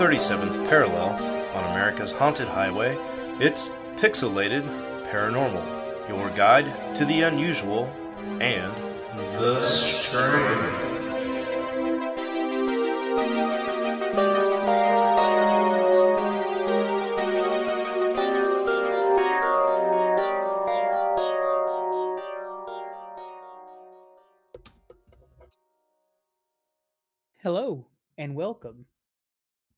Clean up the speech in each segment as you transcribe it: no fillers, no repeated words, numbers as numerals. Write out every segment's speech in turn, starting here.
37th parallel on America's haunted highway, it's Pixelated Paranormal, your guide to the unusual and the strange. Hello and welcome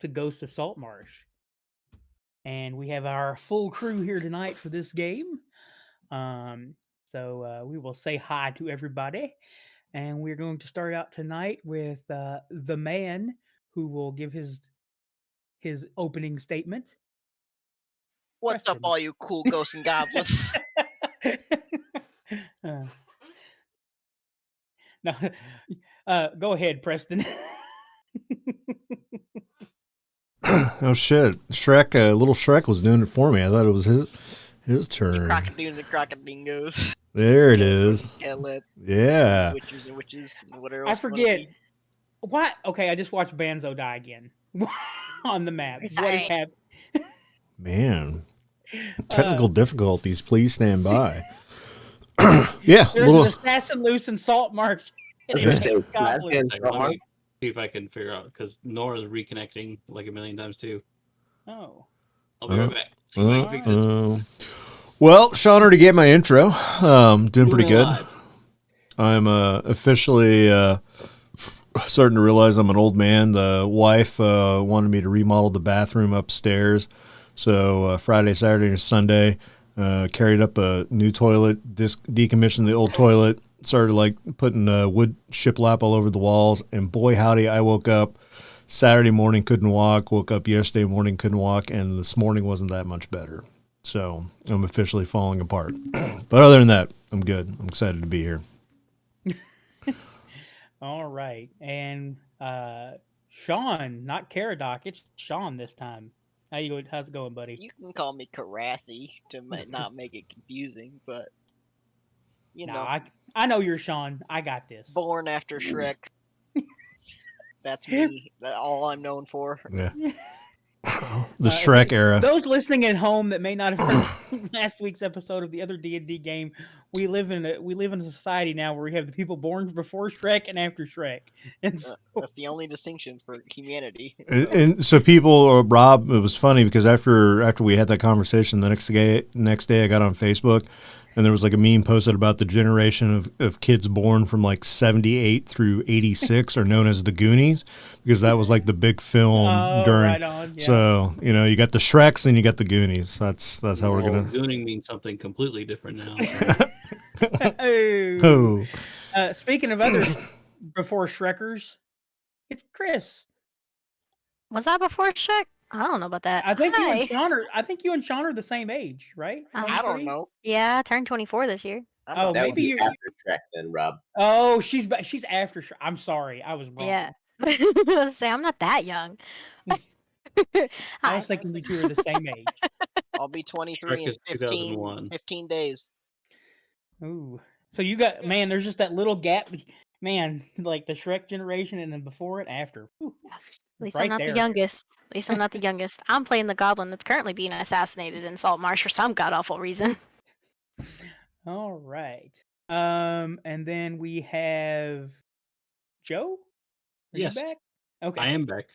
to Ghost of Saltmarsh. And we have our full crew here tonight for this game. So we will say hi to everybody. And we're going to start out tonight with the man who will give his opening statement. What's up, Preston. all you cool ghosts and goblins? Go ahead, Preston. Oh shit! Shrek, little Shrek was doing it for me. I thought it was his turn. Crocodoons and crocodingos. There it is. Skelet. Yeah. Witchers and witches. And whatever else I forget. What? Okay, I just watched Banzo die again on the map. Sorry. What is happening? Man. Technical difficulties. Please stand by. Yeah. There's an assassin loose in Saltmarsh. See if I can figure out, because Nora's reconnecting like a million times too. Oh. I'll be right back. See if I can figure this. Well, Sean already gave my intro. Doing pretty good. Live. I'm officially starting to realize I'm an old man. The wife wanted me to remodel the bathroom upstairs. So Friday, Saturday, and Sunday, carried up a new toilet, decommissioned the old toilet, started like putting wood shiplap all over the walls, and boy howdy, I woke up Saturday morning, couldn't walk, woke up yesterday morning, couldn't walk, and this morning wasn't that much better. So I'm officially falling apart. But other than that, I'm good. I'm excited to be here. All right. And Sean, not Caradoc, it's Sean this time. How's it going, buddy? You can call me Krathi to not make it confusing, but you know. I know you're Sean. I got this. Born after Shrek. That's me. That's all I'm known for. Yeah. The Shrek era. Those listening at home that may not have heard last week's episode of the other D&D game, we live in a society now where we have the people born before Shrek and after Shrek, and so, that's the only distinction for humanity. And so people, Rob, it was funny because after we had that conversation, the next day I got on Facebook. And there was like a meme posted about the generation of kids born from like 78 through 86 are known as the Goonies, because that was like the big film during. Right on, yeah. So, you got the Shreks and you got the Goonies. That's how we're going to. Gooning means something completely different now. Oh. Speaking of others before Shrekers, it's Chris. Was that before Shrek? I don't know about that. I think you and Sean are the same age, right? I don't know. Yeah, I turned 24 this year. Oh, that maybe you're after Shrek then, Rob. Oh, she's after Shrek. I'm sorry, I was wrong. Yeah. Say I'm not that young. I was thinking you two are the same age. I'll be 23 in 15 days. Ooh. So you got, man, there's just that little gap, man, like the Shrek generation and then before and after. Ooh. At least I'm not the youngest. I'm playing the Goblin that's currently being assassinated in Saltmarsh for some god-awful reason. All right. And then we have Joe? Yes. You back? Okay. I am back.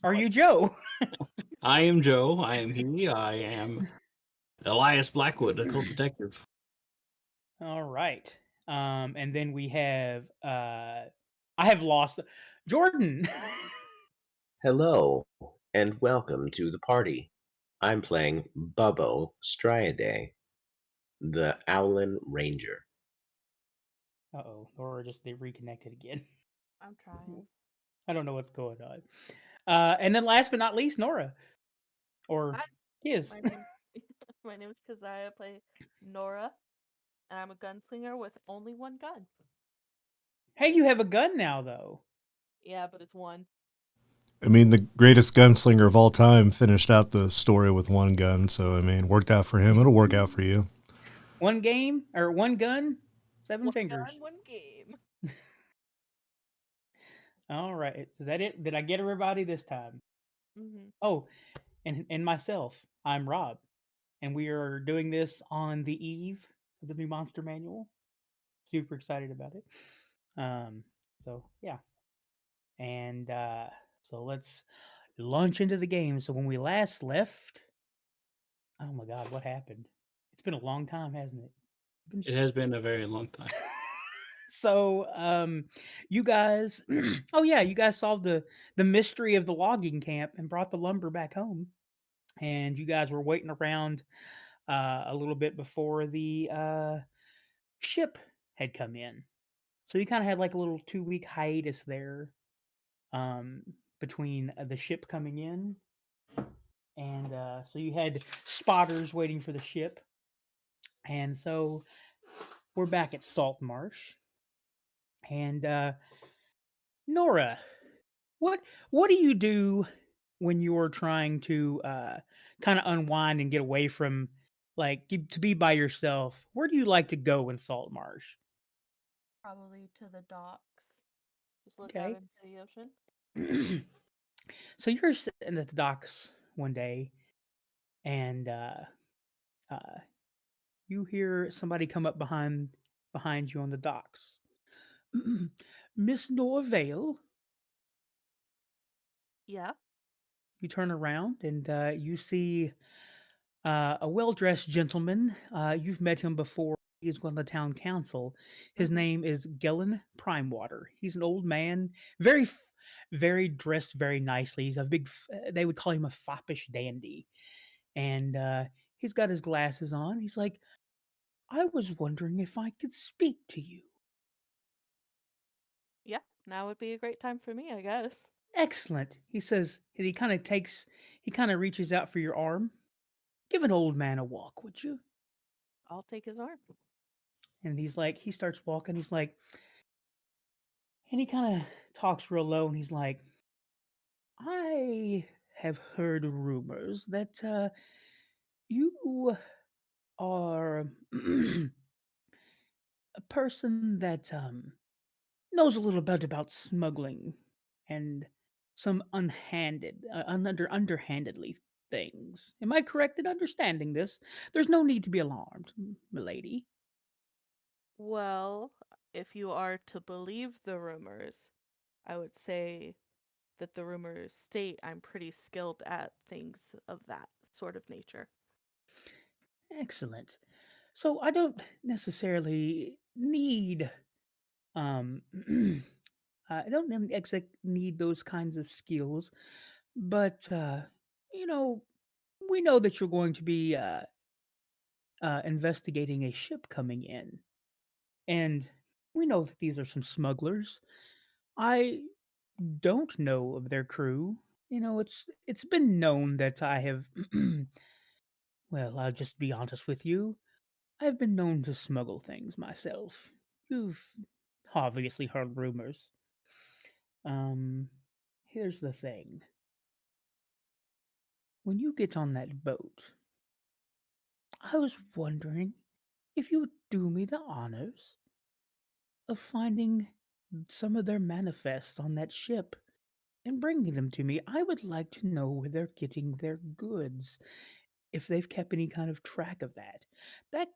Are you Joe? I am Joe. I am he. I am Elias Blackwood, a cult detective. All right. And then we have I have lost Jordan. Hello, and welcome to the party. I'm playing Bubbo Striade, the Owlin Ranger. Uh-oh, Nora they reconnected again. I'm trying. I don't know what's going on. And then last but not least, Nora. Or his. My name is Keziah. I play Nora, and I'm a gunslinger with only one gun. Hey, you have a gun now, though. Yeah, but it's one. I mean, the greatest gunslinger of all time finished out the story with one gun. So, I mean, worked out for him. It'll work out for you. One game or one gun, seven fingers. Gun, one game. All right. Is that it? Did I get everybody this time? Oh, and myself, I'm Rob, and we are doing this on the eve of the new monster manual. Super excited about it. So yeah, and so let's launch into the game. So when we last left, oh my God, what happened? It's been a long time, hasn't it? It has been a very long time. So you guys oh yeah, you guys solved the mystery of the logging camp and brought the lumber back home, and you guys were waiting around a little bit before the ship had come in. So you kind of had like a little 2-week hiatus there um between the ship coming in, and so you had spotters waiting for the ship. And so we're back at Saltmarsh, and Nora, what do you do when you're trying to kind of unwind and get away from to be by yourself? Where do you like to go in Saltmarsh? Probably to the docks. Just look out Okay. into the ocean. So you're sitting at the docks one day, and you hear somebody come up behind you on the docks. Miss Nora Vale. Yeah. You turn around and you see a well-dressed gentleman. You've met him before. He's one of the town council. His name is Gellin Primewater. He's an old man, very dressed very nicely. He's a they would call him a foppish dandy. And he's got his glasses on. He's like, I was wondering if I could speak to you. Yeah. Now would be a great time for me, I guess. Excellent. He says, and he kind of reaches out for your arm. Give an old man a walk, would you? I'll take his arm. And he starts walking. And he kind of talks real low, and he's like, I have heard rumors that you are a person that knows a little bit about smuggling and some underhandedly things. Am I correct in understanding this? There's no need to be alarmed, milady. Well, if you are to believe the rumors, I would say that the rumors state I'm pretty skilled at things of that sort of nature. Excellent. So I don't necessarily need um I don't need those kinds of skills, but you know, we know that you're going to be investigating a ship coming in, and we know that these are some smugglers. I don't know of their crew. It's been known that I have. Well, I'll just be honest with you. I've been known to smuggle things myself. You've obviously heard rumors. Um, Here's the thing. When you get on that boat, I was wondering if you would do me the honors of finding some of their manifests on that ship and bringing them to me. I would like to know where they're getting their goods, if they've kept any kind of track of that. That,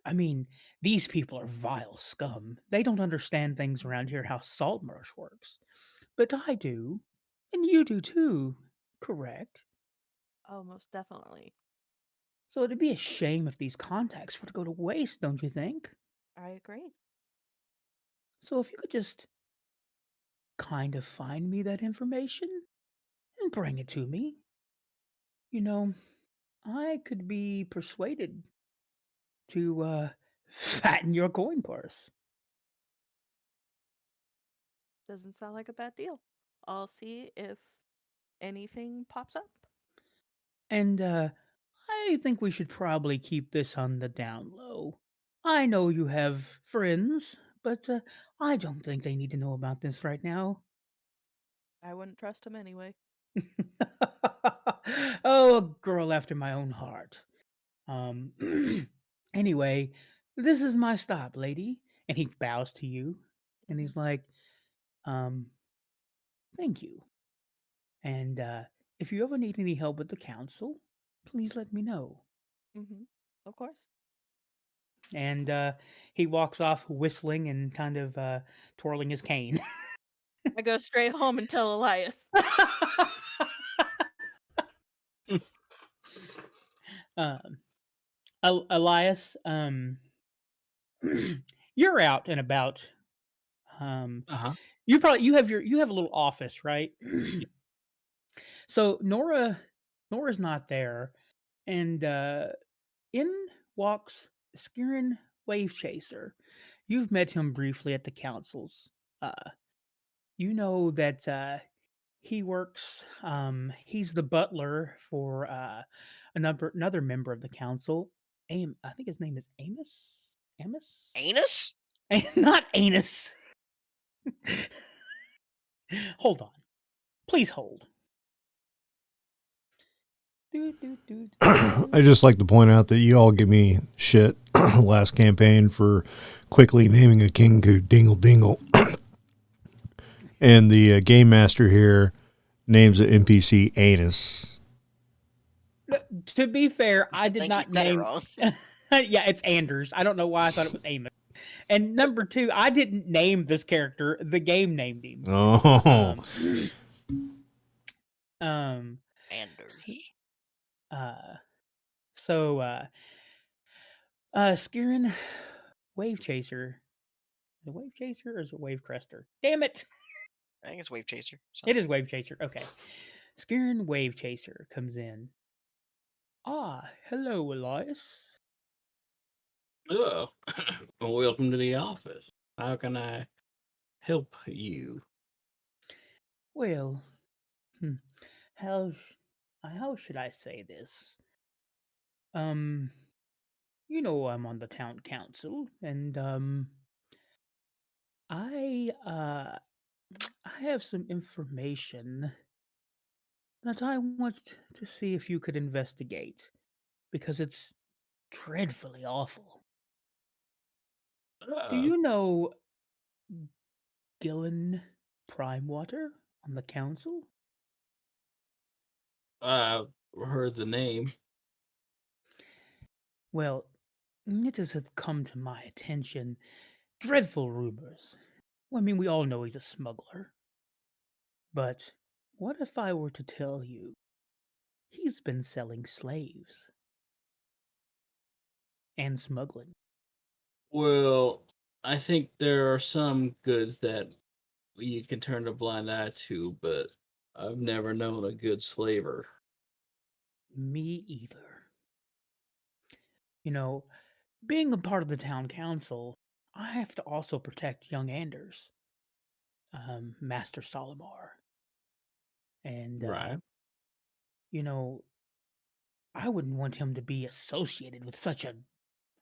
I mean, these people are vile scum. They don't understand things around here how Saltmarsh works. But I do, and you do too, correct? Oh, most definitely. So it'd be a shame if these contacts were to go to waste, don't you think? I agree. So if you could just kind of find me that information and bring it to me, you know, I could be persuaded to fatten your coin purse. Doesn't sound like a bad deal. I'll see if anything pops up. And I think we should probably keep this on the down low. I know you have friends, but I don't think they need to know about this right now. I wouldn't trust him anyway. Oh, a girl after my own heart. Um, anyway, this is my stop, lady. And he bows to you, and he's like, um, thank you. And if you ever need any help with the council, please let me know. Mm-hmm. Of course. And he walks off whistling and kind of twirling his cane. I go straight home and tell Elias. Elias, you're out and about. Uh-huh. You have a little office, right? So Nora's not there, and in walks Skirin Wave Chaser. You've met him briefly at the councils. You know that he works. He's the butler for another member of the council. I think his name is Amos. Amos? Anus? Not Anus. Hold on. Please hold. I just like to point out that you all give me shit last campaign for quickly naming a king who dingle dingle. And the game master here names an NPC Anus. To be fair, I did think not he said it name. wrong. Yeah, it's Anders. I don't know why I thought it was Amos. And number two, I didn't name this character. The game named him. Oh. Anders. Skirin Wave Chaser. Is it Wave Chaser or is it Wave Crester? Damn it! I think it's Wave Chaser. It is Wave Chaser. Okay. Skirin Wave Chaser comes in. Hello, Elias. Oh, welcome to the office. How can I help you? Well, how should I say this? You know I'm on the town council, and I have some information that I want to see if you could investigate, because it's dreadfully awful. Do you know Gillen Primewater on the council? I've heard the name. Well, it has come to my attention dreadful rumors. Well, I mean, we all know he's a smuggler. But what if I were to tell you he's been selling slaves and smuggling? Well, I think there are some goods that you can turn a blind eye to, but I've never known a good slaver. Me either. You know, being a part of the town council, I have to also protect young Anders, Master Saltmarsh. And, Right. you know, I wouldn't want him to be associated with such a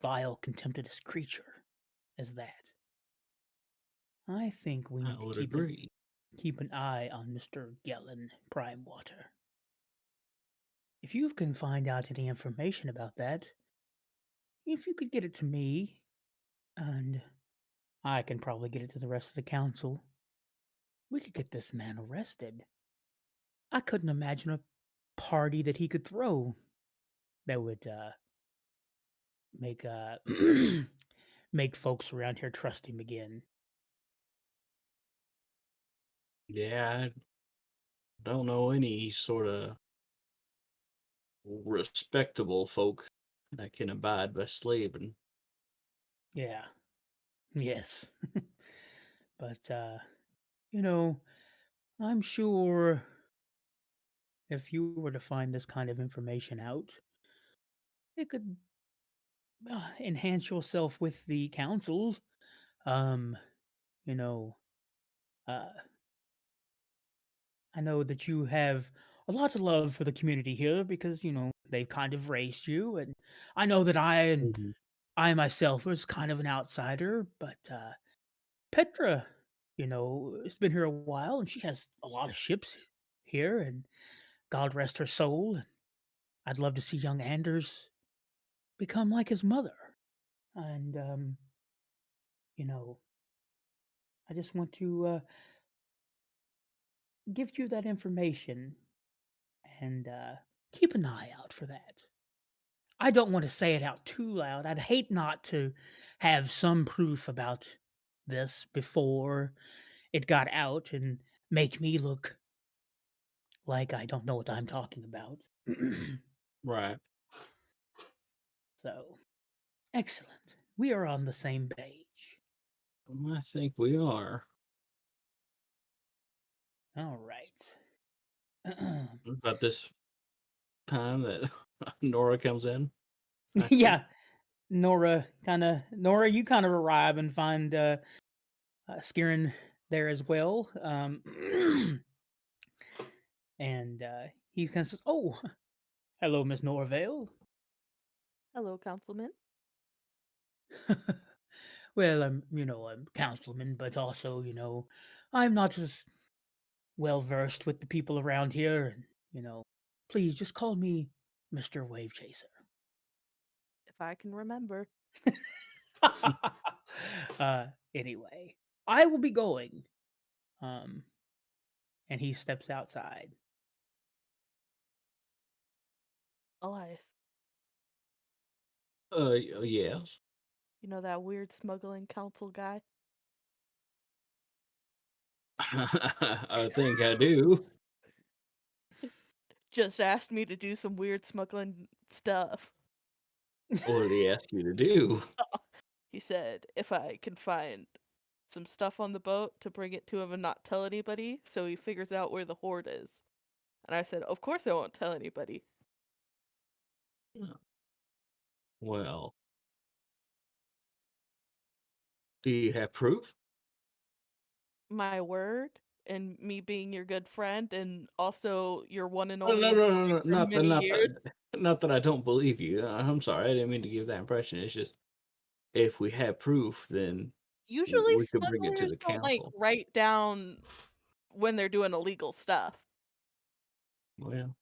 vile, contemptuous creature as that. I think we I need to would agree. keep an eye on Mr. Gellin Primewater. If you can find out any information about that, if you could get it to me, and I can probably get it to the rest of the council, we could get this man arrested. I couldn't imagine a party that he could throw that would make make folks around here trust him again. Yeah, I don't know any sort of respectable folk that can abide by slaving. Yeah. Yes. But you know, I'm sure if you were to find this kind of information out, it could enhance yourself with the council. Um, you know, uh, I know that you have a lot of love for the community here because they've kind of raised you, and I know that I myself was kind of an outsider, but Petra, has been here a while, and she has a lot of ships here, and God rest her soul. I'd love to see young Anders become like his mother. And, I just want to give you that information. and keep an eye out for that. I don't want to say it out too loud. I'd hate not to have some proof about this before it got out and make me look like I don't know what I'm talking about. Right. So, excellent. We are on the same page. I think we are. All right. About this time that Nora comes in. Yeah, Nora, you kind of arrive and find Skirin there as well. And he kind of says, "Oh, hello, Miss Nora Vale." Hello, Councilman. Well, I'm councilman, but also, I'm not as well versed with the people around here, and please just call me Mr. Wave Chaser. If I can remember. Anyway, I will be going. And he steps outside. Elias, Yes. you know that weird smuggling council guy? I think I do. Just asked me to do some weird smuggling stuff. What did he ask you to do? He said if I can find some stuff on the boat to bring it to him and not tell anybody, so he figures out where the hoard is. And I said, of course I won't tell anybody. Well, do you have proof? My word, and me being your good friend, and also your one and No, only no, employee for many years. not that I don't believe you. I'm sorry, I didn't mean to give that impression. It's just if we had proof, then Usually we could bring it to smugglers the don't council. write down when they're doing illegal stuff. Well,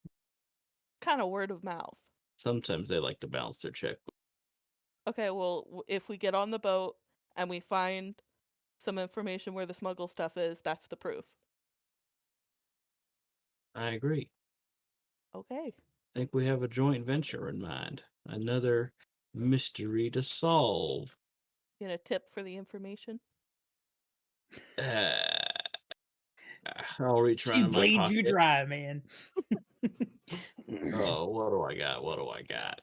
Kind of word of mouth. sometimes they like to balance their checkbook. Okay, well, if we get on the boat and we find some information where the smuggle stuff is, that's the proof. I agree. Okay. I think we have a joint venture in mind. Another mystery to solve. Get a tip for the information. I'll reach She around in my bleeds you pocket. dry, man. Oh, what do I got? What do I got?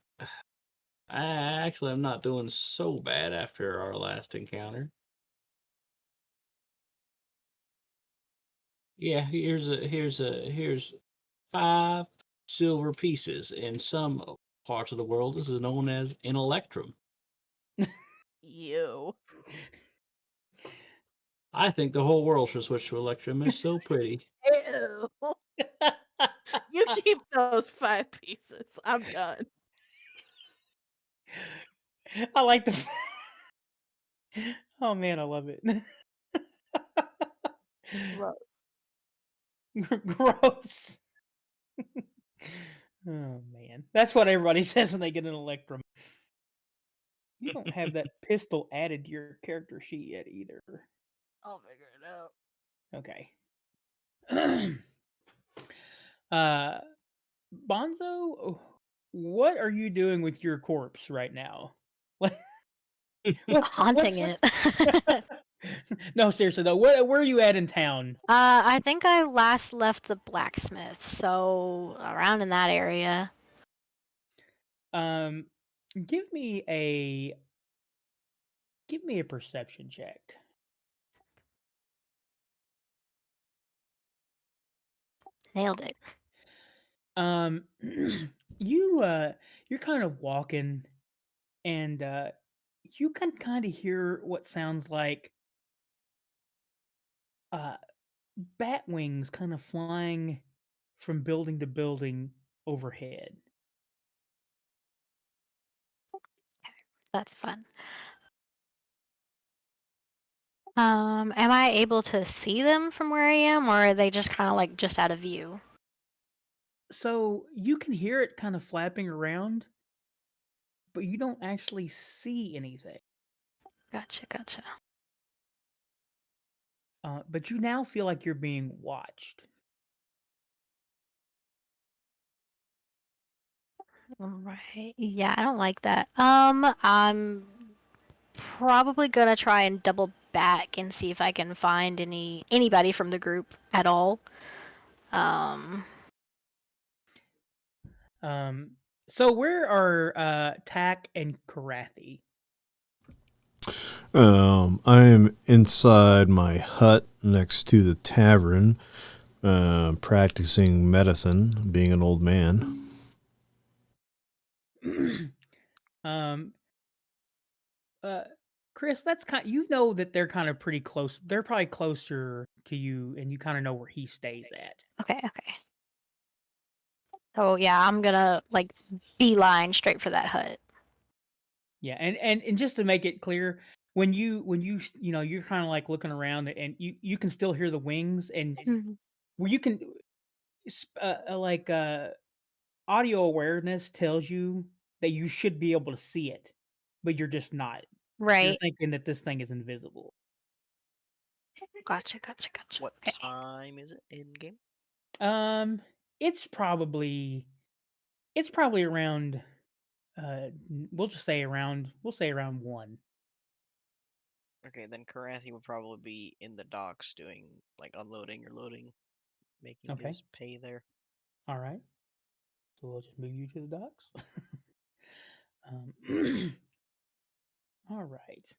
I'm not doing so bad after our last encounter. Yeah, here's 5 silver pieces. In some parts of the world, this is known as an electrum. You. I think the whole world should switch to electrum. It's so pretty. Ew. You keep those 5 pieces. I'm done. I like the. Oh man, I love it. Gross. Gross. Oh man, that's what everybody says when they get an electrum. You don't have that pistol added to your character sheet yet either. I'll figure it out. Okay. Bonzo, what are you doing with your corpse right now? Haunting it. No, seriously though, where are you at in town? I think I last left the blacksmith, so around in that area. Give me a perception check. Nailed it. You're kind of walking, and you can kind of hear what sounds like bat wings kind of flying from building to building overhead. That's fun. Am I able to see them from where I am, or are they just kind of like just out of view? So you can hear it kind of flapping around, but you don't actually see anything. Gotcha. But you now feel like you're being watched. Right. Yeah, I don't like that. I'm probably gonna try and double back and see if I can find anybody from the group at all. So where are Tack and Krathi? I am inside my hut next to the tavern, practicing medicine, being an old man. Chris, that's you know that they're kind of pretty close. They're probably closer to you, and you kind of know where he stays at. Okay. So yeah, I'm gonna like beeline straight for that hut. Yeah, and just to make it clear, when you you're kind of like looking around, and you can still hear the wings, and where you can audio awareness tells you that you should be able to see it, but you're just not. You're Right. thinking that this thing is invisible. Gotcha. What Okay. time is it in game? It's probably around. We'll say around 1. Okay, then Krathi would probably be in the docks doing like unloading or loading, making Okay. his pay there. All right. So we'll just move you to the docks. All right.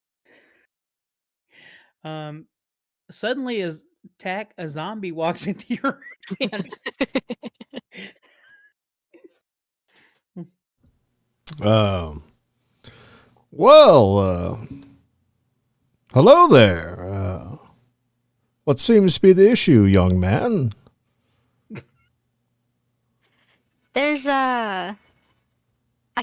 Suddenly, as Tack, a zombie walks into your tent. Well, hello there. What seems to be the issue, young man? There's I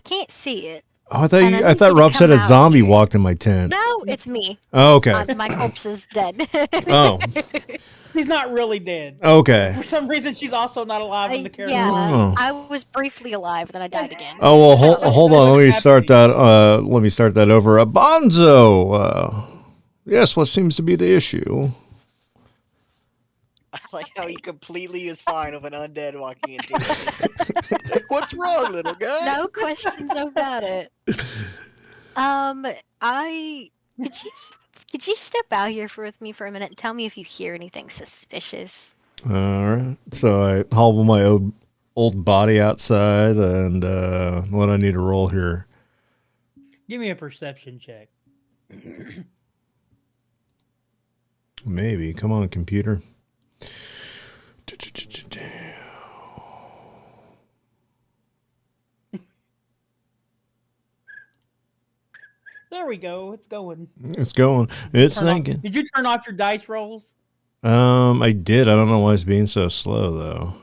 can't see it. Oh, I thought Rob said a zombie walked in my tent. No, it's me. Oh, okay. My corpse is dead. Oh. She's not really dead. Okay. For some reason, she's also not alive in the character. Yeah, Oh. I was briefly alive, then I died again. Oh well, hold on. Let me start that. Let me start that over. Bonzo. Yes, what seems to be the issue? I like how he completely is fine with an undead walking into it. What's wrong, little guy? No questions about it. Could you step out here with me for a minute and tell me if you hear anything suspicious? All right. So I hobble my old body outside, and what I need to roll here. Give me a perception check. Maybe. Come on, computer. There we go. It's going. It's going. It's thinking. Did you turn off your dice rolls? I did. I don't know why it's being so slow though.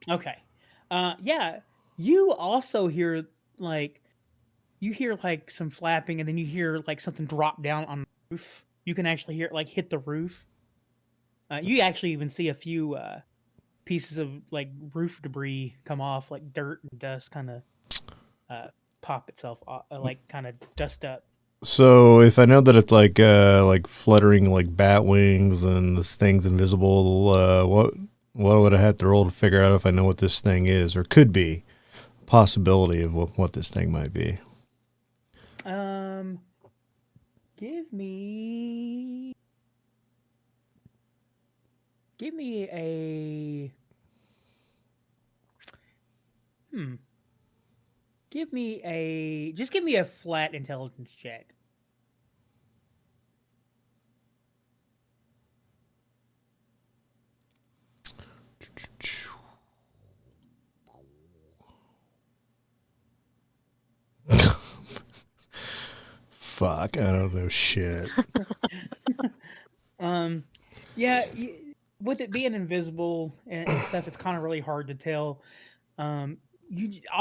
Okay. Yeah. You also hear like some flapping, and then you hear like something drop down on the roof. You can actually hear it like hit the roof. You actually even see a few pieces of like roof debris come off, like dirt and dust, kind of pop itself, like kind of dust up. So if I know that it's like fluttering like bat wings and this thing's invisible, what would I have to roll to figure out if I know what this thing is or could be? Possibility of what this thing might be. Give me a Give me a flat intelligence check. Fuck, I don't know shit. Yeah, with it being invisible and stuff, it's kind of really hard to tell. I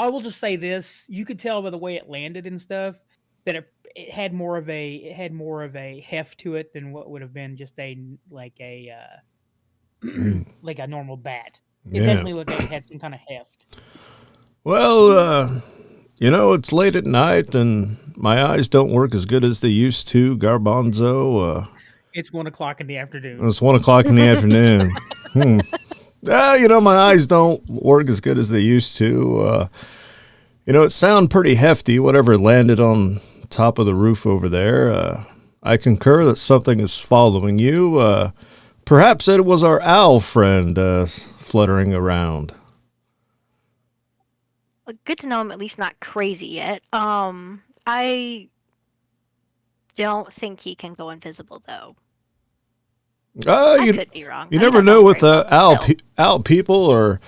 will just say this: you could tell by the way it landed and stuff that it had more of a heft to it than what would have been just like a normal bat. It definitely looked like it had some kind of heft. Well, it's late at night and my eyes don't work as good as they used to, Garbanzo. It's 1 o'clock in the afternoon. It's 1 o'clock in the afternoon. My eyes don't work as good as they used to. It sounded pretty hefty, whatever landed on top of the roof over there. I concur that something is following you. Perhaps it was our owl friend fluttering around. Good to know I'm at least not crazy yet. I don't think he can go invisible though. I could be wrong. You I mean, never that know sounds with very well, but still. owl people are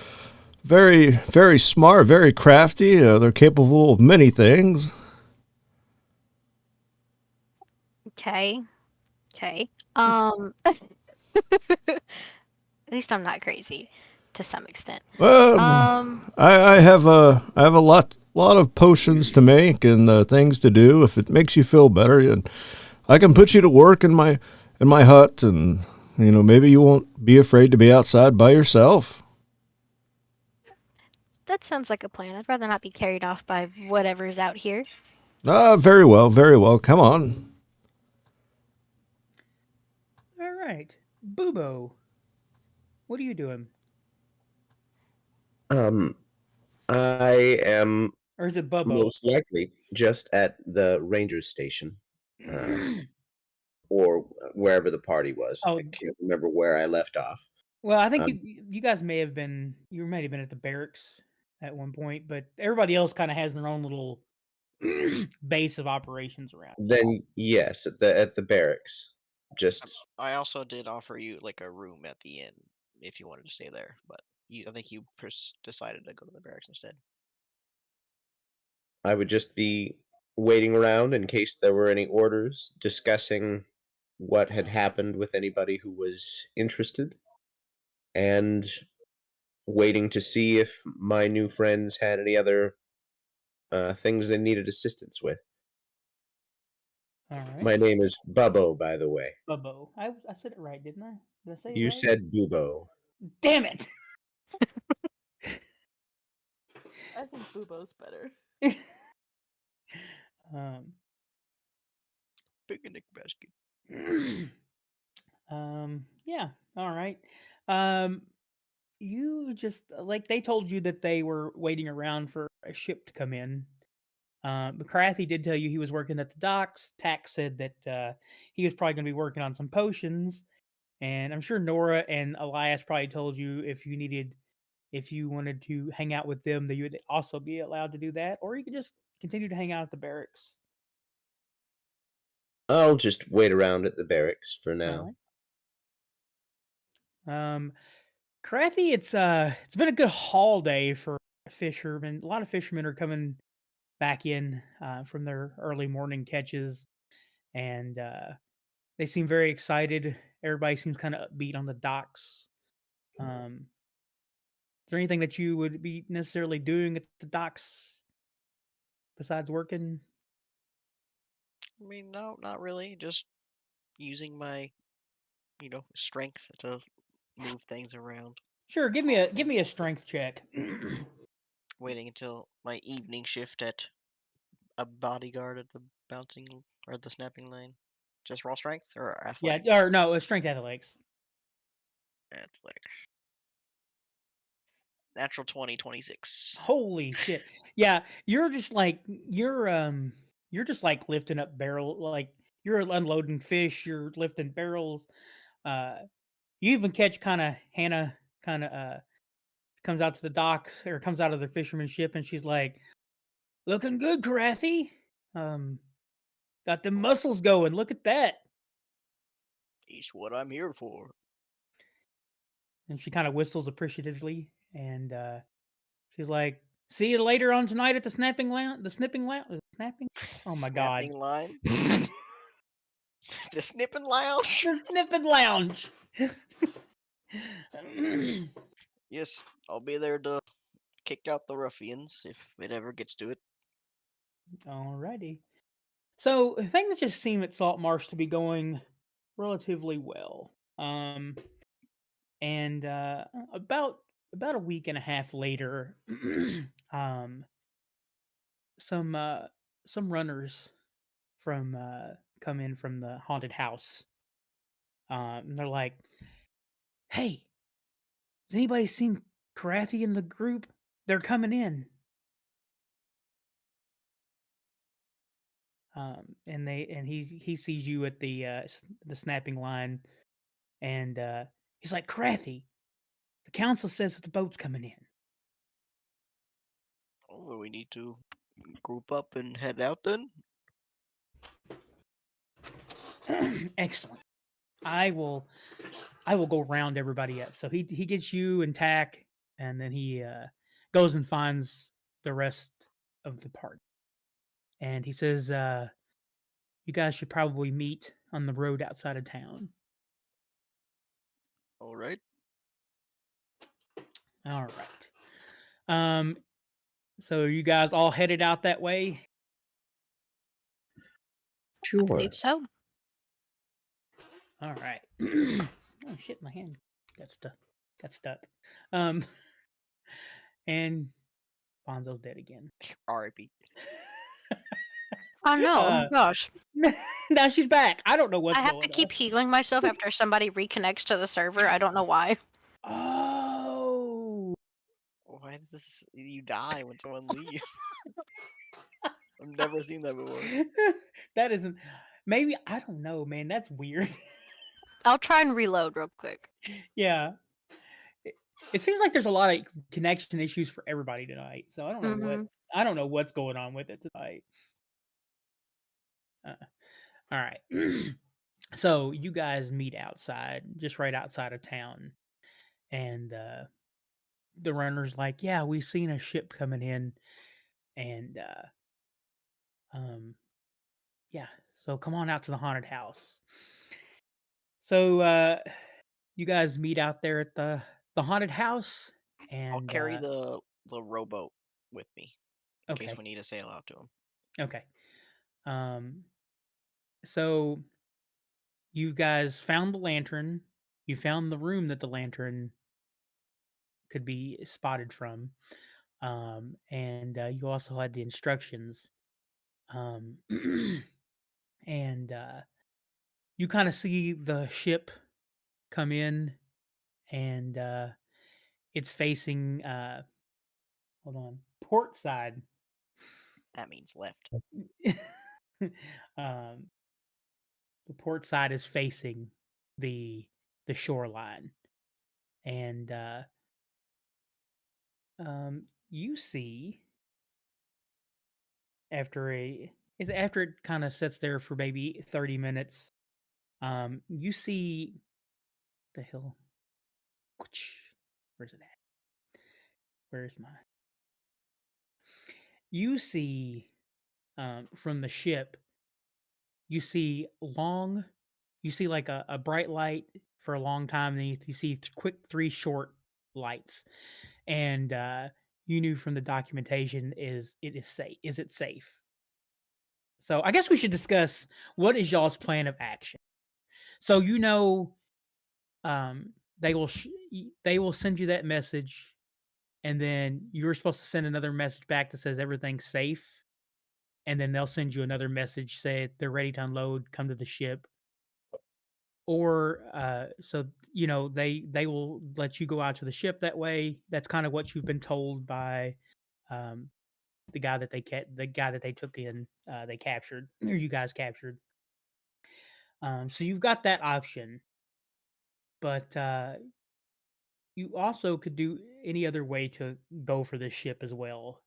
very, very smart, very crafty. They're capable of many things. Okay. At least I'm not crazy, to some extent. I have a lot of potions to make and things to do. If it makes you feel better, and I can put you to work in my hut, and maybe you won't be afraid to be outside by yourself. That sounds like a plan. I'd rather not be carried off by whatever's out here. Very well, very well. Come on. All right, Boobo, what are you doing? I am Or is it Bubbo? most likely just at the ranger station, or wherever the party was. Oh. I can't remember where I left off. Well, I think you guys may have been at the barracks at one point, but everybody else kind of has their own little base of operations around. Then yes, at the barracks. I also did offer you like a room at the inn if you wanted to stay there, but I think you decided to go to the barracks instead. I would just be waiting around in case there were any orders, discussing what had happened with anybody who was interested, and waiting to see if my new friends had any other things they needed assistance with. All right. My name is Bubbo, by the way. Bubbo. I said it right, didn't I? Did I say it You right? said Bubo. Damn it! I think Boobo's better. Picnic basket. Yeah. All right. You just like they told you that they were waiting around for a ship to come in. But Krathi did tell you he was working at the docks. Tax said that he was probably going to be working on some potions, and I'm sure Nora and Elias probably told you if you wanted to hang out with them, that you would also be allowed to do that, or you could just continue to hang out at the barracks. I'll just wait around at the barracks for now. Krathi, it's been a good haul day for fishermen. A lot of fishermen are coming back in from their early morning catches, and they seem very excited. Everybody seems kind of upbeat on the docks. Is there anything that you would be necessarily doing at the docks besides working? I mean, no, not really. Just using my, strength to move things around. Sure, give me a strength check. Waiting until my evening shift at a bodyguard at the bouncing or the snapping line. Just raw strength or athletics? Yeah, or no, strength athletics. Athletics. Natural 20, 26. Holy shit. Yeah, you're just like lifting up barrel, like you're unloading fish, you're lifting barrels. You even catch Hannah comes out to the dock or comes out of the fisherman's ship, and she's like, "Looking good, Krathi. Got them muscles going. Look at that." It's what I'm here for. And she kind of whistles appreciatively, and she's like, "See you later on tonight at the snapping lounge. The snipping lounge. The snapping. Oh my god. Snapping line. The snipping lounge. The snipping lounge." Yes, I'll be there to kick out the ruffians if it ever gets to it. Alrighty. So things just seem at Saltmarsh to be going relatively well. And about a week and a half later, some runners from come in from the haunted house. And they're like, "Hey, has anybody seen Krathi in the group? They're coming in." and he sees you at the snapping line, and he's like, Krathi, the council says that the boat's coming in. Oh, well, we need to group up and head out then. Excellent. I will go round everybody up. So he gets you and Tack, and then he goes and finds the rest of the party. And he says, you guys should probably meet on the road outside of town. All right. All right. So you guys all headed out that way? I Sure. believe so. All right. Oh shit, my hand got stuck. And Bonzo's dead again. R.I.P. Oh no! Oh my gosh! Now she's back. I don't know what's I have going to keep on. healing myself after somebody reconnects to the server. I don't know why. Oh. Why does this? You die when someone leaves. I've never seen that before. That isn't. Maybe I don't know, man. That's weird. I'll try and reload real quick. Yeah. It seems like there's a lot of connection issues for everybody tonight. So I don't know I don't know what's going on with it tonight. All right. So you guys meet outside, just right outside of town, and the runner's like, "Yeah, we seen a ship coming in, and yeah, so come on out to the haunted house." So you guys meet out there at the haunted house, and I'll carry the rowboat with me in case we need to sail out to him. Okay. So you guys found the lantern. You found the room that the lantern could be spotted from. And you also had the instructions. And you kind of see the ship come in, and it's facing hold on, port side. That means left. The port side is facing the shoreline, and you see after it kind of sits there for maybe 30 minutes, you see the hill. Where's it at? Where's my? You see from the ship. You see like a bright light for a long time, and then you see three short lights, and you knew from the documentation is it safe. So I guess we should discuss what is y'all's plan of action. So they will send you that message, and then you're supposed to send another message back that says everything's safe. And then they'll send you another message, say they're ready to unload, come to the ship. Or so they will let you go out to the ship that way. That's kind of what you've been told by the guy that they took in, they captured, or you guys captured. So you've got that option, but you also could do any other way to go for this ship as well.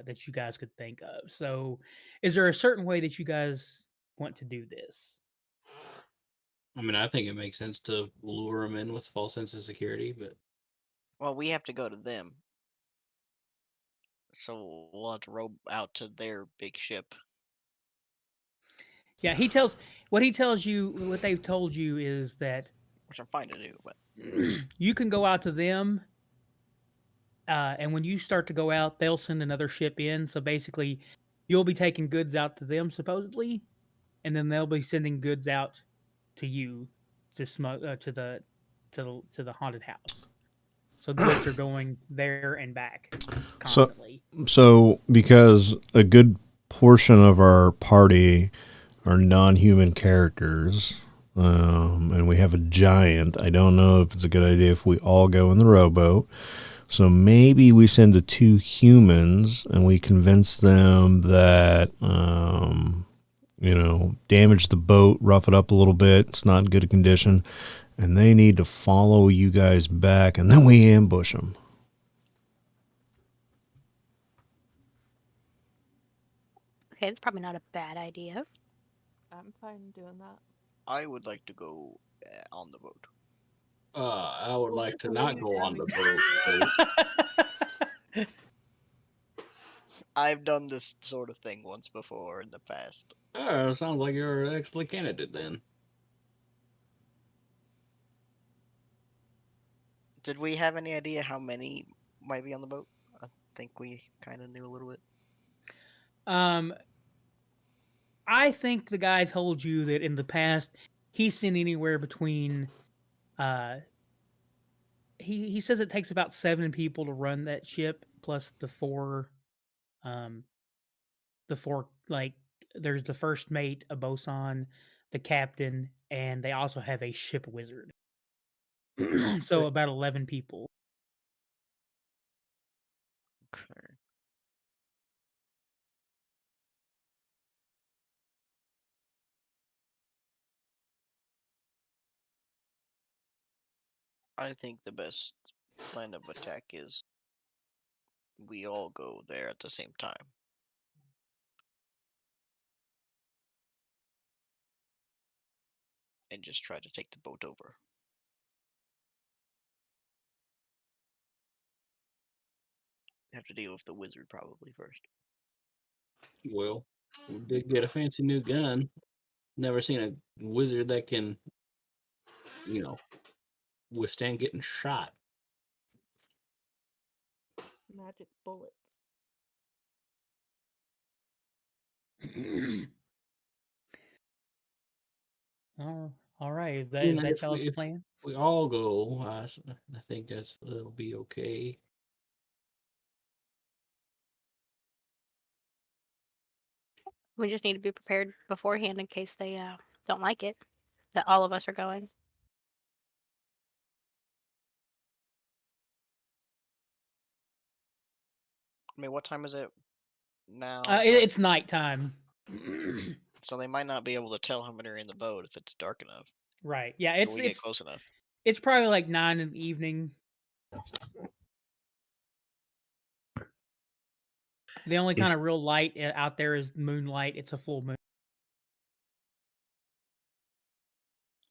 That you guys could think of. So, is there a certain way that you guys want to do this? I mean, I think it makes sense to lure them in with false sense of security, but well, we have to go to them, so we'll have to row out to their big ship. Yeah, what they've told you is that, which I'm fine to do, but you can go out to them. And when you start to go out, they'll send another ship in. So basically, you'll be taking goods out to them supposedly, and then they'll be sending goods out to you to to the haunted house. So goods are going there and back constantly. So because a good portion of our party are non-human characters, and we have a giant, I don't know if it's a good idea if we all go in the rowboat. So maybe we send the 2 humans and we convince them that damage the boat, rough it up a little bit. It's not in good condition. And they need to follow you guys back, and then we ambush them. Okay, it's probably not a bad idea. I'm fine doing that. I would like to go on the boat. I would Well, like that's to a not little go on the drowning. boat. I've done this sort of thing once before in the past. Oh, sounds like you're an excellent candidate then. Did we have any idea how many might be on the boat? I think we kind of knew a little bit. I think the guy told you that in the past he's seen anywhere between he says it takes about 7 people to run that ship plus the four like there's the first mate, a bosun, the captain, and they also have a ship wizard. So about 11 people. Okay. I think the best plan of attack is we all go there at the same time. And just try to take the boat over. Have to deal with the wizard probably first. Well, we did get a fancy new gun. Never seen a wizard that can, withstand getting shot. Magic bullets. All right. Is that And if y'all's plan? we all go, I think that'll be okay. We just need to be prepared beforehand in case they don't like it, that all of us are going. I mean, what time is it now? It's nighttime. So they might not be able to tell how many are in the boat if it's dark enough. Right. Yeah, Till we get close enough. It's probably like 9 in the evening. The only kind of real light out there is moonlight. It's a full moon.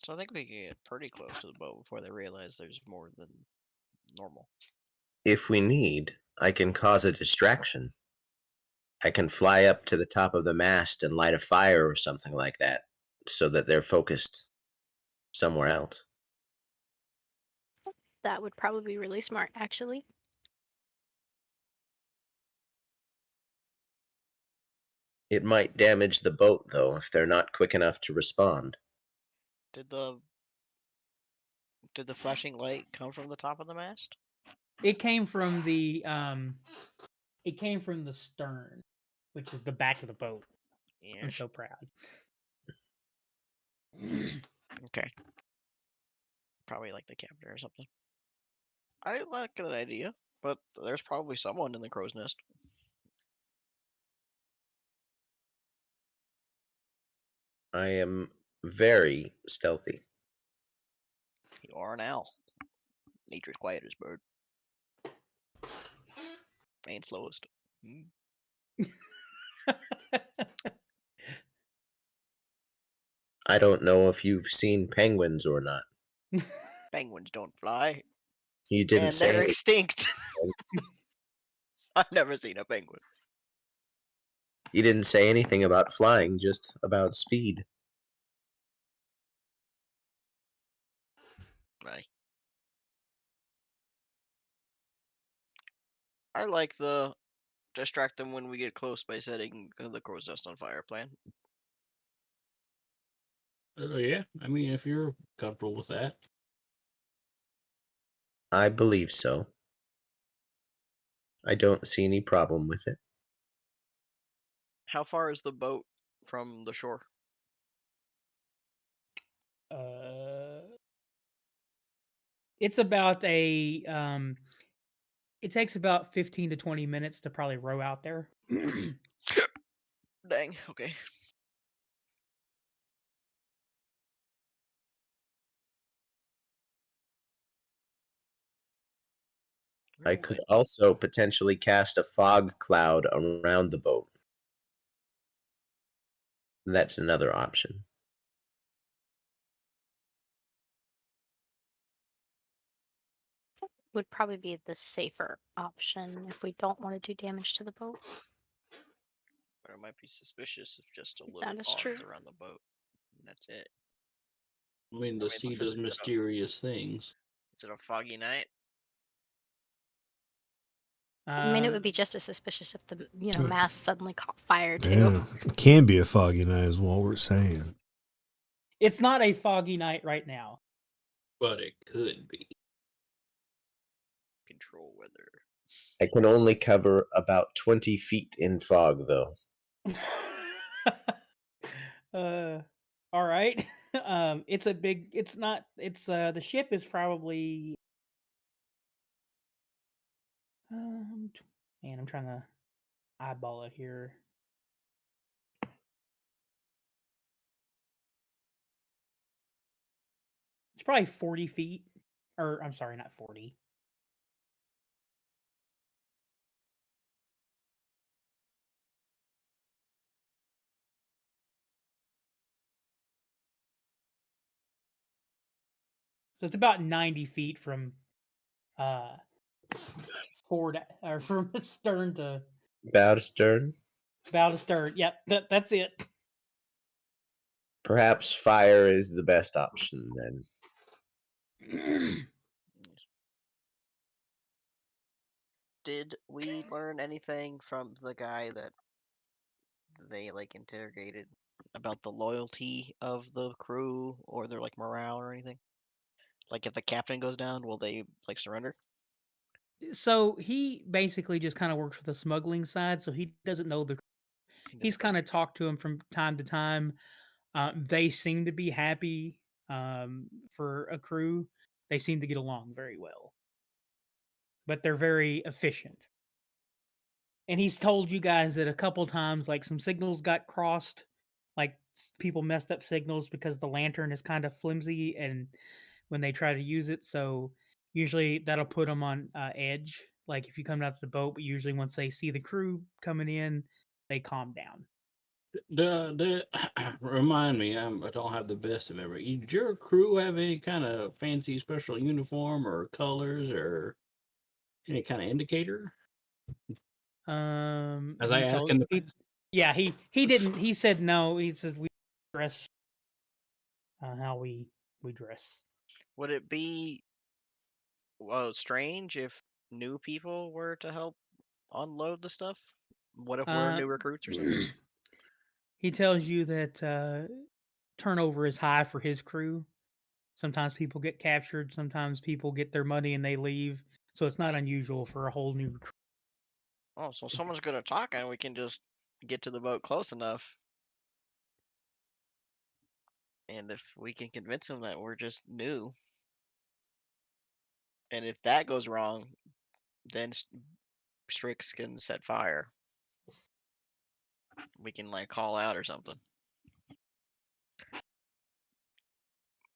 So I think we can get pretty close to the boat before they realize there's more than normal. If we need, I can cause a distraction. I can fly up to the top of the mast and light a fire or something like that, so that they're focused somewhere else. That would probably be really smart, actually. It might damage the boat, though, if they're not quick enough to respond. Did the flashing light come from the top of the mast? It came from the stern, which is the back of the boat. Yeah. I'm so proud. Okay. Probably like the captain or something. I like that idea, but there's probably someone in the crow's nest. I am very stealthy. You are an owl. Nature's quietest bird. And slowest. I don't know if you've seen penguins or not. Penguins don't fly. You didn't And say they're anything. extinct. I've never seen a penguin. You didn't say anything about flying, just about speed. Right. I like the distract them when we get close by setting the crow's nest on fire plan. Yeah, I mean, if you're comfortable with that. I believe so. I don't see any problem with it. How far is the boat from the shore? It's about it takes about 15 to 20 minutes to probably row out there. Dang, okay. I could also potentially cast a fog cloud around the boat. That's another option. Would probably be the safer option if we don't want to do damage to the boat. But it might be suspicious if just a little That is fog true. is around the boat. And that's it. I mean, the sea does mysterious things. Is it a foggy night? I mean, it would be just as suspicious if the mast suddenly caught fire too. Yeah, it can be a foggy night, is what we're saying. It's not a foggy night right now. But it could be. Control weather. I can only cover about 20 feet in fog, though. All right. It's a big. It's not. It's the ship is probably. Man, I'm trying to eyeball it here. It's probably 40 feet, or I'm sorry, not 40. So it's about 90 feet from forward or from stern to Bow to stern. bow to stern. Yep, that's it. Perhaps fire is the best option then. Did we learn anything from the guy that they interrogated about the loyalty of the crew or their morale or anything? Like if the captain goes down, will they surrender? So he basically just kind of works with the smuggling side, so he doesn't know the. He's kind of talked to him from time to time. They seem to be happy for a crew. They seem to get along very well, but they're very efficient. And he's told you guys that a couple times, like some signals got crossed, like people messed up signals because the lantern is kind of flimsy, and when they try to use it, so usually that'll put them on edge. Like if you come out to the boat, but usually once they see the crew coming in, they calm down. Remind me, I don't have the best of memory. Did your crew have any kind of fancy special uniform or colors or any kind of indicator? As I asked in the past. Yeah, he didn't. He said no. He says we dress how we dress. Would it be strange if new people were to help unload the stuff? What if we're new recruits or something? He tells you that turnover is high for his crew. Sometimes people get captured. Sometimes people get their money and they leave. So it's not unusual for a whole new recruit. Oh, so someone's good at talking. We can just get to the boat close enough. And if we can convince them that we're just new, and if that goes wrong, then Strix can set fire. We can call out or something.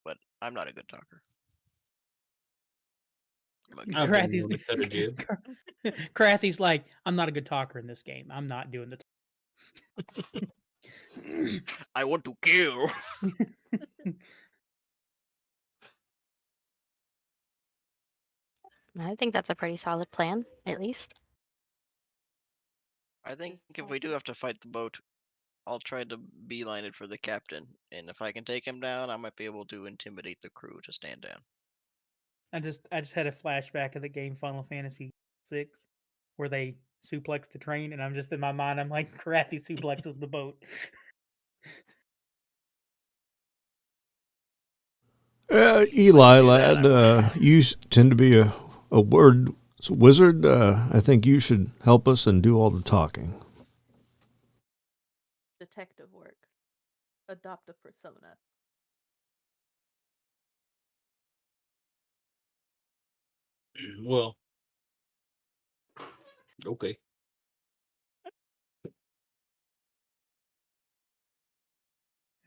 But I'm not a good talker. Krathy's like, I'm not a good talker in this game. I'm not doing the. I want to kill. I think that's a pretty solid plan, at least. I think if we do have to fight the boat, I'll try to beeline it for the captain, and if I can take him down, I might be able to intimidate the crew to stand down. I just had a flashback of the game Final Fantasy VI, where they suplex the train, and I'm just in my mind, I'm like, Krathi suplexes the boat. Eli, lad, you tend to be a word wizard. I think you should help us and do all the talking. Detective work. Adopt a persona. Well, okay.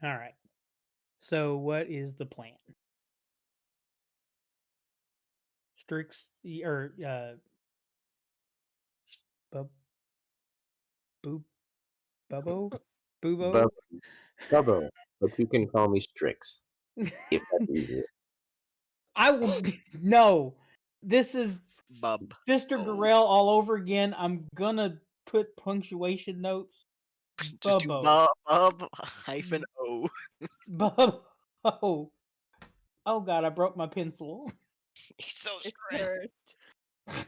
All right. So what is the plan? Strix or Bub, boob, bubbo, boobo. Bub- Bubbo, but you can call me Strix if that's easier. I will no. This is Bub. Sister Oh. Durrell all over again. I'm gonna put punctuation notes. Just do Bubbo. bub hyphen O. Bubbo. Oh god, I broke my pencil. He's so It's stressed. first.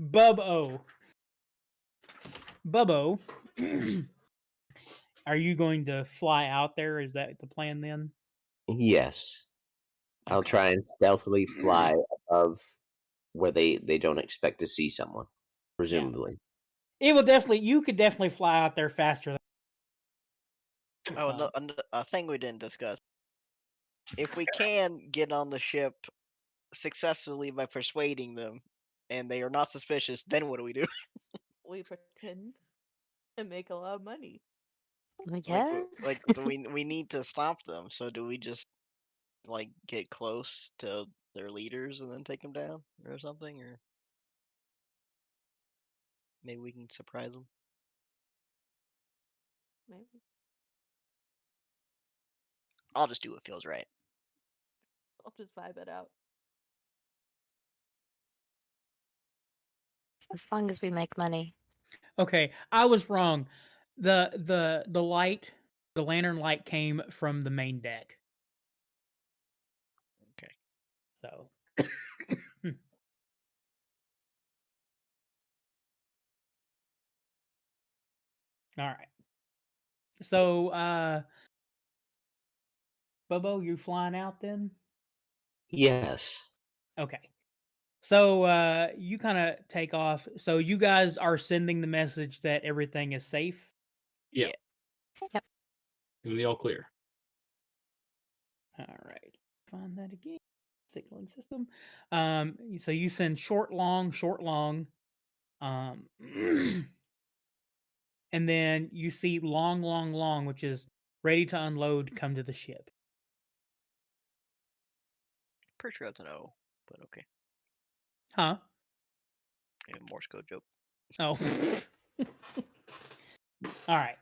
Bubbo. Bubbo. Are you going to fly out there? Is that the plan then? Yes. I'll Okay. try and stealthily fly above where they don't expect to see someone, presumably. It will definitely. You could definitely fly out there faster. Oh, a thing we didn't discuss. If we can get on the ship successfully by persuading them, and they are not suspicious, then what do we do? We pretend and make a lot of money. Yeah. We need to stop them. So do we just like get close to their leaders and then take them down or something, or maybe we can surprise them? Maybe. I'll just do what feels right. I'll just vibe it out. As long as we make money. Okay, I was wrong. The light, the lantern light came from the main deck. Okay. So. All right. So, Bobo, you flying out then? Yes. Okay. So, you kind of take off. So, you guys are sending the message that everything is safe. Yeah. Yep. Give me the all clear. All right. Find that again. Signaling system. So you send short, long. And then you see long, which is ready to unload, come to the ship. Pretty sure that's an O, but okay. Huh? Yeah, Morse code joke. Oh. All right.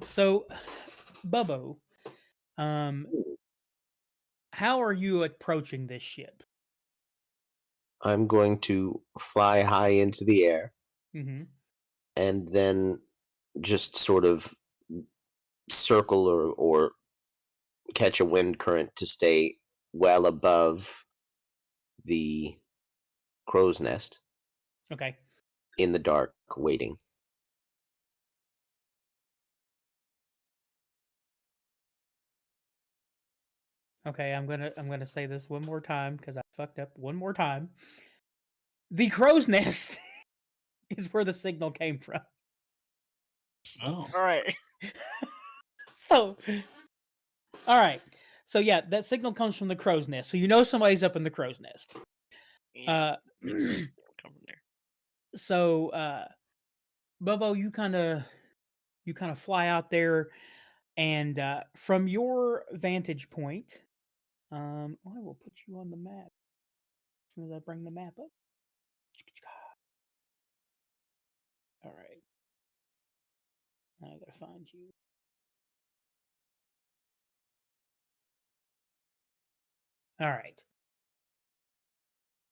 So, Bubbo, how are you approaching this ship? I'm going to fly high into the air Mm-hmm. and then just sort of circle or catch a wind current to stay well above the crow's nest Okay. in the dark, waiting. Okay, I'm gonna say this one more time because I fucked up one more time. The crow's nest is where the signal came from. Oh. All right. So, all right. So yeah, that signal comes from the crow's nest. So you know somebody's up in the crow's nest. Yeah. Makes sense. It would come from there. So, Bobo, you kind of fly out there, and from your vantage point, I will put you on the map as soon as I bring the map up. All right, I gotta find you. All right.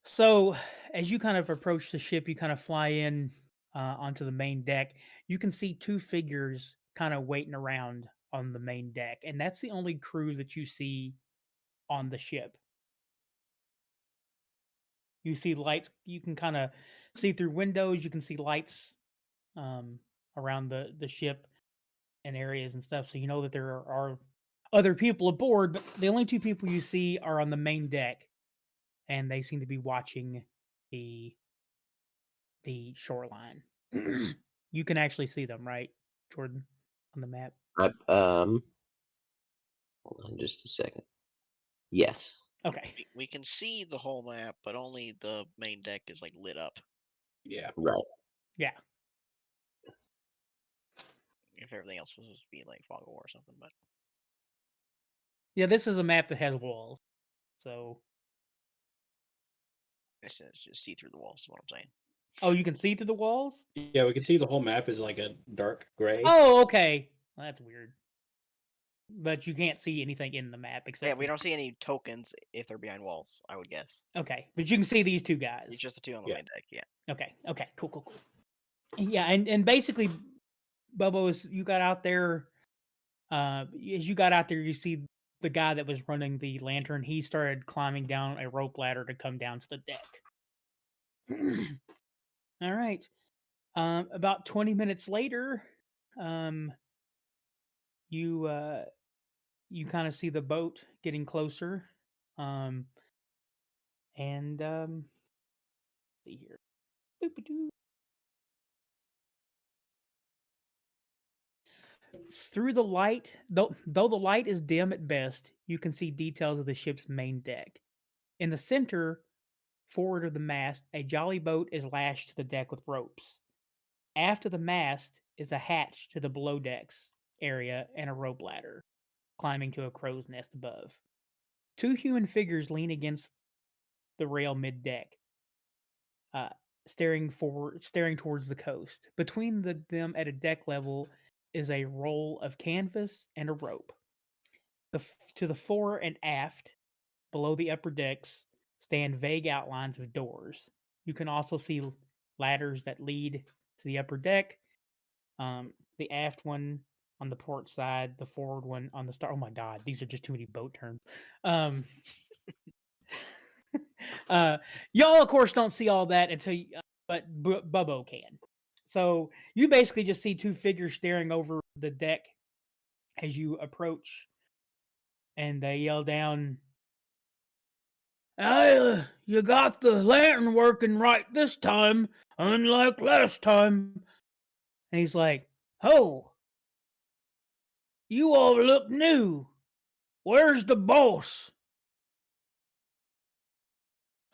So, as you kind of approach the ship, you kind of fly in onto the main deck. You can see two figures kind of waiting around on the main deck, and that's the only crew that you see on the ship. You see lights. You can kind of see through windows. You can see lights around the ship and areas and stuff. So you know that there are other people aboard, but the only two people you see are on the main deck, and they seem to be watching the shoreline. You can actually see them, right, Jordan, on the map? Hold on just a second. Yes. Okay. We can see the whole map, but only the main deck is like lit up. Yeah. Right. Yeah. If everything else was supposed to be like fog of war or something, but Yeah, this is a map that has walls. So it's just see through the walls. Is what I'm saying. Oh, you can see through the walls? Yeah, we can see the whole map is like a dark gray. Oh, okay. Well, that's weird. But you can't see anything in the map except Yeah, we for- don't see any tokens if they're behind walls, I would guess. Okay, but you can see these two guys. It's just the two on the Yeah. main deck, yeah. Okay, cool. Yeah, and basically, Bubbo, as you got out there, you see the guy that was running the lantern. He started climbing down a rope ladder to come down to the deck. All right. About 20 minutes later, you kind of see the boat getting closer, and see here. Boop-a-doo. Through the light, though the light is dim at best, you can see details of the ship's main deck. In the center, forward of the mast, a jolly boat is lashed to the deck with ropes. Aft of the mast is a hatch to the below decks area and a rope ladder, climbing to a crow's nest above. Two human figures lean against the rail mid deck, staring towards the coast. Between them at a deck level is a roll of canvas and a rope. To the fore and aft, below the upper decks, stand vague outlines of doors. You can also see ladders that lead to the upper deck. The aft one on the port side, the forward one on the star. Oh my god, these are just too many boat terms. Y'all, of course, don't see all that until, but Bubbo can. So you basically just see two figures staring over the deck as you approach, and they yell down, "Hey, you got the lantern working right this time, unlike last time." And he's like, "Oh, you all look new. Where's the boss?"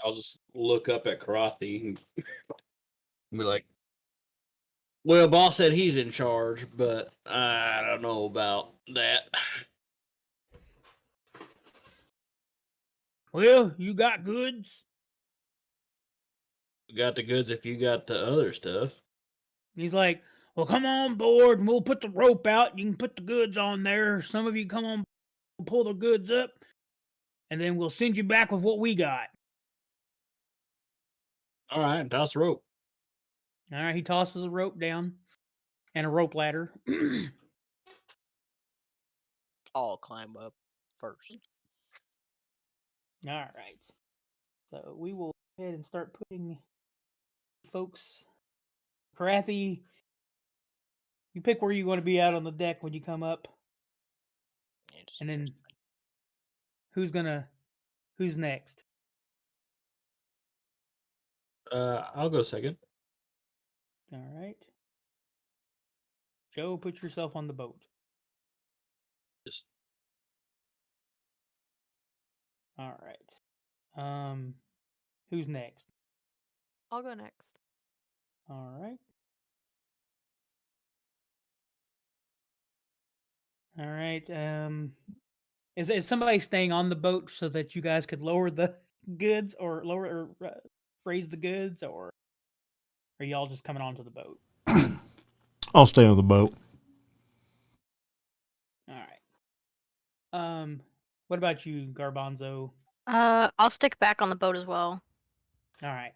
I'll just look up at Krathi and be like, "Well, boss said he's in charge, but I don't know about that." "Well, you got goods?" We got the goods if you got the other stuff. He's like, "Well, come on board and we'll put the rope out. You can put the goods on there. Some of you come on, we'll pull the goods up, and then we'll send you back with what we got." All right, toss rope. All right, he tosses a rope down and a rope ladder. I'll climb up first. All right. So we will go ahead and start putting folks. Krathi, you pick where you want to be out on the deck when you come up. Yeah, just And then adjust who's next? I'll go second. All right. Joe, put yourself on the boat. Just All right. Who's next? I'll go next. All right. All right. Is somebody staying on the boat so that you guys could lower the goods or raise the goods, or are y'all just coming onto the boat? I'll stay on the boat. All right. What about you, Garbanzo? I'll stick back on the boat as well. All right.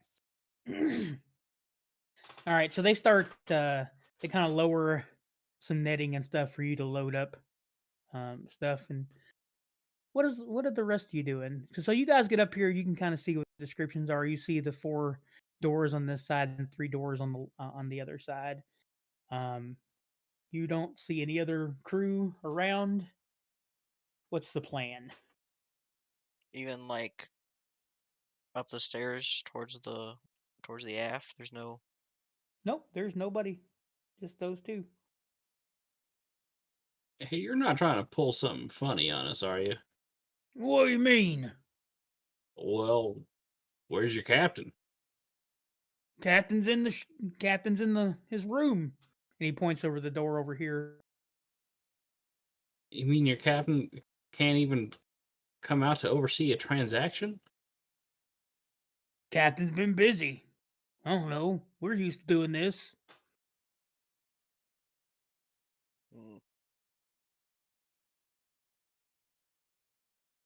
All right. So they start. They kind of lower some netting and stuff for you to load up stuff. And what are the rest of you doing? So you guys get up here. You can kind of see what the descriptions are. You see the 4 doors on this side and 3 doors on the other side. You don't see any other crew around. What's the plan? even like up the stairs towards the aft. There's no. Nope, there's nobody. Just those 2. hey, you're not trying to pull something funny on us, are you? What do you mean? Well, where's your captain? Captain's in his room, and he points over the door over here. You mean your captain can't even come out to oversee a transaction? Captain's been busy. I don't know. We're used to doing this. Mm,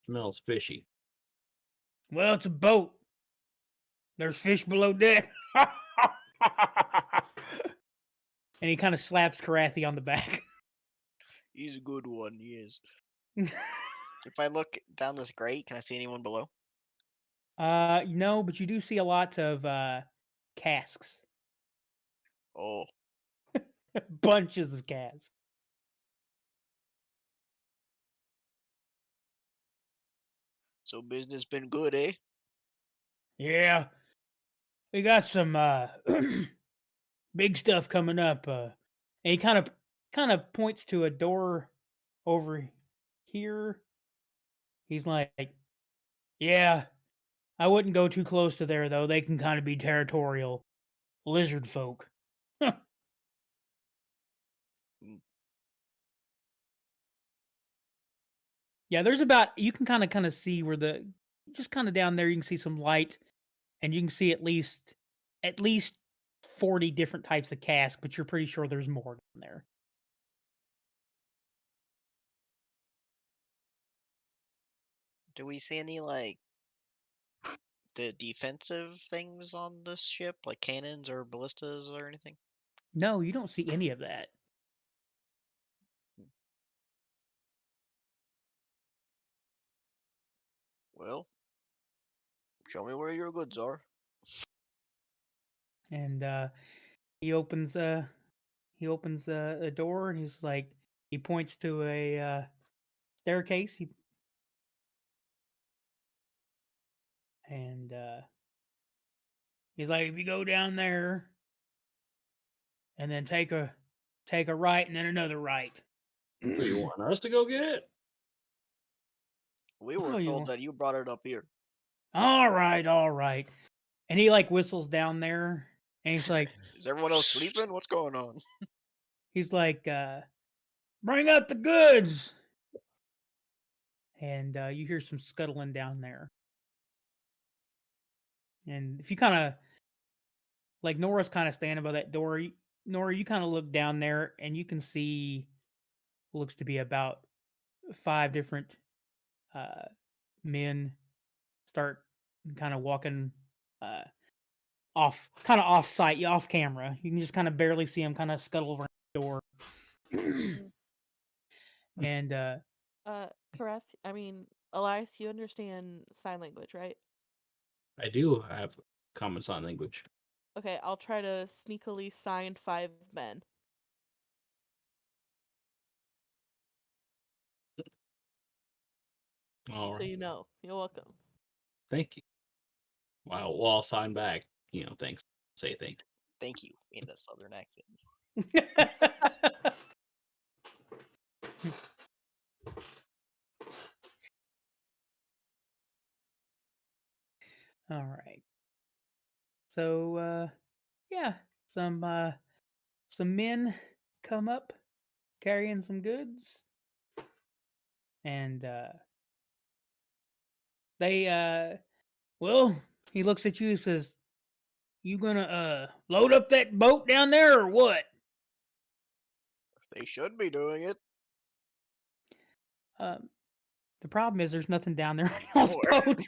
Smells fishy. Well, it's a boat. There's fish below deck. And he kind of slaps Krathi on the back. he's a good one, he is. If I look down this grate, can I see anyone below? No, but you do see a lot of casks. Oh, Bunches of casks. so business been good, eh? Yeah. We got some big stuff coming up. And he kind of points to a door over here. He's like, "Yeah, I wouldn't go too close to there though. They can kind of be territorial lizard folk." Yeah, there's about you can kind of see where the just kind of down there you can see some light, and you can see at least 40 different types of cask, but you're pretty sure there's more down there. Do we see any like the defensive things on this ship, like cannons or ballistas or anything? No, you don't see any of that. Well, show me where your goods are. And he opens a door, and he's like he points to a staircase. And he's like, if you go down there and then take a right and then another right. So you want us to go get it? We were Oh, you told want- that you brought it up here. All right, all right. And he like whistles down there, and he's like, Is everyone else sleeping? What's going on? bring out the goods. And you hear some scuttling down there. And if you kind of like Nora's kind of standing by that door, Nora, you kind of look down there, and you can see looks to be about 5 different men start kind of walking off site, off camera. You can just kind of barely see them kind of scuttle around the door. And Elias, you understand sign language, right? I do have common sign language. Okay, I'll try to sneakily sign 5 men. All So right. you know. You're welcome. Thank you. Wow. Well, I'll sign back. Thanks. Say thanks. Thank you in the southern accent. All right. So yeah, some men come up carrying some goods, and they well, he looks at you and says, "You gonna load up that boat down there or what?" They should be doing it. The problem is there's nothing down there on y'all's Or- boat.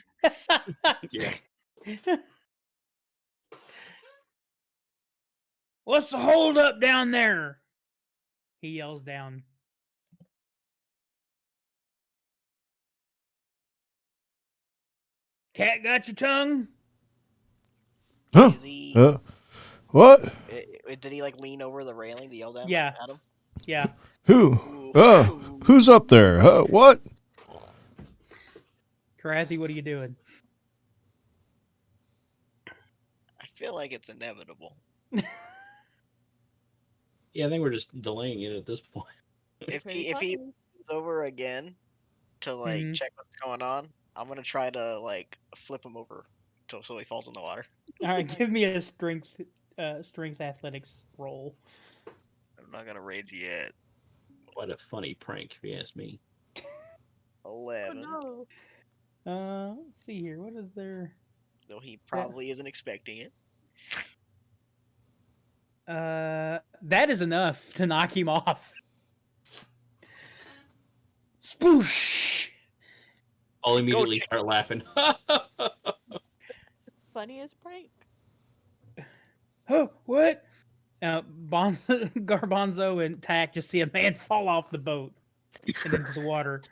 Yeah. What's the hold up down there? He yells down. Cat got your tongue? Huh? Is he? What? Did he like lean over the railing to yell down Yeah. at him? Yeah. Who? Ooh. Who's up there? What? Krathi, what are you doing? I feel like it's inevitable. Yeah, I think we're just delaying it at this point. If Pretty he funny. leans over again to like Mhm. check what's going on, I'm gonna try to like flip him over so he falls in the water. All right, give me a strength athletics roll. I'm not gonna rage yet. What a funny prank, if you ask me. 11. Oh no. Let's see here. What is there? Though he probably isn't expecting it. That is enough to knock him off. Sploosh! I'll Go immediately Jack. start laughing. Funniest prank. Oh, what? Garbanzo and Tack just see a man fall off the boat and into the water.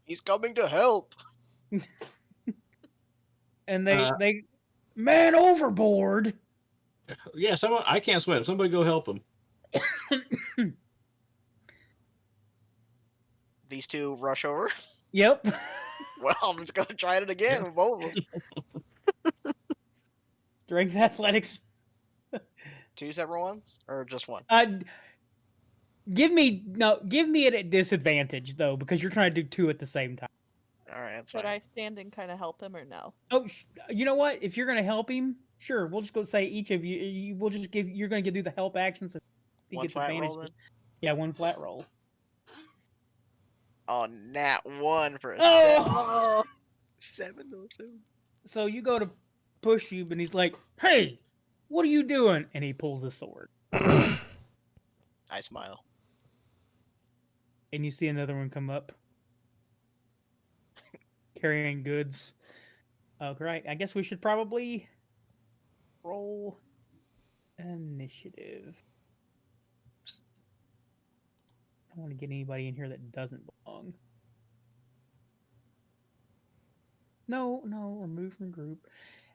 He's coming to help. And they man overboard. Yeah, someone. I can't swim. Somebody go help him. These two rush over. Yep. Well, I'm just gonna try it again with both of them. Strength athletics. 2 separate ones or just one? Give me it at disadvantage though, because you're trying to do 2 at the same time. All right, that's Should fine. I stand and kind of help him or no? Oh, you know what? If you're gonna help him, sure. We'll just go say each of you. We'll just give. You're gonna do the help actions. And he One gets flat advantage. roll then? Yeah, 1 flat roll. Oh, nat 1 for a Oh! 7 or 2. So you go to push you, and he's like, "Hey, what are you doing?" And he pulls his sword, I smile. and you see another one come up, carrying goods. Oh, great! I guess we should probably roll initiative. I don't want to get anybody in here that doesn't belong. No, remove from group.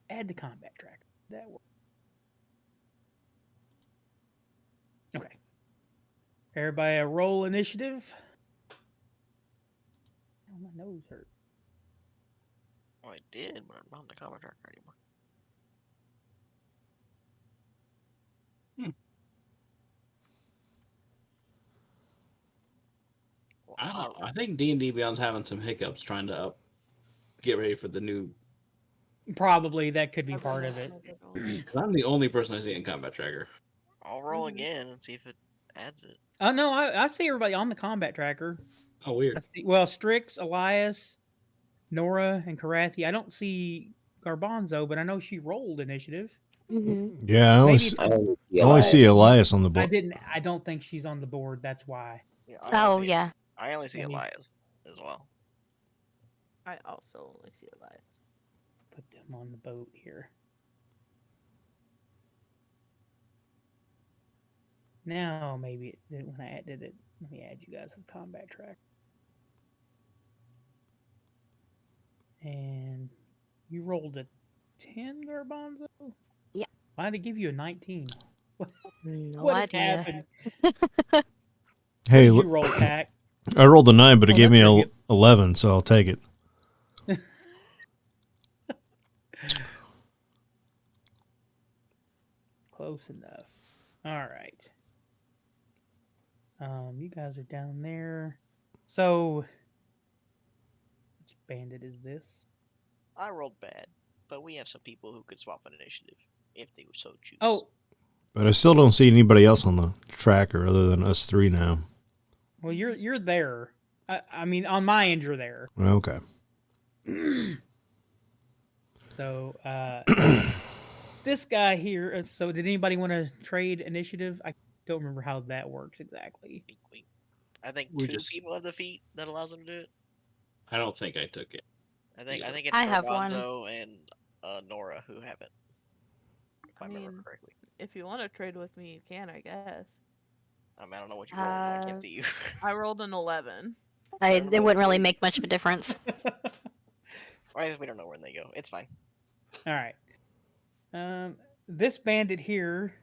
Add to combat tracker. That works. Okay. Everybody roll initiative. Oh, my nose hurt. Oh, I did, but I'm not in the comment tracker anymore. Well, I don't know. I think D&D Beyond's having some hiccups trying to get ready for the new. Probably that could be part of it. 'Cause I'm the only person I see in Combat Tracker. I'll roll again and see if it adds it. Oh no, I see everybody on the combat tracker. Oh, I weird. see, well, Strix, Elias, Nora, and Krathi. I don't see Garbanzo, but I know she rolled initiative. Mm-hmm. Yeah, I only, Maybe s- it's- I only see Elias on the I board. didn't. I don't think she's on the board. That's why. Yeah, Oh, yeah. I only see Maybe. Elias as well. I also only see Elias. Put them on the boat here. Now maybe it did when I did it. Let me add you guys to the combat track. And you rolled a 10, Garbanzo? Yeah. Why did it give you a 19? No What has idea. happened? Hey, You look, roll tack. I rolled a 9, but it Oh, gave me that's a pretty 11, so I'll take it. Close enough. All right. You guys are down there. So, which bandit is this? I rolled bad, but we have some people who could swap an initiative if they so choose. Oh, But I still don't see anybody else on the tracker other than us 3 now. well, you're there. I mean, on my end, you're there. Okay. So, this guy here. So, did anybody want to trade initiative? I don't remember how that works exactly. I think We 2 just- people have the feat that allows them to do it. I don't think I took it. I think Yeah. it's I have one. Garbanzo and Nora who have it. If I I remember mean, correctly. if you want to trade with me, you can, I guess. I mean, I don't know what you rolled. I can't see you. I rolled an 11. It wouldn't really make much of a difference. Or I guess we don't know where they go. It's fine. All right. This bandit here.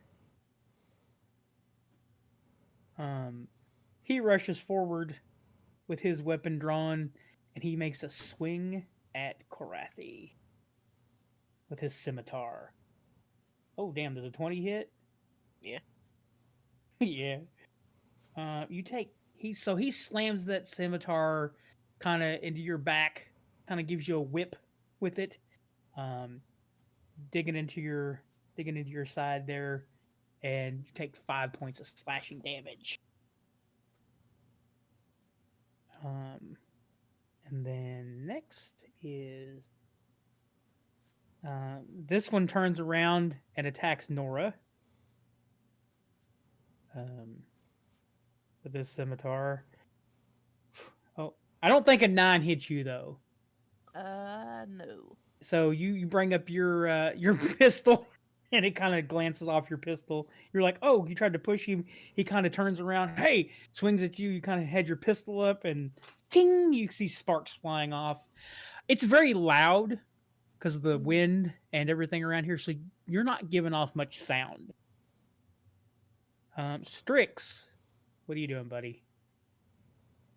He rushes forward with his weapon drawn, and he makes a swing at Krathi with his scimitar. Oh, damn, does a 20 hit? Yeah. Yeah. He slams that scimitar kind of into your back, kind of gives you a whip with it. Digging into your side there, and you take 5 points of slashing damage. And then next is this one turns around and attacks Nora. with this scimitar. Oh, I don't think a 9 hits you though. No. So you bring up your pistol, and it kind of glances off your pistol. You're like, oh, you tried to push him. He kind of turns around, hey, swings at you. You kind of had your pistol up, and ting, you see sparks flying off. It's very loud because of the wind and everything around here, so you're not giving off much sound. Strix, what are you doing, buddy?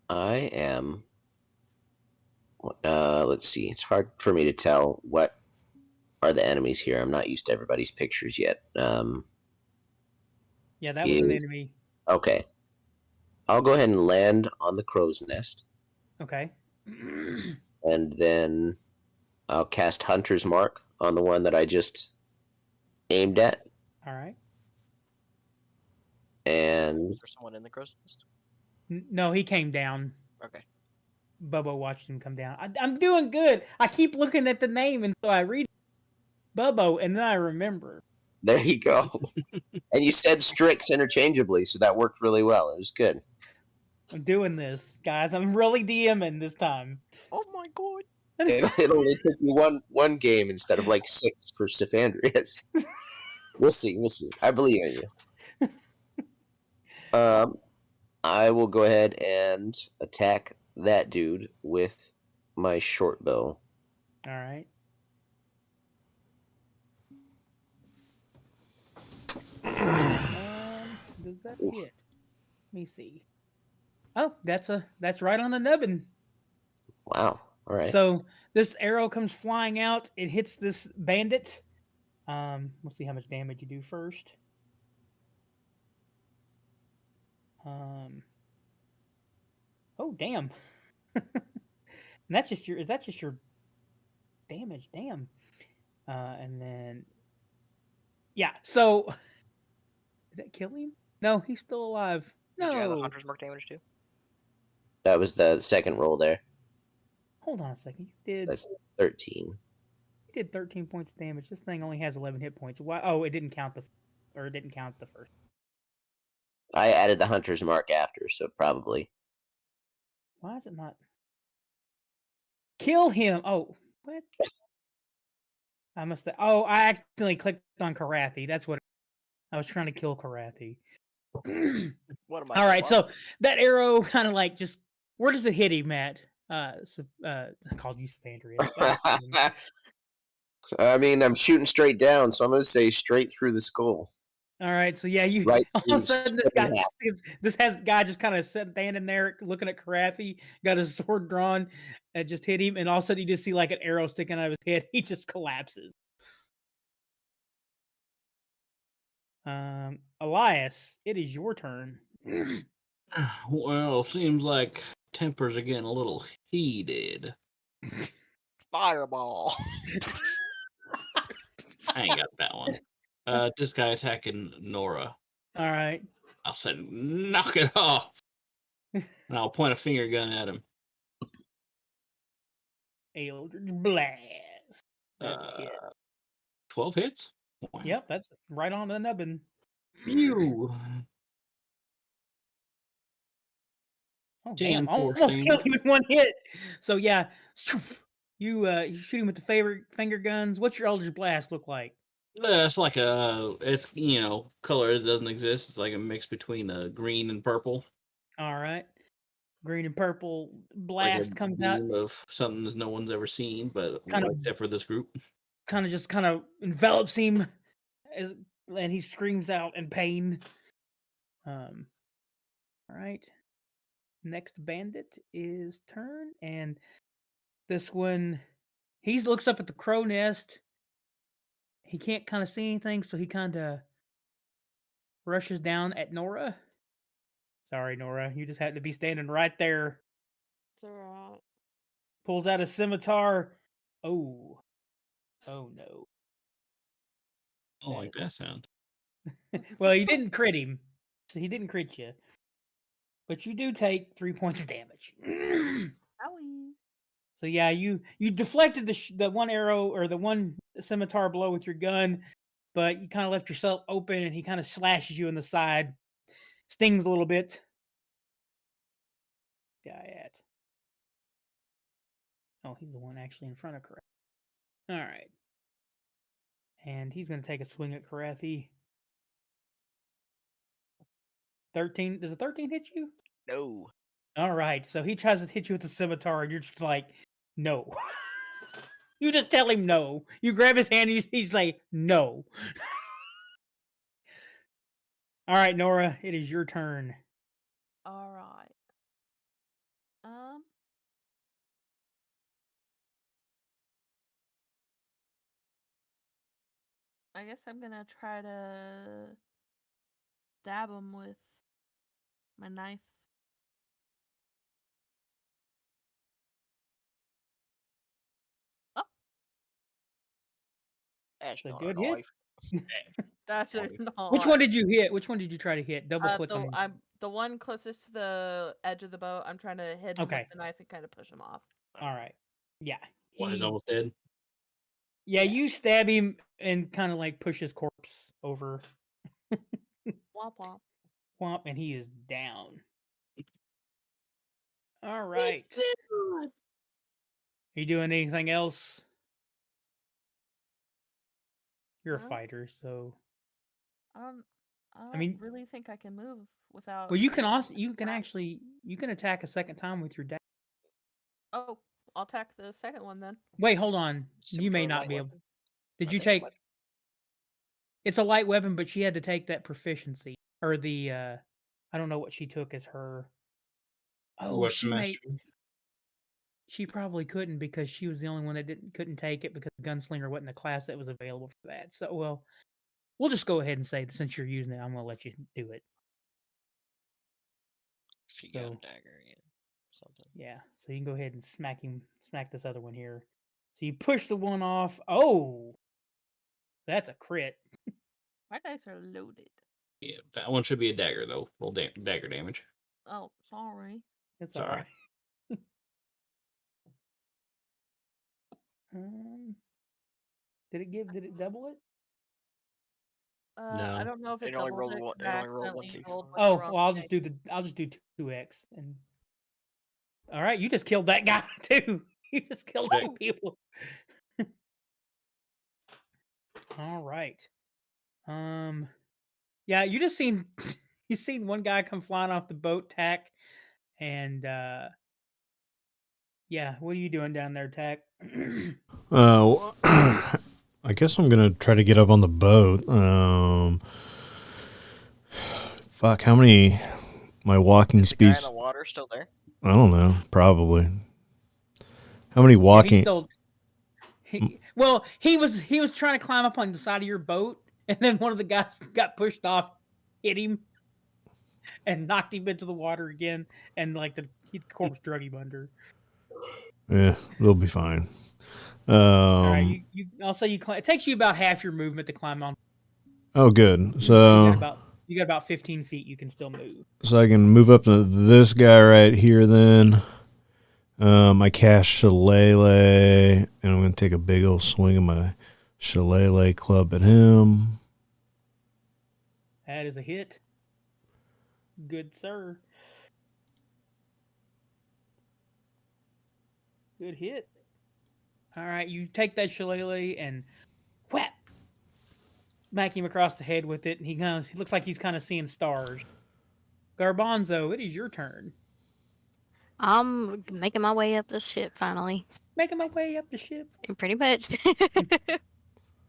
I am. Let's see. It's hard for me to tell what are the enemies here. I'm not used to everybody's pictures yet. Yeah, that was an enemy. Okay. I'll go ahead and land on the crow's nest. Okay. And then I'll cast Hunter's Mark on the one that I just aimed at. All right. And Is there someone in the crow's nest? No, he came down. Okay. Bubba watched him come down. I'm doing good. I keep looking at the name, and so I read Bubbo, and then I remember. there you go. And you said Strix interchangeably, so that worked really well. It was good. I'm doing this, guys. I'm really DMing this time. Oh my god. It only took you one game instead of like 6 for Sifandrius. We'll see. I believe in you. I will go ahead and attack that dude with my short bow. All right. Does that hit? Let me see. Oh, that's right on the nubbin. Wow. All right. So this arrow comes flying out. It hits this bandit. We'll see how much damage you do first. Oh damn. And that's just your. Is that just your damage? Damn. And then. Yeah. So. Did that kill him? No, he's still alive. No. Did you add the Hunter's Mark damage too? That was the second roll there. Hold on a second. You did. That's 13. You did 13 points of damage. This thing only has 11 hit points. Why? Oh, it didn't count the first. I added the Hunter's Mark after, so probably. Why is it not? Kill him! Oh, what? I must have. Oh, I accidentally clicked on Krathi. That's what. I was trying to kill Krathi. What am I? All right, so that arrow kind of like just. Where does it hit him at? I called you Sifandrius. I mean, I'm shooting straight down, so I'm going to say straight through the skull. All right, so yeah, you Right all of a sudden this guy, through guy just kind of standing there looking at Krathi, got his sword drawn, and just hit him, and all of a sudden you just see like an arrow sticking out of his head. He just collapses. Elias, it is your turn. Well, seems like tempers are getting a little heated. Fireball. I ain't got that one. This guy attacking Nora. All right. I'll say, knock it off. And I'll point a finger gun at him. Eldritch Blast. That's a hit. 12 hits? Wow. Yep, that's right on the nubbin. Pew. Oh, 10, damn. Almost 14. killed him in one hit. So, yeah, you shoot him with the finger guns. What's your Eldritch Blast look like? It's like it's, color that doesn't exist. It's like a mix between green and purple. All right. Green and purple blast like comes out. Of something that no one's ever seen, but except for this group. Kind of envelops him, and he screams out in pain. All right. Next bandit is turn, and this one, he looks up at the crow nest. He can't kind of see anything, so he kind of rushes down at Nora. Sorry, Nora, you just had to be standing right there. It's alright. Pulls out a scimitar. Oh no. I don't like that sound. Well, you didn't crit him, so he didn't crit you. But you do take 3 points of damage. Owie. So yeah, you deflected the one arrow or the one scimitar blow with your gun, but you kind of left yourself open, and he kind of slashes you in the side. stings a little bit. Guy at. Oh, he's the one actually in front of Krathi. All right. And he's going to take a swing at Krathi. 13. Does a 13 hit you? No. All right. So he tries to hit you with the scimitar, and you're just like, no. You just tell him no. You grab his hand, and he's like, no. All right, Nora, it is your turn. All right. I guess I'm gonna try to dab him with my knife. Oh, That's It's a not good a hit. knife. that's Funny. not. Which one did you hit? Which one did you try to hit? Double click on. I'm the one closest to the edge of the boat. I'm trying to hit him Okay. with the knife and kind of push him off. All right. Yeah. One is He, almost dead. yeah, you stab him and kind of like push his corpse over. Womp womp. Whomp, and he is down. All right. Are you doing anything else? You're a Well, fighter, so. I don't mean- really think I can move without. Well, you can also attack. you can attack a second time with your dagger. Oh, I'll attack the second one then. Wait, hold on. You may Scimitar not light be able. weapon. Did I you think it take? might- It's a light weapon, but she had to take that proficiency or the. I don't know what she took as her. Oh, What's she the may. master? She probably couldn't because she was the only one that couldn't take it because Gunslinger wasn't the class that was available for that. So, well, we'll just go ahead and say that since you're using it, I'm going to let you do it. She got a So- dagger, yeah. Something. Yeah, so you can go ahead and smack this other one here. So you push the one off. Oh, that's a crit. My dice are loaded. Yeah, that one should be a dagger though. Roll dagger damage. Oh, sorry. That's Sorry. all right. Did it double it? No. I don't know if it It only doubled rolled it. one- 'cause it I only rolled one accidentally d4. rolled with the Oh, wrong well, thing. I'll just do 2x and. All right, you just killed that guy too. You just killed Okay. two people. All right. Yeah, you just seen you seen one guy come flying off the boat, Tack, and yeah, what are you doing down there, Tack? I guess I'm gonna try to get up on the boat. Fuck, how many? My walking Is the guy in speed's. the water still there? I don't know. Probably. How many Yeah, walking? he's still. Well, he was trying to climb up on the side of your boat, and then one of the guys got pushed off, hit him, and knocked him into the water again, and like the corpse drug him under. Yeah, they'll be fine. All right, you also it takes you about half your movement to climb on. Oh, good. You So got about 15 feet. You can still move. So I can move up to this guy right here then. I cast Shillelagh, and I'm going to take a big old swing of my Shillelagh club at him. That is a hit. Good, sir. Good hit. All right, you take that Shillelagh and whap, smack him across the head with it, and he looks like he's kind of seeing stars. Garbanzo, it is your turn. I'm making my way up this ship finally. Making my way up the ship. Pretty much.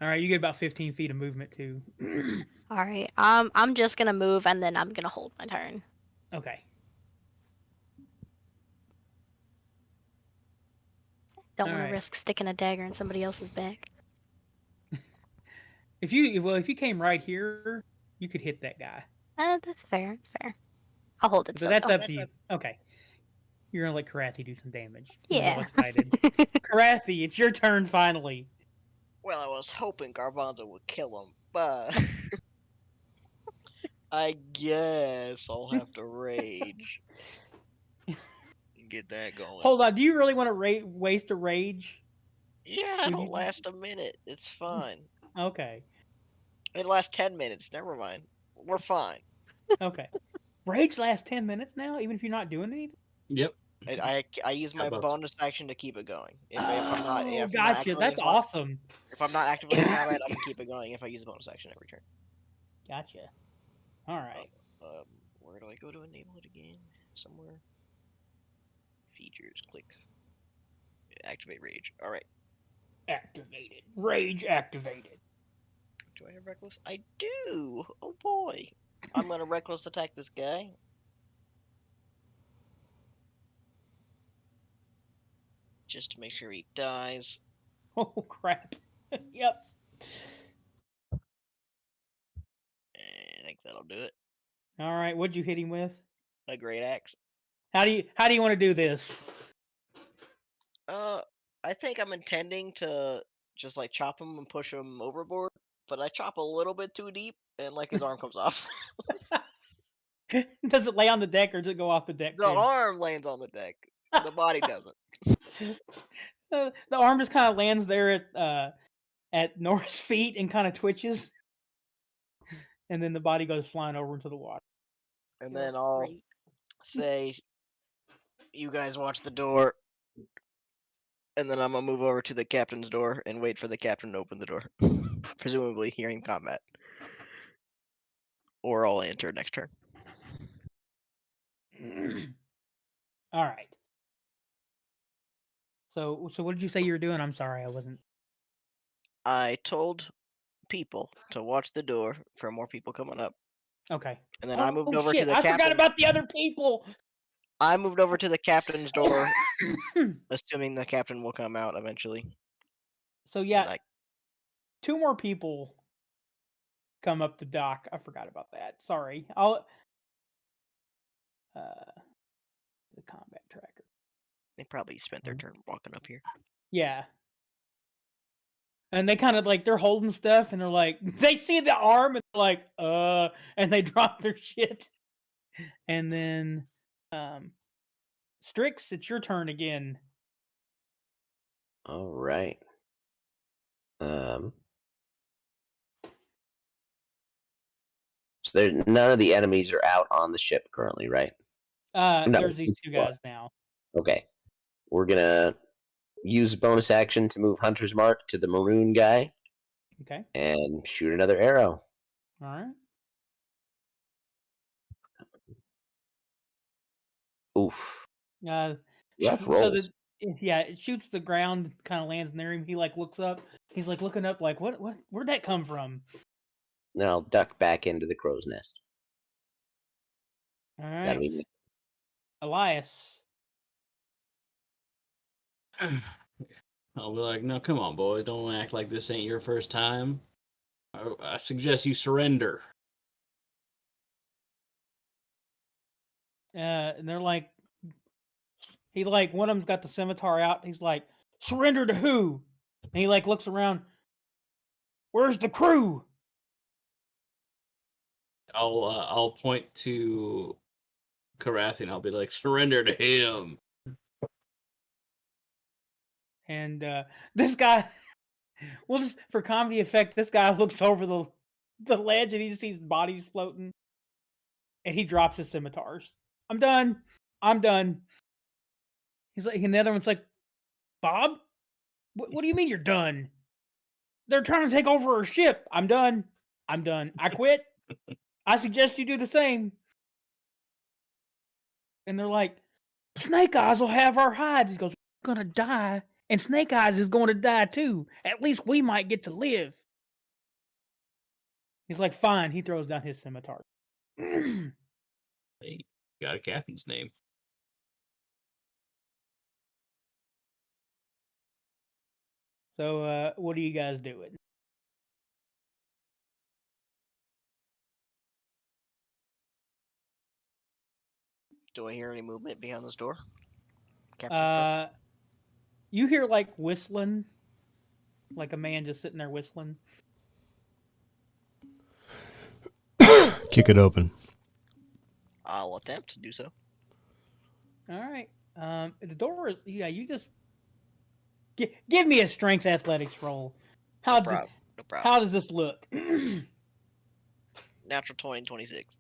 All right, you get about 15 feet of movement too. All right. I'm just gonna move and then I'm gonna hold my turn. Okay. Don't want Alright. to risk sticking a dagger in somebody else's back. If you came right here, you could hit that guy. That's fair. It's fair. I'll hold it. So So that's up to you. Okay. You're gonna let Krathi do some damage. He's all Yeah. excited. Krathi, it's your turn finally. Well, I was hoping Garbanzo would kill him, but I guess I'll have to rage. Get that going. Hold on. Do you really want to waste a rage? Yeah, Would it'll you- last a minute. It's fine. Okay. It'll last 10 minutes. Never mind. We're fine. Okay. Rage lasts 10 minutes now, even if you're not doing anything. Yep. I use my about- bonus action to keep it going. If Oh, I'm not gotcha. actively That's in awesome. if I'm not actively in combat, I can keep it going if I use a bonus action every turn. Gotcha. All right. Where do I go to enable it again? Somewhere. Features. Click. Activate rage. All right. Activated. Rage activated. Do I have reckless? I do. Oh boy. I'm gonna reckless attack this guy. Just to make sure he dies. Oh crap. Yep. I think that'll do it. All right. What'd you hit him with? A great axe. How do you want to do this? I think I'm intending to just like chop him and push him overboard, but I chop a little bit too deep and like his arm comes off. Does it lay on the deck or does it go off the deck? The too? arm lands on the deck. The body doesn't. The arm just kind of lands there at Nora's feet and kind of twitches, and then the body goes flying over into the water. And then I'll say, "You guys watch the door." And then I'm gonna move over to the captain's door and wait for the captain to open the door, presumably hearing combat. Or I'll enter next turn. All right. So what did you say you were doing? I'm sorry, I wasn't. I told people to watch the door for more people coming up, Okay. and then I moved over shit, to the I captain. forgot about the other people. I moved over to the captain's door, assuming the captain will come out eventually. So yeah, 2 more people come up the dock. I forgot about that. Sorry. I'll the combat tracker. They probably spent their turn walking up here. Yeah. And they kind of like they're holding stuff and they're like they see the arm and they're like and they drop their shit. And then Strix, it's your turn again. All right. So there's none of the enemies are out on the ship currently, right? No, There's these 2 what? guys now. Okay. We're gonna use bonus action to move Hunter's Mark to the maroon guy Okay. and shoot another arrow. All right. Oof. Uh Rough so rolls. it shoots the ground, kind of lands near him. He like looks up. He's like looking up like where'd that come from? Then I'll duck back into the crow's nest. All That'll right. be me. Elias. I'll be like, no, come on, boys. Don't act like this ain't your first time. I suggest you surrender. And they're like, he like one of them's got the scimitar out. He's like, surrender to who? And he like looks around. Where's the crew? I'll point to Krathi and I'll be like, surrender to him. And this guy, well, just for comedy effect, this guy looks over the ledge and he just sees bodies floating, and he drops his scimitars. I'm done. He's like, and the other one's like, Bob, what do you mean you're done? They're trying to take over our ship. I'm done. I quit. I suggest you do the same. And they're like, Snake Eyes will have our hides. He goes, we're gonna die. And Snake Eyes is going to die too. At least we might get to live. He's like, fine. He throws down his scimitar. Hey, got a captain's name. So, what are you guys doing? Do I hear any movement behind this door? Captain's door? You hear like whistling, like a man just sitting there whistling. Kick it open. I'll attempt to do so. All right. The door is you just give me a strength athletics roll. No problem. How does this look? Natural 20, 26.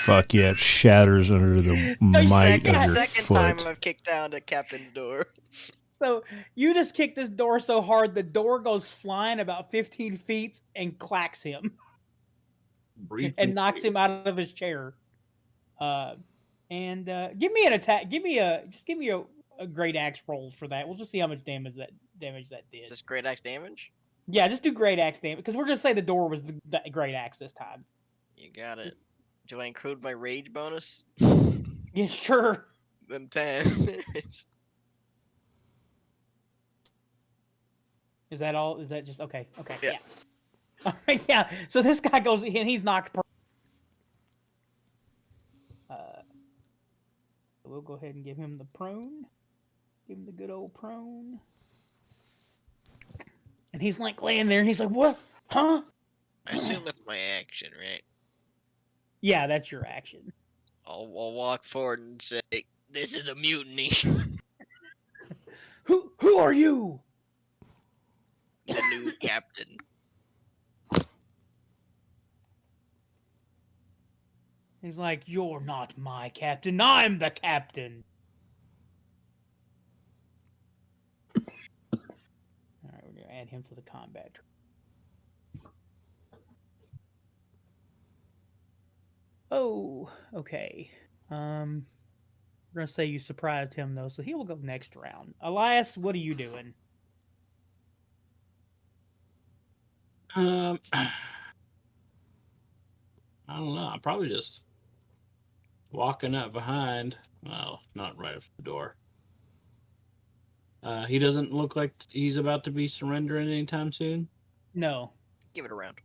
Fuck yeah! It shatters under the might of your Second time foot. I've kicked down the captain's door. So you just kick this door so hard the door goes flying about 15 feet and clacks him and knocks him out of his chair. And give me an attack. Give me a great axe roll for that. We'll just see how much damage that did. Just great axe damage? Yeah, just do great axe damage because we're gonna say the door was the great axe this time. You got it. Do I include my rage bonus? Yeah, sure. Then 10. Is that all? Is that just okay? Okay, Yeah. yeah. All right, yeah. So this guy goes and he's knocked. We'll go ahead and give him the prone. Give him the good old prone. And he's like laying there and he's like, "What? Huh?" I assume that's my action, right? Yeah, that's your action. I'll walk forward and say, "This is a mutiny." Who are you? The new captain. He's like, "You're not my captain. I'm the captain." All right, we're gonna add him to the combat. Oh, okay. We're gonna say you surprised him though, so he will go next round. Elias, what are you doing? I don't know. I'm probably just walking up behind. Well, not right up the door. He doesn't look like he's about to be surrendering anytime soon. No. Give it a round.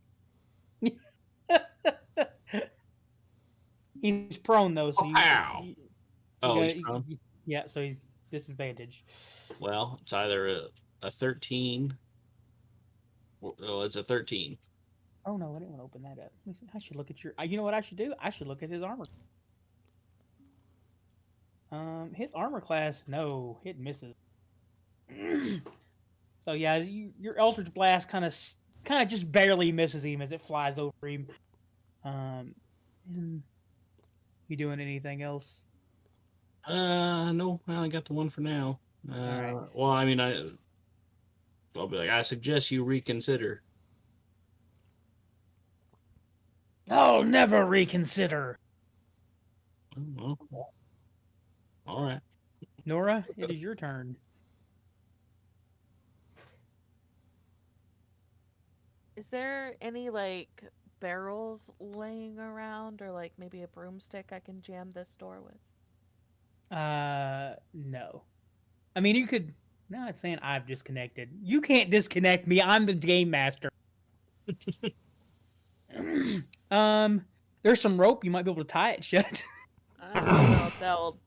He's prone though, so Ow! Oh, gotta- he's prone? Yeah, so he's disadvantaged. Well, it's either a 13. Oh, it's a 13. Oh no, I didn't want to open that up. Listen, I should look at your. You know what I should do? I should look at his armor. His armor class, no, it misses. So yeah, your Eldritch Blast kind of just barely misses him as it flies over him. And you doing anything else? No, I only got the one for now. Alright. Well, I mean, I'll be like, I suggest you reconsider. I'll never reconsider. Oh, well. All right. Nora, it is your turn. Is there any like barrels laying around, or like maybe a broomstick I can jam this door with? No. I mean, you could. Now it's saying I've disconnected. You can't disconnect me. I'm the game master. There's some rope. You might be able to tie it shut. I don't know if that'll.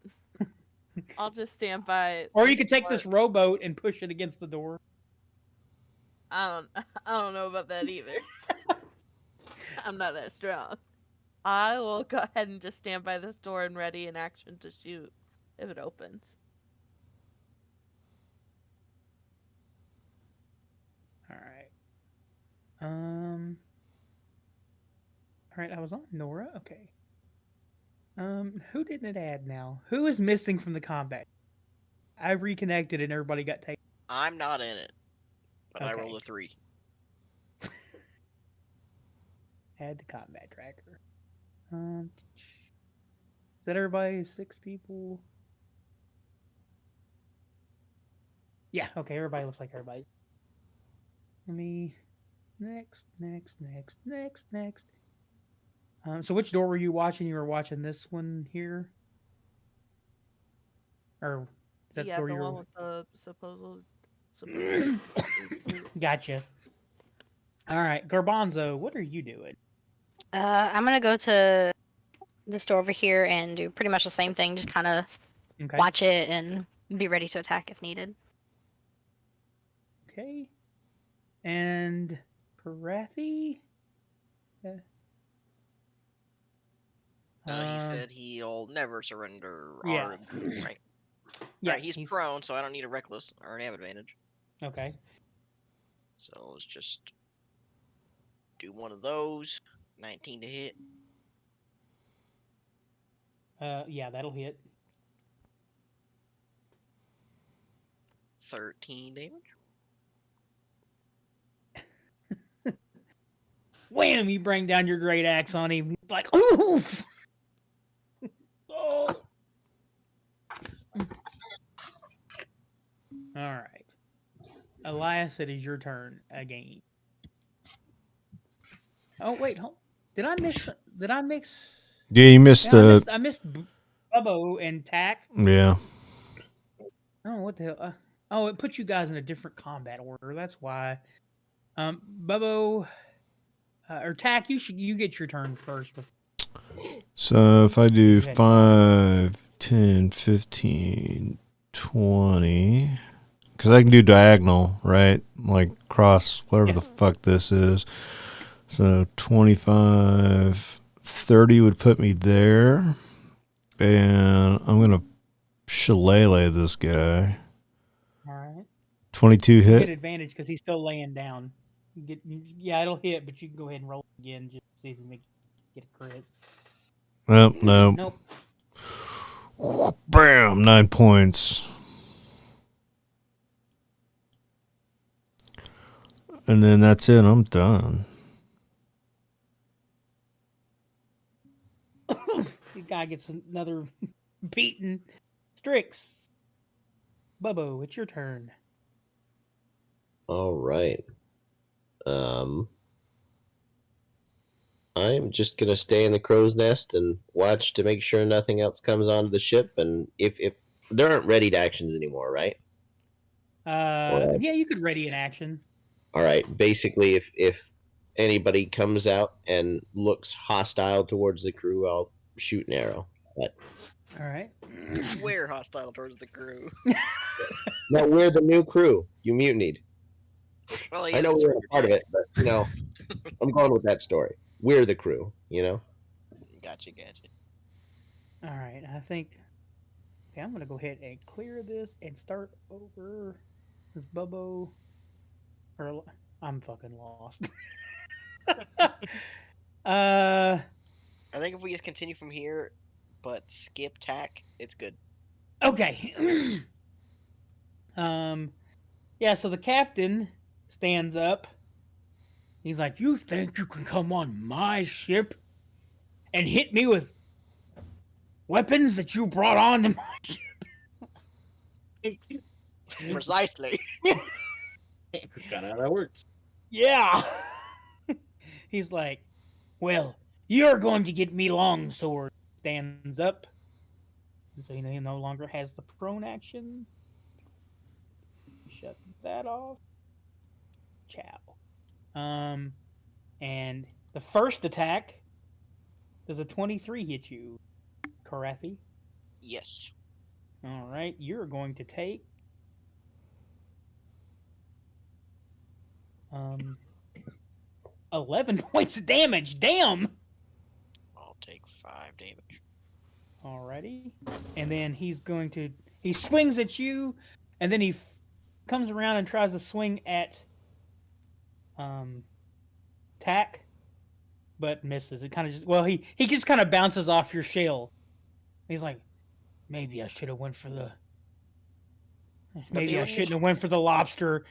I'll just stand by. Or you could take this rowboat and push it against the door. I don't know about that either. I'm not that strong. I will go ahead and just stand by this door and ready in action to shoot if it opens. All right. All right, I was on Nora. Okay. Who didn't it add now? Who is missing from the combat? I reconnected and everybody got taken. I'm not in it, but I Okay. rolled a 3. Add to combat tracker. Is that everybody? 6 people? Yeah, okay, everybody looks like everybody's. Let me... Next. So which door were you watching? You were watching this one here? Or is that Yeah, door the you were... one with the supposed Gotcha. All right, Garbanzo, what are you doing? I'm gonna go to this door over here and do pretty much the same thing. Just kind of Okay. watch it and be ready to attack if needed. Okay. And Krathi? He said he'll never surrender. Yeah. Right. Yeah, Right, he's prone, so I don't need a reckless. I already have advantage. Okay. So let's just do one of those. 19 to hit. Yeah, that'll hit. 13 damage. Wham! You bring down your great axe on him. He's like, oof! Oh. All right. Elias, it is your turn again. Oh, wait. Did I miss? Did I mix? Yeah, you missed Yeah, I missed Bubbo and Tack. Yeah. Oh, what the hell? Oh, it puts you guys in a different combat order. That's why. Bubbo or Tack, you get your turn first. So if I do Go ahead. 5, 10, 15, 20, because I can do diagonal, right? Like cross whatever Yeah. the fuck this is. So 25, 30 would put me there. And I'm going to shillelagh this guy. All right. 22 You get hit. advantage because he's still laying down. Yeah, it'll hit, but you can go ahead and roll again just to see if you get a crit. Nope, nope. Nope. Bam, 9 points. And then that's it. I'm done. The guy gets another beaten. Strix. Bubbo, it's your turn. All right. I'm just gonna stay in the crow's nest and watch to make sure nothing else comes onto the ship. And if there aren't readied actions anymore, right? Alright. Yeah, you could ready an action. All right. Basically, if anybody comes out and looks hostile towards the crew, I'll shoot an arrow. But All right. We're hostile towards the crew. no, we're the new crew. You mutinied. Well, I know we were a part of it, but I'm going with that story. We're the crew. Gotcha. All right. I think. Okay, I'm gonna go ahead and clear this and start over. Since Bubbo. I'm fucking lost. I think if we just continue from here, but skip Tack, it's good. Okay. Yeah, so the captain stands up. He's like, "You think you can come on my ship and hit me with weapons that you brought on to my ship?" Precisely. Kind of how that works. Yeah. He's like, "Well, you're going to get me longsword." Stands up. And so he no longer has the prone action. Shut that off. Ciao. And the first attack, does a 23 hit you, Krathi? Yes. All right, you're going to take 11 points of damage. Damn. I'll take 5 damage. Alrighty, and then he swings at you, and then he comes around and tries to swing at Tack, but misses. It kind of he just kind of bounces off your shell. He's like, maybe I should have went for the. Maybe I shouldn't have went for the lobster,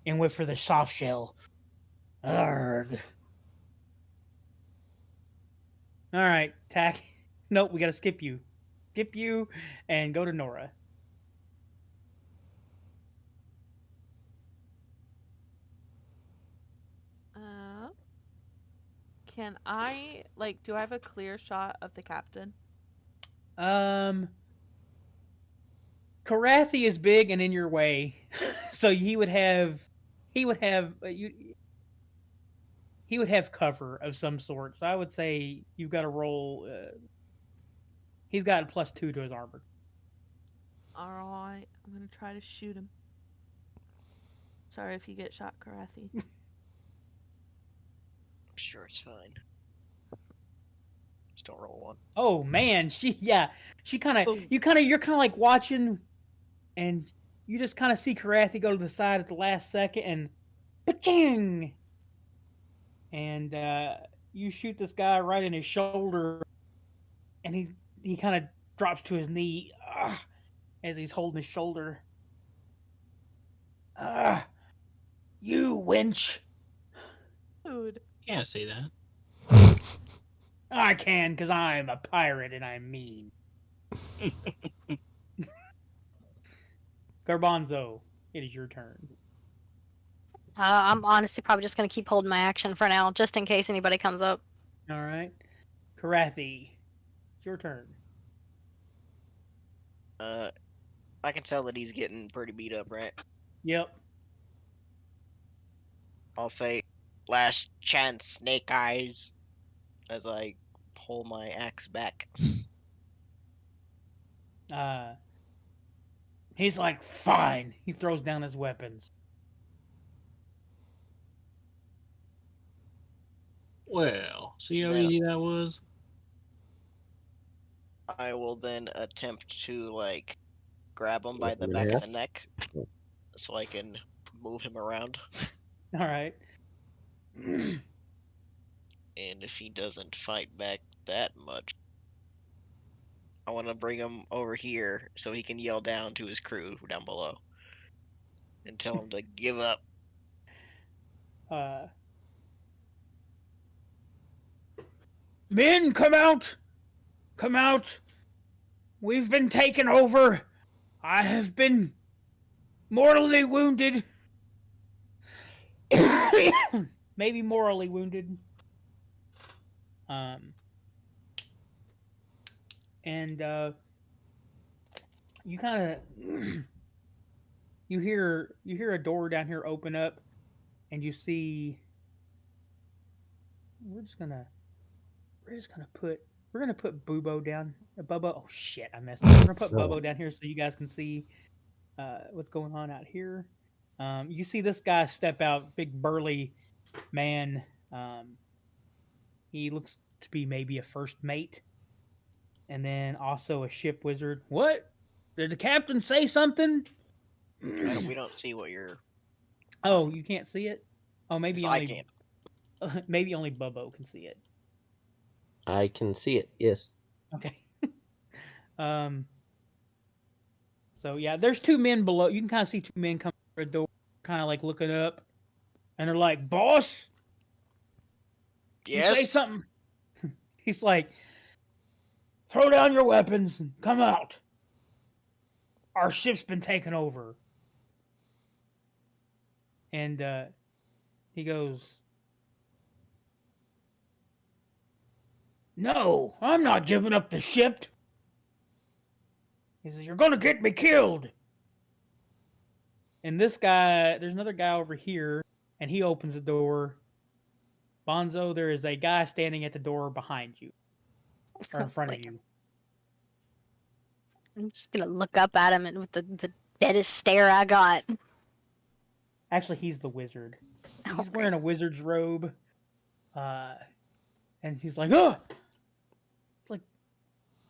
and went for the soft shell. Arrgh. All right, Tack. Nope, we gotta skip you. Skip you and go to Nora. Can I do I have a clear shot of the captain? Krathi is big and in your way, so he would have cover of some sort. So I would say you've got to roll. He's got a +2 to his armor. All right, I'm gonna try to shoot him. Sorry if you get shot, Krathi. I'm sure it's fine. Just don't roll one. Oh man, you're kind of like watching, and you just kind of see Krathi go to the side at the last second, and pa-ching! And you shoot this guy right in his shoulder, and he kind of drops to his knee as he's holding his shoulder. You wench! Dude. Can't say that. I can, because I'm a pirate and I'm mean. Garbanzo, it is your turn. I'm honestly probably just going to keep holding my action for now, just in case anybody comes up. All right. Krathi, it's your turn. I can tell that he's getting pretty beat up, right? Yep. I'll say, last chance, Snake Eyes, as I pull my axe back. He's like, fine. He throws down his weapons. Well, see how Then- easy that was? I will then attempt to, like, grab him by the Rip him in back of half? the neck, so I can move him around. All right. And if he doesn't fight back that much, I want to bring him over here so he can yell down to his crew down below and tell him to give up. Men, come out! Come out! We've been taken over. I have been mortally wounded. Maybe morally wounded. And you kind of you hear a door down here open up, and you see we're gonna put Bubo down. Bubba, oh shit, I messed up. We're gonna put Bubbo down here so you guys can see what's going on out here. You see this guy step out, big burly man. He looks to be maybe a first mate, and then also a ship wizard. What? Did the captain say something? We don't see what you're. Oh, you can't see it? Oh, maybe 'Cause I only can't. maybe only Bubbo can see it. I can see it. Yes. Okay. So yeah, there's two men below. You can kind of see two men coming through the door, kind of like looking up, and they're like, "Boss, you say Yes. something." He's like, "Throw down your weapons and come out. Our ship's been taken over." And he goes, "No, I'm not giving up the ship." He says, "You're gonna get me killed." And this guy, there's another guy over here, and he opens the door. Bonzo, there is a guy standing at the door behind you, or in front of you. I'm just going to look up at him and with the deadest stare I got. Actually, he's the wizard. He's Okay. wearing a wizard's robe. And he's like, "Oh! Like,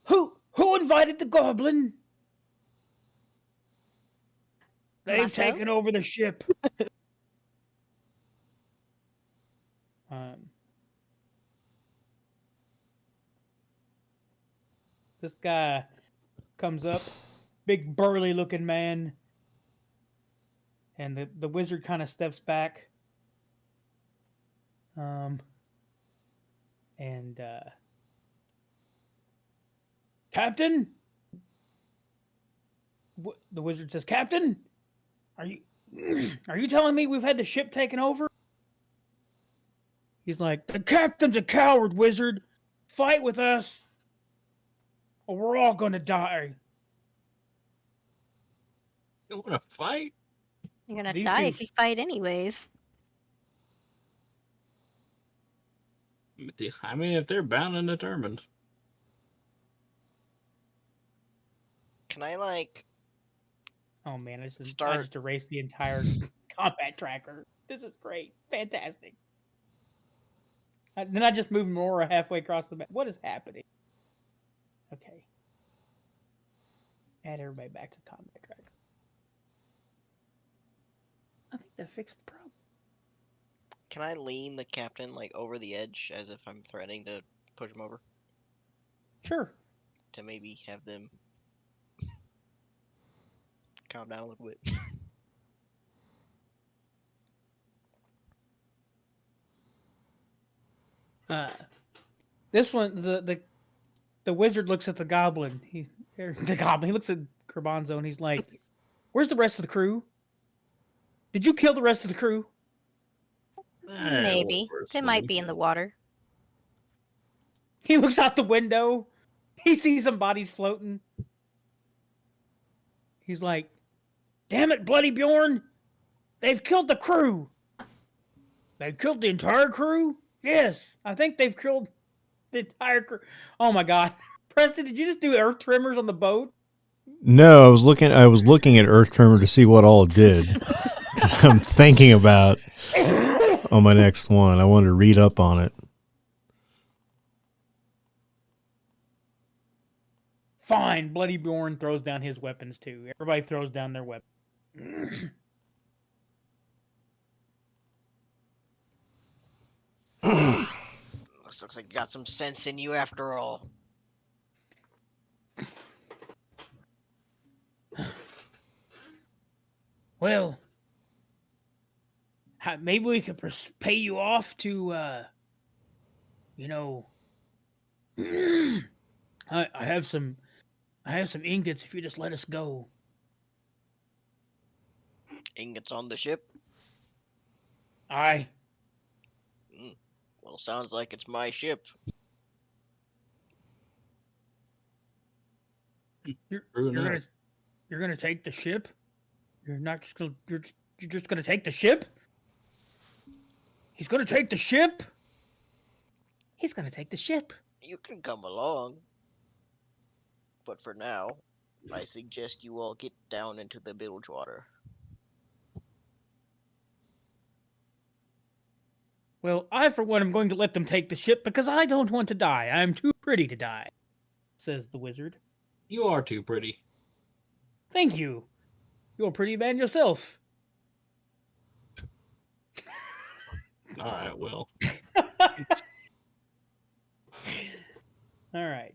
who invited the goblin? They've Myself? taken over the ship." This guy comes up, big burly looking man, and the wizard kind of steps back. Captain? The wizard says, "Captain, are you telling me we've had the ship taken over?" He's like, "The captain's a coward, wizard. Fight with us, or we're all gonna die." You want to fight? You're going to These die two- if you fight anyways. I mean, if they're bound and determined. Can I, like, Oh man, I just Start- erased the entire combat tracker. This is great, fantastic. Then I just moved Nora halfway across the map. What is happening? Okay, add everybody back to combat tracker. I think that fixed the problem. can I lean the captain, like, over the edge as if I'm threatening to push him over? Sure. to maybe have them calm down a little bit. This one, the wizard looks at the goblin. He looks at Garbanzo and he's like, "Where's the rest of the crew? Did you kill the rest of the crew?" Maybe. They might be in the water. He looks out the window. He sees some bodies floating. He's like, "Damn it, Bloody Bjorn! They've killed the crew. They killed the entire crew? Yes, I think they've killed the entire crew." Oh my god. Preston, did you just do earth tremors on the boat? No, I was looking at Earth Tremor to see what all it did. 'Cause I'm thinking about on my next one. I wanted to read up on it. Fine, Bloody Bjorn throws down his weapons too. Everybody throws down their weapons. Looks like you got some sense in you after all. Well, maybe we could pay you off to, you know, I have some ingots if you just let us go. Ingots on the ship? Aye. Well, sounds like it's my ship. You're gonna take the ship? You're not just gonna you're just gonna take the ship? He's gonna take the ship? He's gonna take the ship. You can come along. But for now, I suggest you all get down into the bilge water. Well, I for one am going to let them take the ship because I don't want to die. I am too pretty to die, says the wizard. You are too pretty. Thank you. You're a pretty man yourself. All right, well. All right.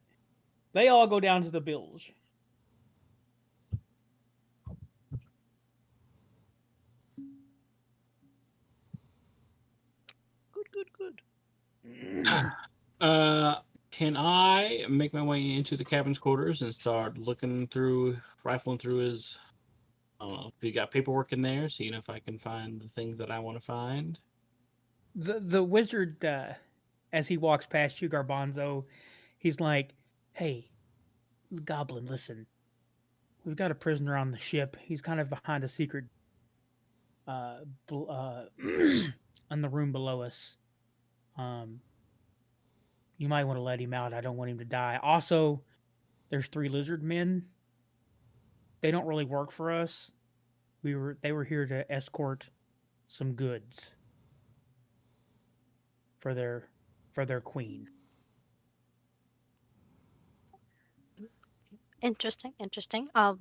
They all go down to the bilge. Good. Can I make my way into the captain's quarters and start rifling through his, I don't know, if he got paperwork in there, seeing if I can find the things that I want to find? The wizard, as he walks past you, Garbanzo, he's like, "Hey, Goblin, listen. We've got a prisoner on the ship. He's kind of behind a secret in the room below us. You might want to let him out. I don't want him to die. Also, there's 3 lizard men. They don't really work for us. They were here to escort some goods for their queen." Interesting. I'll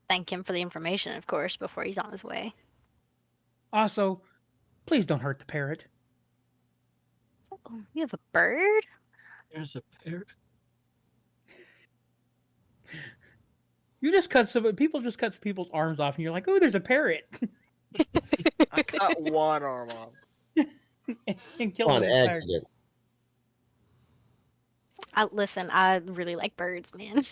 thank him for the information, of course, before he's on his way. Also, please don't hurt the parrot. Oh, you have a bird? There's a parrot. People just cut some people's arms off, and you're like, "Oh, there's a parrot." I cut one arm off. And killed On the entire- accident. Listen, I really like birds, man.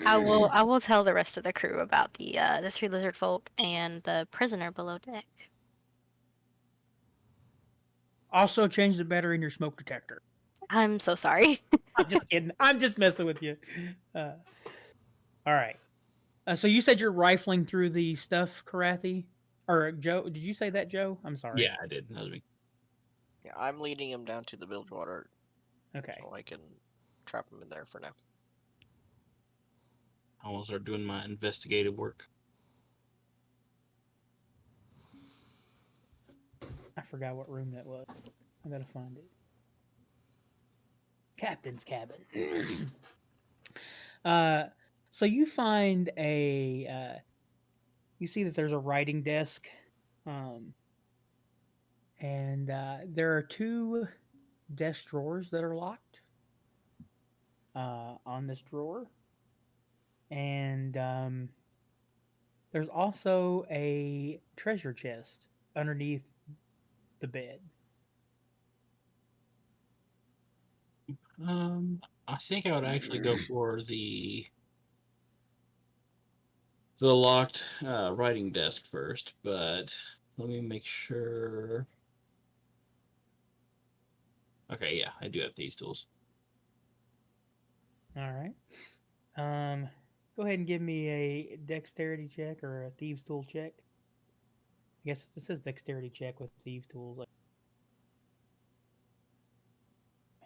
I will tell the rest of the crew about the 3 lizard folk and the prisoner below deck. Also, change the battery in your smoke detector. I'm so sorry. I'm just kidding. I'm just messing with you. All right. So you said you're rifling through the stuff, Krathi? Or Joe? Did you say that, Joe? I'm sorry. Yeah, I did. That was me. Yeah, I'm leading him down to the bilge water Okay. so I can trap him in there for now. I will start doing my investigative work. I forgot what room that was. I gotta find it. Captain's cabin. So you find you see that there's a writing desk, and there are 2 desk drawers that are locked. on this drawer. And there's also a treasure chest underneath the bed. I think I would actually go for the locked writing desk first, but let me make sure. Okay, yeah, I do have these tools. All right. Go ahead and give me a dexterity check or a thieves tool check. I guess this says dexterity check with thieves tools.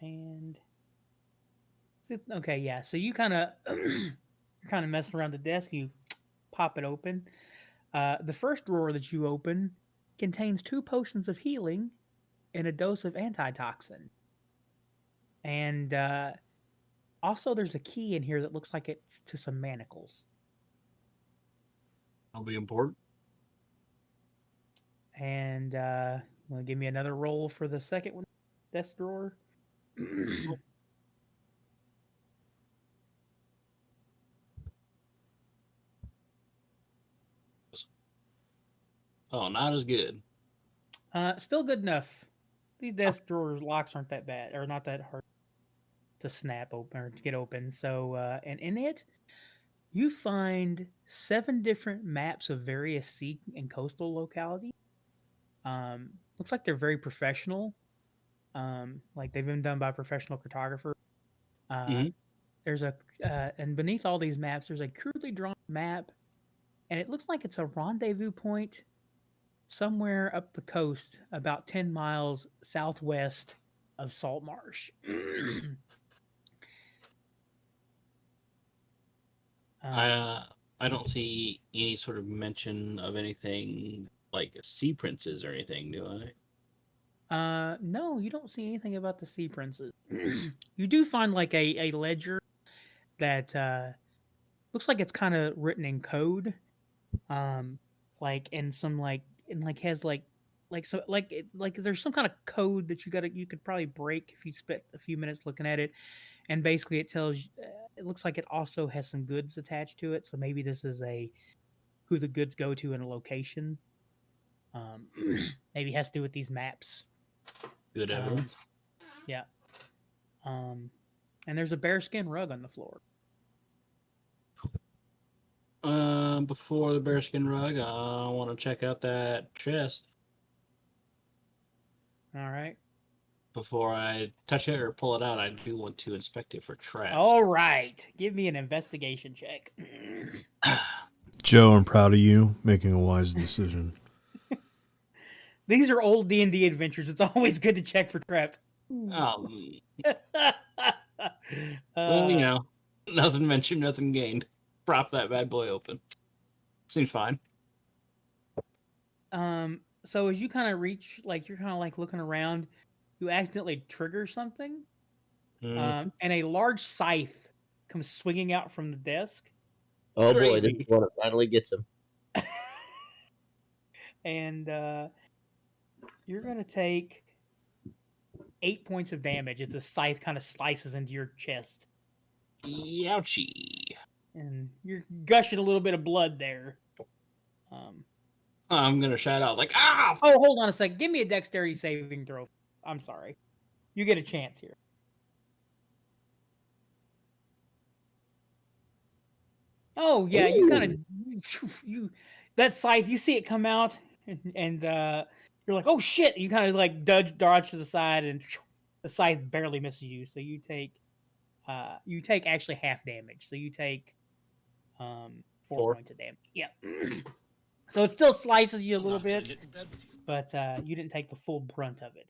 And okay, yeah. So you kind of you're kind of messing around the desk. You pop it open. The first drawer that you open contains 2 potions of healing and a dose of antitoxin. And also, there's a key in here that looks like it's to some manacles. That'll be important. And want to give me another roll for the second one, desk drawer. Oh, not as good. Still good enough. These desk drawers locks aren't that bad, or not that hard to snap open or to get open. So, and in it, you find 7 different maps of various sea and coastal localities. Looks like they're very professional. Like they've been done by professional cartographers. There's and beneath all these maps, there's a crudely drawn map, and it looks like it's a rendezvous point somewhere up the coast, about 10 miles southwest of Saltmarsh. I don't see any sort of mention of anything like sea princes or anything, do I? No, you don't see anything about the sea princes. You do find like a ledger that looks like it's kind of written in code, like and some like and like has like so like there's some kind of code that you could probably break if you spent a few minutes looking at it, and basically it tells you, it looks like it also has some goods attached to it, so maybe this is who the goods go to in a location. Maybe it has to do with these maps. Good evidence. Yeah. And there's a bearskin rug on the floor. Before the bearskin rug, I want to check out that chest. All right. Before I touch it or pull it out, I do want to inspect it for traps. All right. Give me an investigation check. Joe, I'm proud of you making a wise decision. These are old D&D adventures. It's always good to check for traps. Well, you know, nothing mentioned, nothing gained. Prop that bad boy open. Seems fine. So as you kind of reach, like you're kind of like looking around, you accidentally trigger something, and a large scythe comes swinging out from the desk. Oh boy, this is one that finally gets him. And you're gonna take 8 points of damage as the scythe kind of slices into your chest. Ouchie. And you're gushing a little bit of blood there. I'm gonna shout out like, ah! Oh, hold on a second. Give me a dexterity saving throw. I'm sorry. You get a chance here. Oh yeah, you kind of that scythe. You see it come out, and you're like, oh shit! You kind of like dodge to the side, and the scythe barely misses you. So you take actually half damage. So you take 4 points of damage. Yeah. So it still slices you a little bit, but you didn't take the full brunt of it.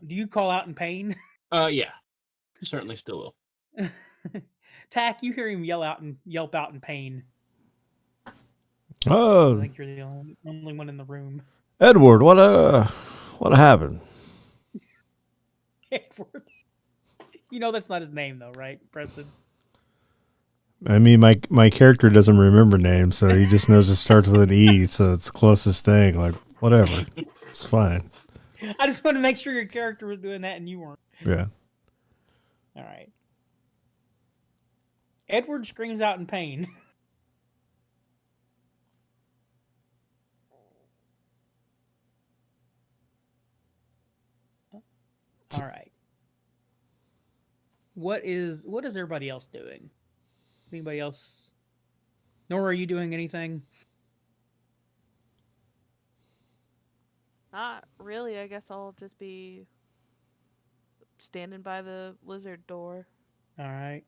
Do you call out in pain? Yeah, certainly still will. Tack, you hear him yelp out in pain. Oh, I think you're the only one in the room. Edward, what happened? Edward. You know that's not his name though, right, Preston? I mean, my character doesn't remember names, so he just knows it starts with an E, so it's the closest thing. Like, whatever. It's fine. I just want to make sure your character was doing that and you weren't. Yeah. All right. Edward screams out in pain. All right. What is everybody else doing? Anybody else? Nora, are you doing anything? Not really. I guess I'll just be standing by the lizard door. All right.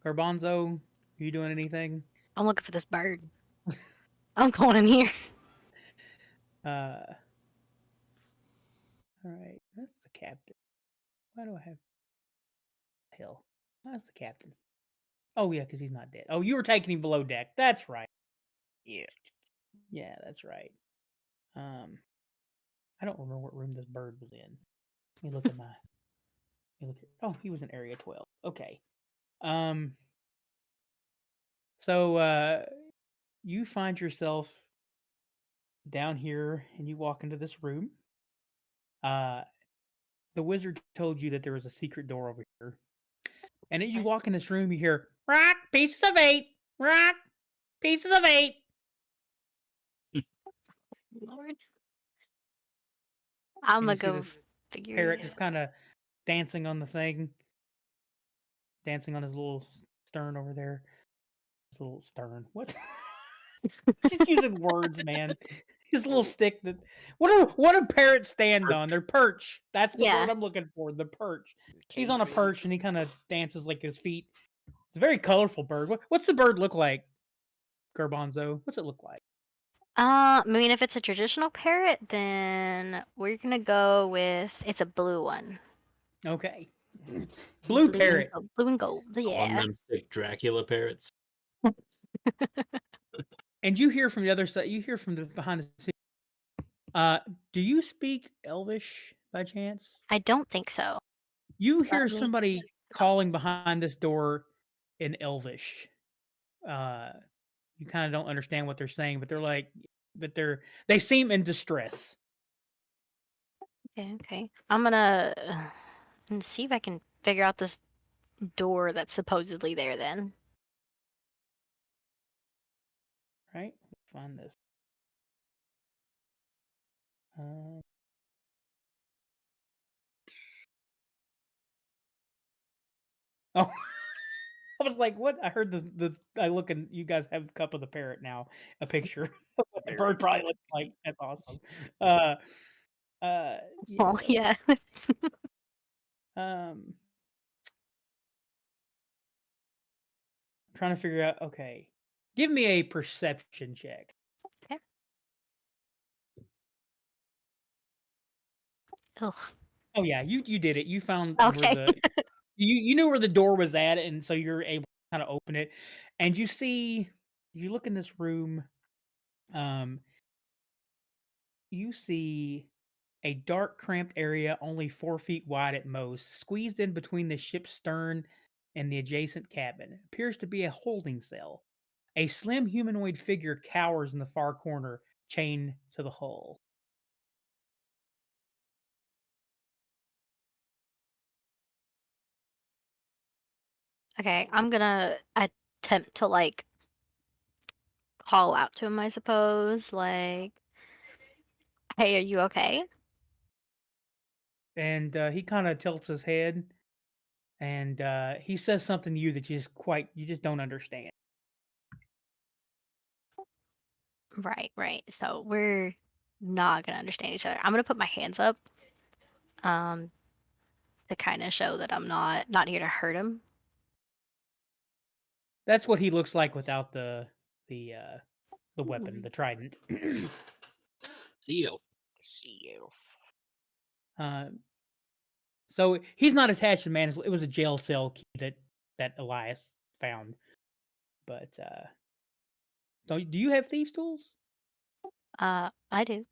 Garbanzo, are you doing anything? I'm looking for this bird. I'm going in here. All right. That's the captain. Why do I have hell? That's the captain's. Oh yeah, because he's not dead. Oh, you were taking him below deck. That's right. Yeah. Yeah, that's right. I don't remember what room this bird was in. Let me look at my. Oh, he was in area 12. Okay. So you find yourself down here, and you walk into this room. The wizard told you that there was a secret door over here, and as you walk in this room, you hear rock pieces of 8, rock pieces of 8. Lord. I'm And gonna you see go this figure parrot it just kind of dancing on the thing, dancing on his little stern over there. His little stern. What? Just using words, man. His little stick. That what do parrots stand on? They're perch. That's the Yeah. word I'm looking for. The perch. He's on a perch and he kind of dances like his feet. It's a very colorful bird. What's the bird look like, Garbanzo? What's it look like? I mean, if it's a traditional parrot, then we're gonna go with it's a blue one. Okay. Blue parrot. Blue and gold. All Yeah. them thick Dracula parrots. And you hear from the other side. You hear from the behind the scenes. Do you speak Elvish by chance? I don't think so. You hear Let me- somebody calling behind this door in Elvish. You kind of don't understand what they're saying, but they seem in distress. Okay. I'm gonna see if I can figure out this door that's supposedly there. Then. Right? Find this. Oh, I was like, what? I heard I look and you guys have Cup of the Parrot now, a picture of what the bird probably looks like. That's awesome. Oh yeah. Trying to figure out. Okay, give me a perception check. Okay. Ugh. Oh yeah, you did it. You found Okay. where you knew where the door was at, and so you're able to kind of open it. And you see, you look in this room. You see a dark, cramped area, only 4 feet wide at most, squeezed in between the ship's stern and the adjacent cabin. Appears to be a holding cell. A slim humanoid figure cowers in the far corner, chained to the hull. Okay, I'm gonna attempt to like call out to him, I suppose. Like, hey, are you okay? And he kind of tilts his head, and he says something to you that you just don't understand. Right. So we're not gonna understand each other. I'm gonna put my hands up, to kind of show that I'm not here to hurt him. That's what he looks like without the weapon, the trident. Seal. So he's not attached to man. It was a jail cell key that Elias found. But do you have thieves' tools? I do.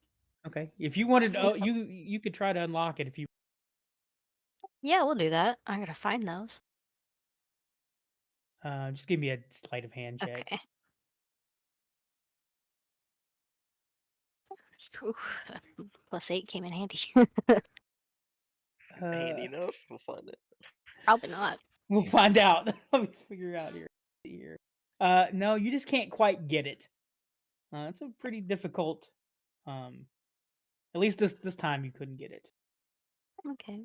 Okay. If you wanted, think so. you could try to unlock it if you. Yeah, we'll do that. I gotta find those. Just give me a sleight of hand check. Okay. Ooh, +8 came in handy. Handy enough. We'll find it. Probably not. We'll find out. Let me figure out here. No, you just can't quite get it. It's a pretty difficult. At least this time you couldn't get it. Okay.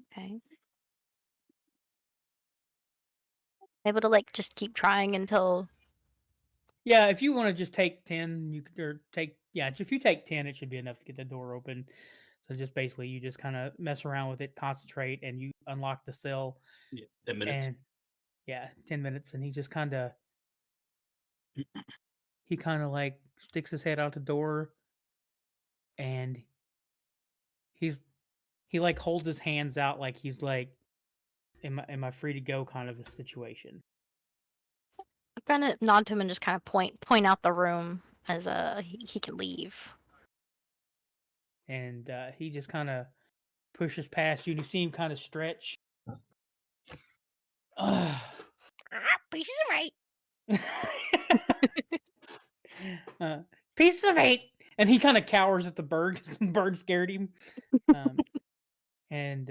Able to like just keep trying until. Yeah, if you want to just take 10, you could or take if you take 10, it should be enough to get the door open. So just basically you just kind of mess around with it, concentrate, and you unlock the cell. Yeah, 10 minutes. And 10 minutes, and he just kind of like sticks his head out the door, and he like holds his hands out like he's like, am I free to go kind of a situation. I'm gonna nod to him and just kind of point out the room as he can leave. And he just kind of pushes past you, and you see him kind of stretch. Piece of right. Piece of 8, and he kind of cowers at the bird because the bird scared him. And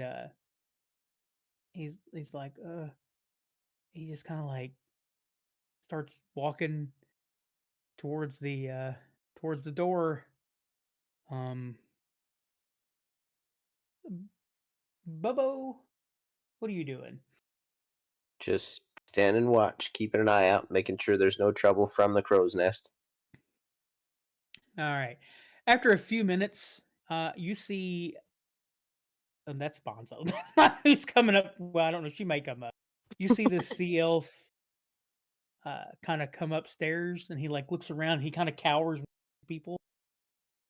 he's like, he just kind of like starts walking towards the door. Bubbo, what are you doing? Just stand and watch, keeping an eye out, making sure there's no trouble from the crow's nest. All right. After a few minutes, you see, and that's Bonzo. That's not who's coming up. Well, I don't know. She might come up. You see this sea elf kind of come upstairs, and he like looks around. He kind of cowers with people.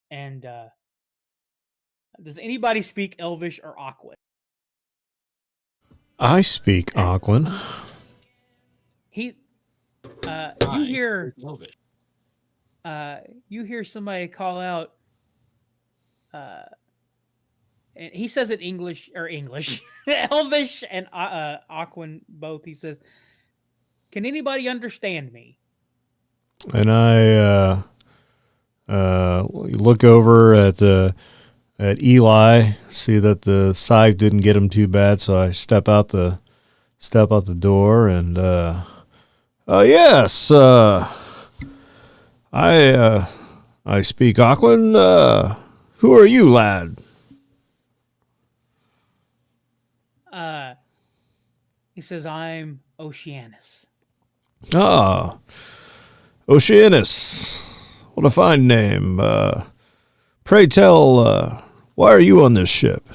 And does anybody speak Elvish or Aquan? I speak Aquan. You hear somebody call out, and he says it English, Elvish and Aquan both. He says, "Can anybody understand me?" And I look over at Eli, see that the scythe didn't get him too bad, so I step out the door and yes, I speak Aquan. Who are you, lad? He says, "I'm Oceanus." Ah, Oceanus. What a fine name. Pray tell, why are you on this ship?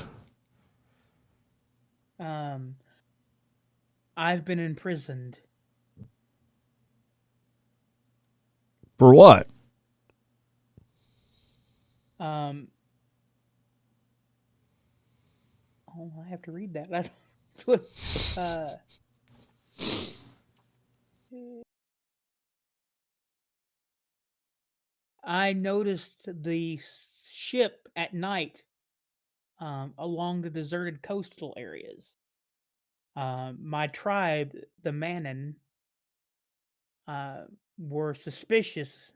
I've been imprisoned. For what? I have to read that. I noticed the ship at night along the deserted coastal areas. My tribe, the Manon, were suspicious.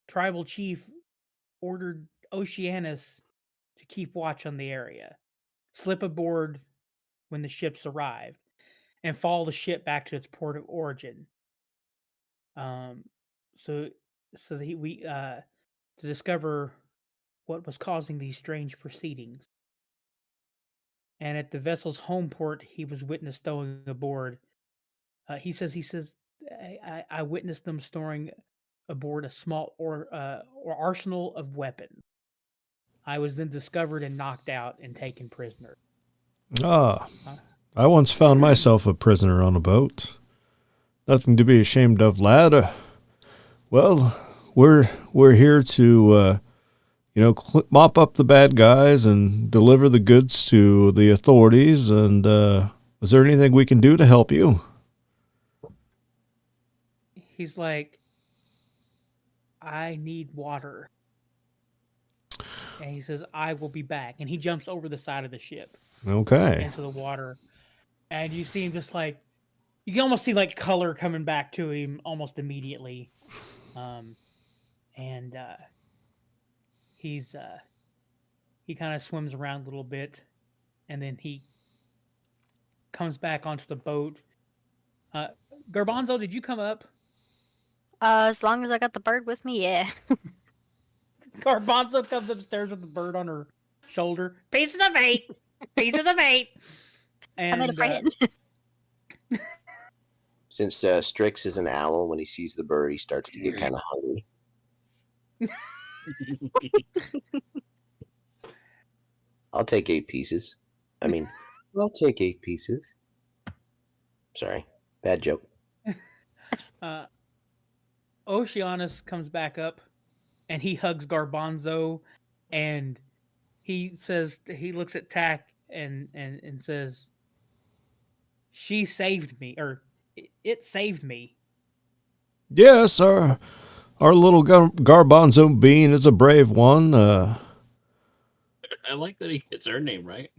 Tribal chief ordered Oceanus to keep watch on the area, slip aboard when the ships arrived, and follow the ship back to its port of origin. So that we to discover what was causing these strange proceedings. And at the vessel's home port, he was witnessed stowing aboard. He says, I witnessed them storing aboard a small or arsenal of weapons. I was then discovered and knocked out and taken prisoner. Ah, I once found myself a prisoner on a boat. Nothing to be ashamed of, lad. Well, we're here to, mop up the bad guys and deliver the goods to the authorities. And is there anything we can do to help you? He's like, I need water. And he says, I will be back. And he jumps over the side of the ship. Okay. Into the water. And you see him just like, you can almost see like color coming back to him almost immediately. He kind of swims around a little bit, and then he comes back onto the boat, Garbanzo, did you come up? As long as I got the bird with me, yeah. Garbanzo comes upstairs with the bird on her shoulder. Pieces of 8. Pieces of 8. I made a And friend. Since Strix is an owl, when he sees the bird, he starts to get kind of hungry. I'll take 8 pieces. I mean, I'll take 8 pieces. Sorry, bad joke. Oceanus comes back up, and he hugs Garbanzo, and he says he looks at Tack and says, "She saved me, or it saved me." Yes, our little Garbanzo bean is a brave one. I like that he gets her name right.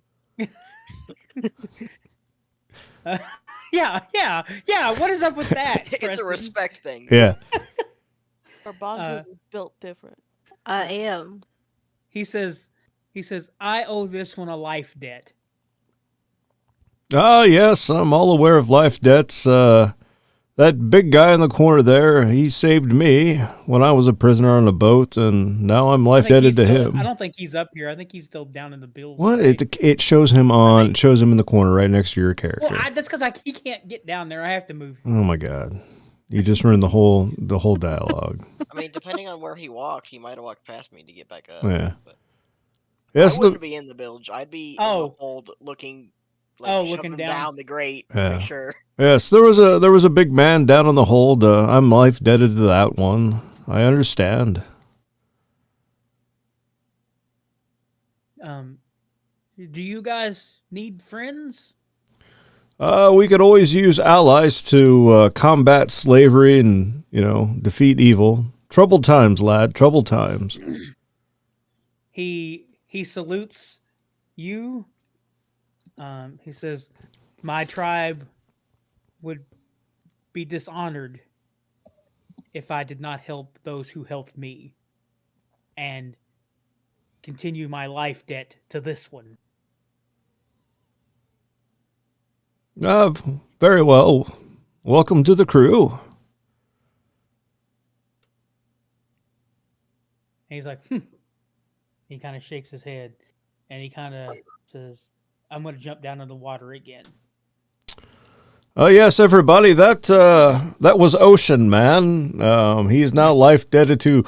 Yeah. What is up with that? It's a Preston? respect thing. Yeah. Garbanzo's is built different. I am. He says, "I owe this one a life debt." Ah, yes, I'm all aware of life debts. That big guy in the corner there, he saved me when I was a prisoner on a boat, and now I'm life debted to him. I don't think he's up here. I think he's still down in the bills. What? Right? It shows him on. It shows him in the corner right next to your character. Well, that's because he can't get down there. I have to move. Oh my god! You just ruined the whole dialogue. I mean, depending on where he walked, he might have walked past me to get back up. Yeah. But Yes, I wouldn't be in the bilge. I'd be in the hold looking. Looking shoving down the grate. Yeah. Make sure. Yes, there was a big man down in the hold. I'm life debted to that one. I understand. Do you guys need friends? We could always use allies to combat slavery and defeat evil. Troubled times, lad. Troubled times. He salutes you. He says, "My tribe would be dishonored if I did not help those who helped me, and continue my life debt to this one." Very well. Welcome to the crew. And he's like, He kind of shakes his head, and he kind of says, "I'm going to jump down in the water again." Oh yes, everybody. That was Ocean Man. He is now life debted to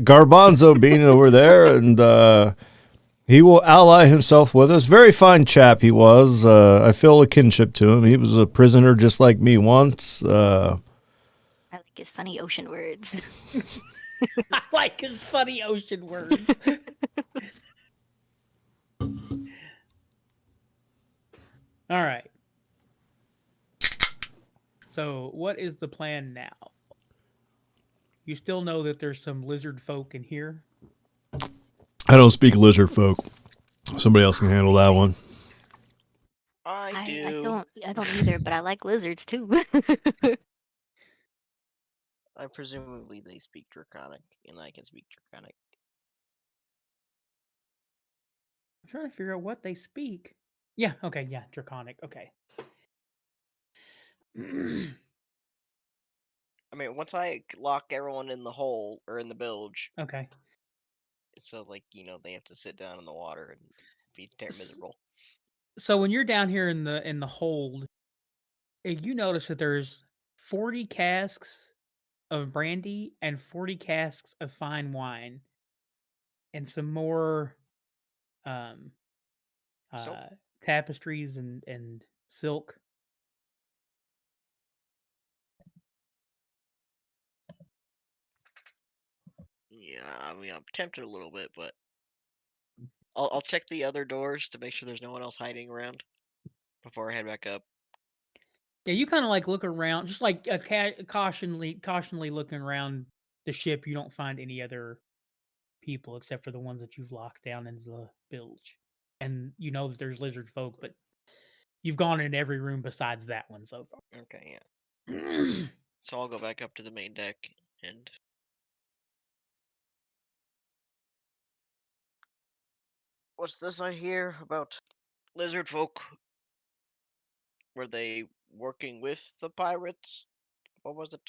Garbanzo being over there, and he will ally himself with us. Very fine chap he was. I feel a kinship to him. He was a prisoner just like me once. I like his funny ocean words. I like his funny ocean words. All right. So, what is the plan now? You still know that there's some lizard folk in here? I don't speak lizard folk. Somebody else can handle that one. I do. I don't either, but I like lizards too. I presumably they speak Draconic, and I can speak Draconic. I'm trying to figure out what they speak. Yeah, okay, yeah, Draconic, okay. I mean, once I lock everyone in the hole or in the bilge, Okay. so they have to sit down in the water and be miserable. So when you're down here in the hold, you notice that there's 40 casks of brandy and 40 casks of fine wine, and some more tapestries and silk. Yeah, I mean, I'm tempted a little bit, but I'll check the other doors to make sure there's no one else hiding around before I head back up. Yeah, you kind of look around, just like cautionally looking around the ship. You don't find any other people except for the ones that you've locked down into the bilge, and you know that there's lizard folk, but you've gone in every room besides that one so far. Okay, yeah. So I'll go back up to the main deck and. What's this I hear about lizard folk? Were they working with the pirates? What was it?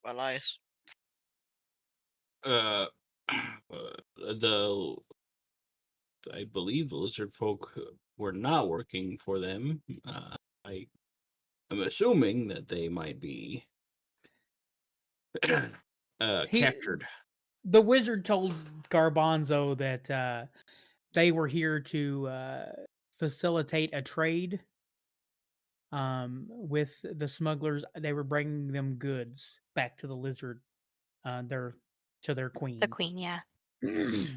Elias? Uh, the I believe the lizard folk were not working for them. I am assuming that they might be He, captured. the wizard told Garbanzo that they were here to facilitate a trade with the smugglers. They were bringing them goods back to the lizard, their queen. The queen, yeah. Okay.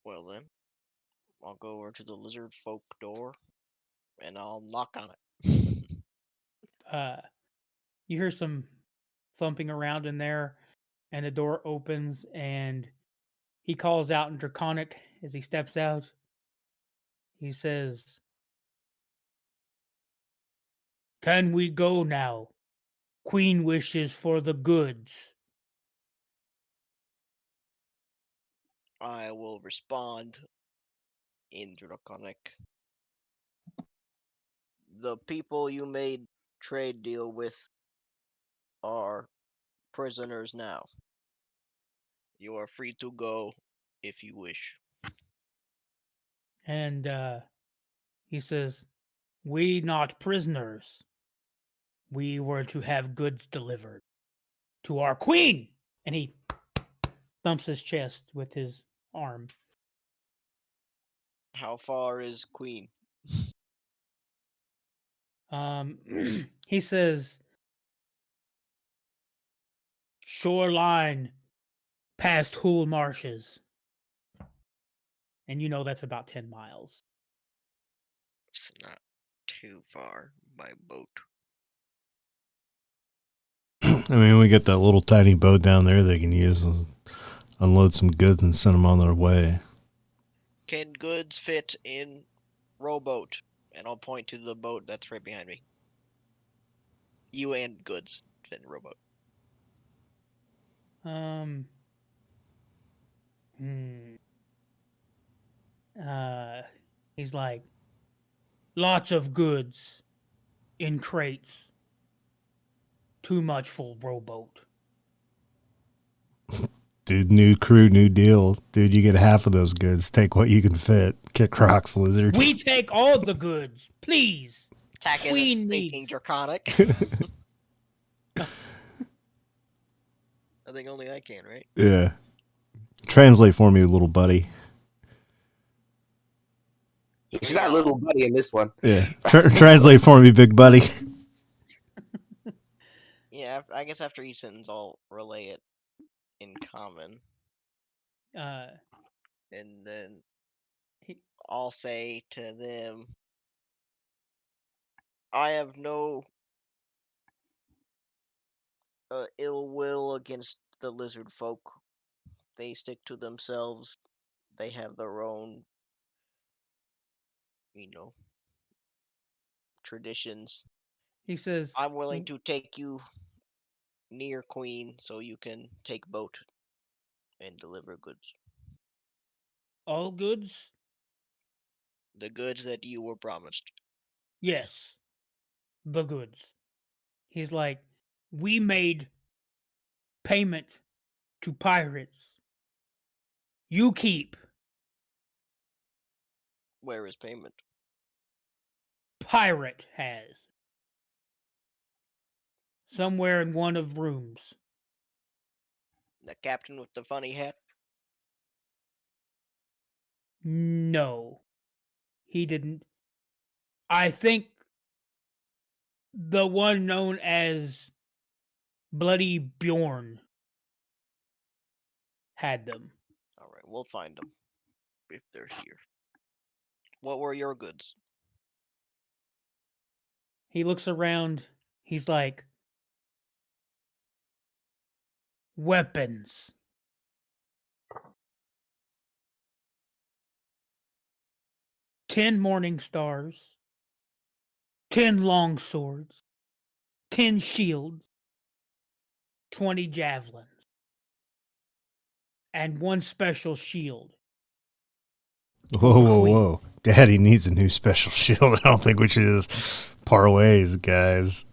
Well then, I'll go over to the lizard folk door and I'll knock on it. You hear some thumping around in there, and the door opens, and he calls out in Draconic as he steps out. He says, "Can we go now? Queen wishes for the goods." I will respond in Draconic. The people you made trade deal with are prisoners now. You are free to go if you wish. And he says, "We not prisoners. We were to have goods delivered to our queen." And he thumps his chest with his arm. How far is Queen? He says, "Shoreline past Hool Marshes." And you know that's about 10 miles. It's not too far by boat. I mean, we get that little tiny boat down there they can use, unload some goods and send them on their way. Can goods fit in rowboat? And I'll point to the boat that's right behind me. You and goods fit in rowboat. He's like, "Lots of goods in crates. Too much for rowboat." Dude, new crew, new deal. Dude, you get half of those goods. Take what you can fit. Kick rocks, lizard. "We take all the goods, please." Tack isn't Queen speaking needs. Draconic. I think only I can, right? Yeah. Translate for me, little buddy. He's not little buddy in this one. Yeah. Translate for me, big buddy. Yeah, I guess after each sentence I'll relay it in common. And then I'll say to them, I have no ill will against the lizard folk. They stick to themselves. They have their own, traditions. He says, I'm willing to take you near Queen so you can take boat and deliver goods. "All goods?" The goods that you were promised. "Yes, the goods." He's like, "We made payment to pirates. You keep." Where is payment? "Pirate has. Somewhere in one of rooms." The captain with the funny hat? "No, he didn't. I think the one known as Bloody Bjorn had them." Alright, we'll find them. If they're here. What were your goods? He looks around. He's like, "Weapons. 10 morning stars. 10 long swords. 10 shields. 20 javelins." and one special shield. Whoa, whoa, Queen. whoa. Daddy needs a new special shield. I don't think we should just part ways, guys.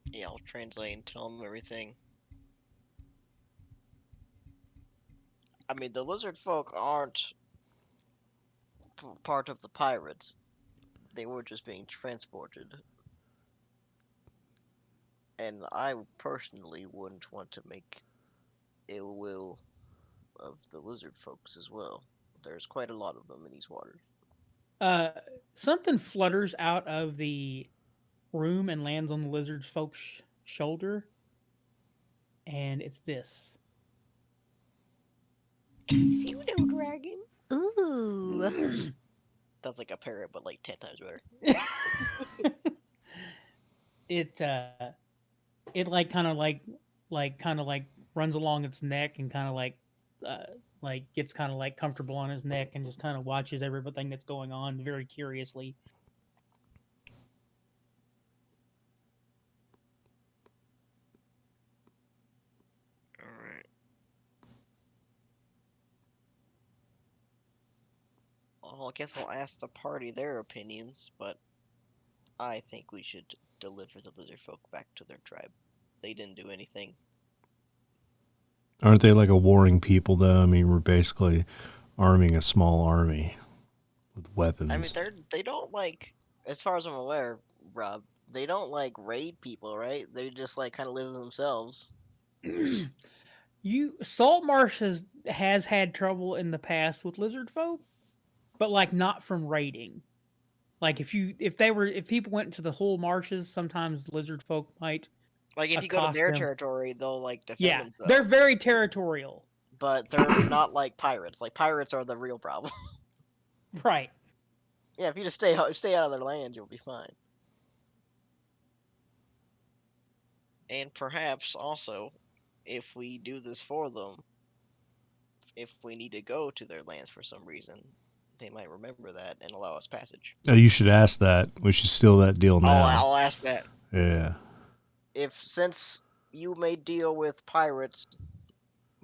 Yeah, I'll translate and tell him everything. I mean, the lizard folk aren't part of the pirates. They were just being transported. And I personally wouldn't want to make ill will of the lizard folks as well. There's quite a lot of them in these waters. Something flutters out of the room and lands on the lizard folk's shoulder, and it's this. Pseudo dragon. Ooh. That's like a parrot, but like 10 times better. It like kind of like runs along its neck and kind of like gets kind of like comfortable on his neck and just kind of watches everything that's going on very curiously. Alright. Well, I guess I'll ask the party their opinions, but I think we should deliver the lizard folk back to their tribe. They didn't do anything. Aren't they like a warring people, though? I mean, we're basically arming a small army with weapons. I mean, they don't like, as far as I'm aware, Rob, they don't like raid people, right? They just like kind of live themselves. Saltmarsh has had trouble in the past with lizard folk, but like not from raiding. Like if people went into the whole marshes, sometimes lizard folk might. Like if you go to accost their them. territory, they'll like defend Yeah, themselves. they're very territorial. But they're not like pirates. Like pirates are the real problem. Right. Yeah, if you just stay out of their land, you'll be fine. And perhaps also, if we do this for them, if we need to go to their lands for some reason, they might remember that and allow us passage. Oh, you should ask that. We should steal that deal now. I'll ask that. Yeah. Since you made deal with pirates,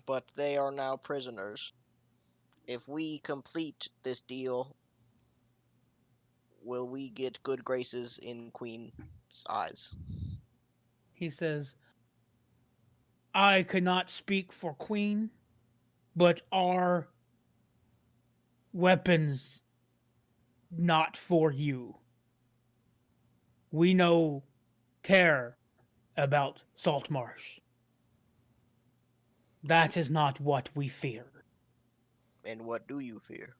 but they are now prisoners, if we complete this deal, will we get good graces in Queen's eyes? He says, I could not speak for Queen, but our weapons not for you. We care about Saltmarsh. That is not what we fear. And what do you fear?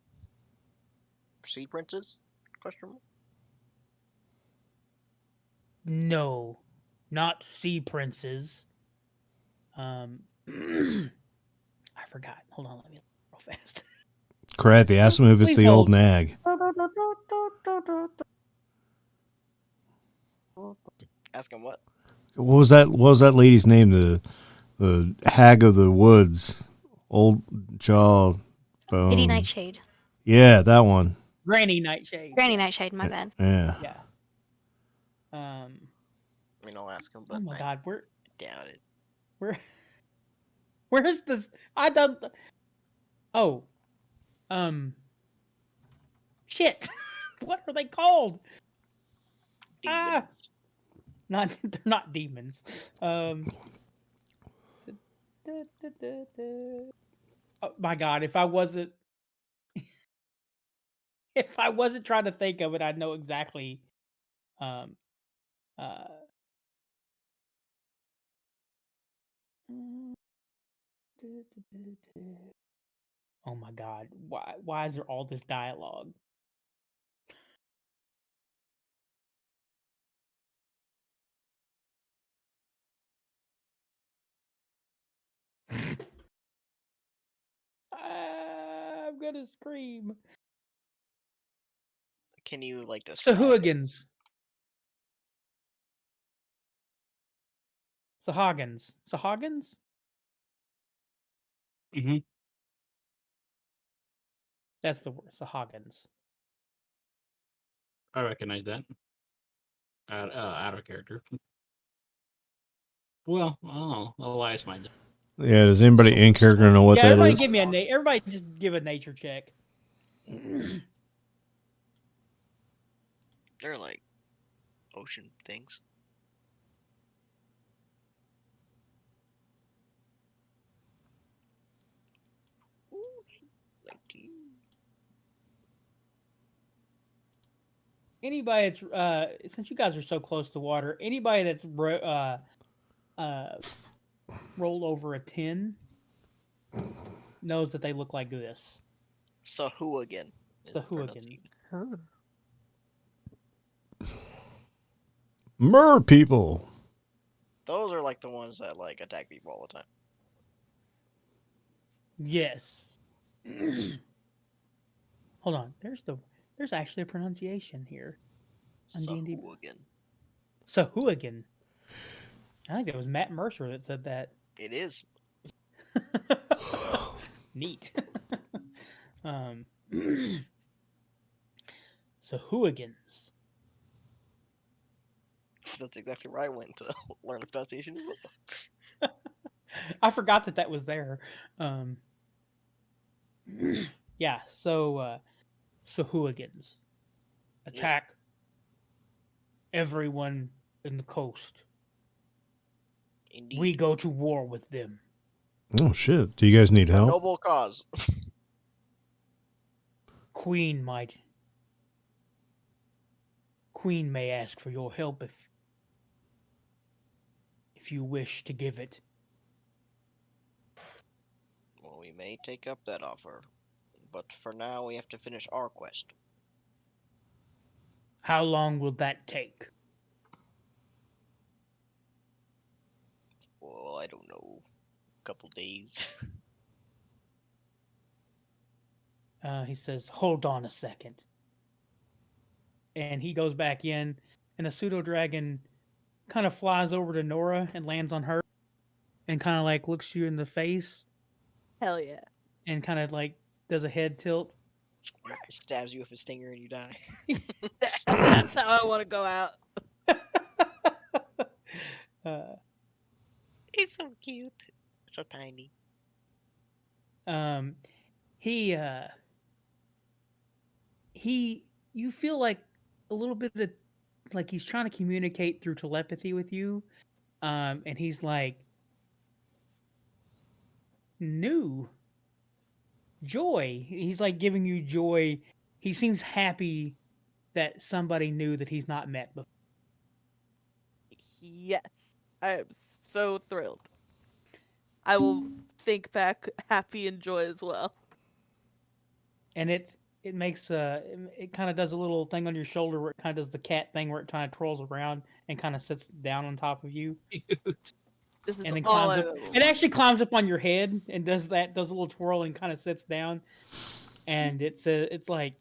Sea princes? Question mark? No, not sea princes. I forgot. Hold on, let me look real fast. Krathi, ask him if it's Please the hold. old nag. Ask him what? What was that lady's name? The hag of the woods, old jaw bone. Lady Nightshade. Yeah, that one. Granny Nightshade. Granny Nightshade, my bad. Yeah. Yeah. I mean, I'll ask him, but Oh my God, I doubt it. Where's this? I don't. Oh. Shit. What are they called? Demons. They're not demons. Oh my God, if I wasn't trying to think of it, I'd know exactly. Oh my God, why is there all this dialogue? I'm gonna scream. Can you like describe? Sahooligans. Sahagans. Sahagans? Mm-hmm. That's the word. Sahagans. I recognize that. Out of character. Well, I don't know. Elias might know. Yeah, does anybody in character know what yeah, that everybody is? give me everybody just give a nature check. They're like ocean things. Ooh, 19. Anybody that's since you guys are so close to water, anybody that's rolled over a 10 knows that they look like this. Sahuagin. is the Sahuagins. pronunciation. Mer people. Those are like the ones that like attack people all the time. Yes. Hold on. There's actually a pronunciation here. On D&D. Sahuagin. Sahuagin. I think it was Matt Mercer that said that. It is. Neat. Sahuagins. That's exactly where I went to learn the pronunciation as well. I forgot that was there. Yeah, so Sahuagins attack everyone in the coast. Indeed. We go to war with them. Oh shit! Do you guys need A help? noble cause. Queen may ask for your help if you wish to give it. Well, we may take up that offer, but for now we have to finish our quest. How long will that take? Well, I don't know. A couple days. He says, hold on a second. And he goes back in, and the pseudo-dragon kind of flies over to Nora and lands on her and kind of like looks you in the face Hell yeah. and kind of like does a head tilt. Stabs you with a stinger and you die. That's how I want to go out. He's so cute. So tiny. You feel like a little bit of like he's trying to communicate through telepathy with you. And he's like, new joy. He's like giving you joy. He seems happy that somebody knew that he's not met before. Yes. I am so thrilled. I will think back happy and joy as well. And it makes it kind of does a little thing on your shoulder where it kind of does the cat thing where it kind of twirls around and kind of sits down on top of you. This is And then all climbs I up. ever It wanted. actually climbs up on your head and does a little twirl and kind of sits down. And it's like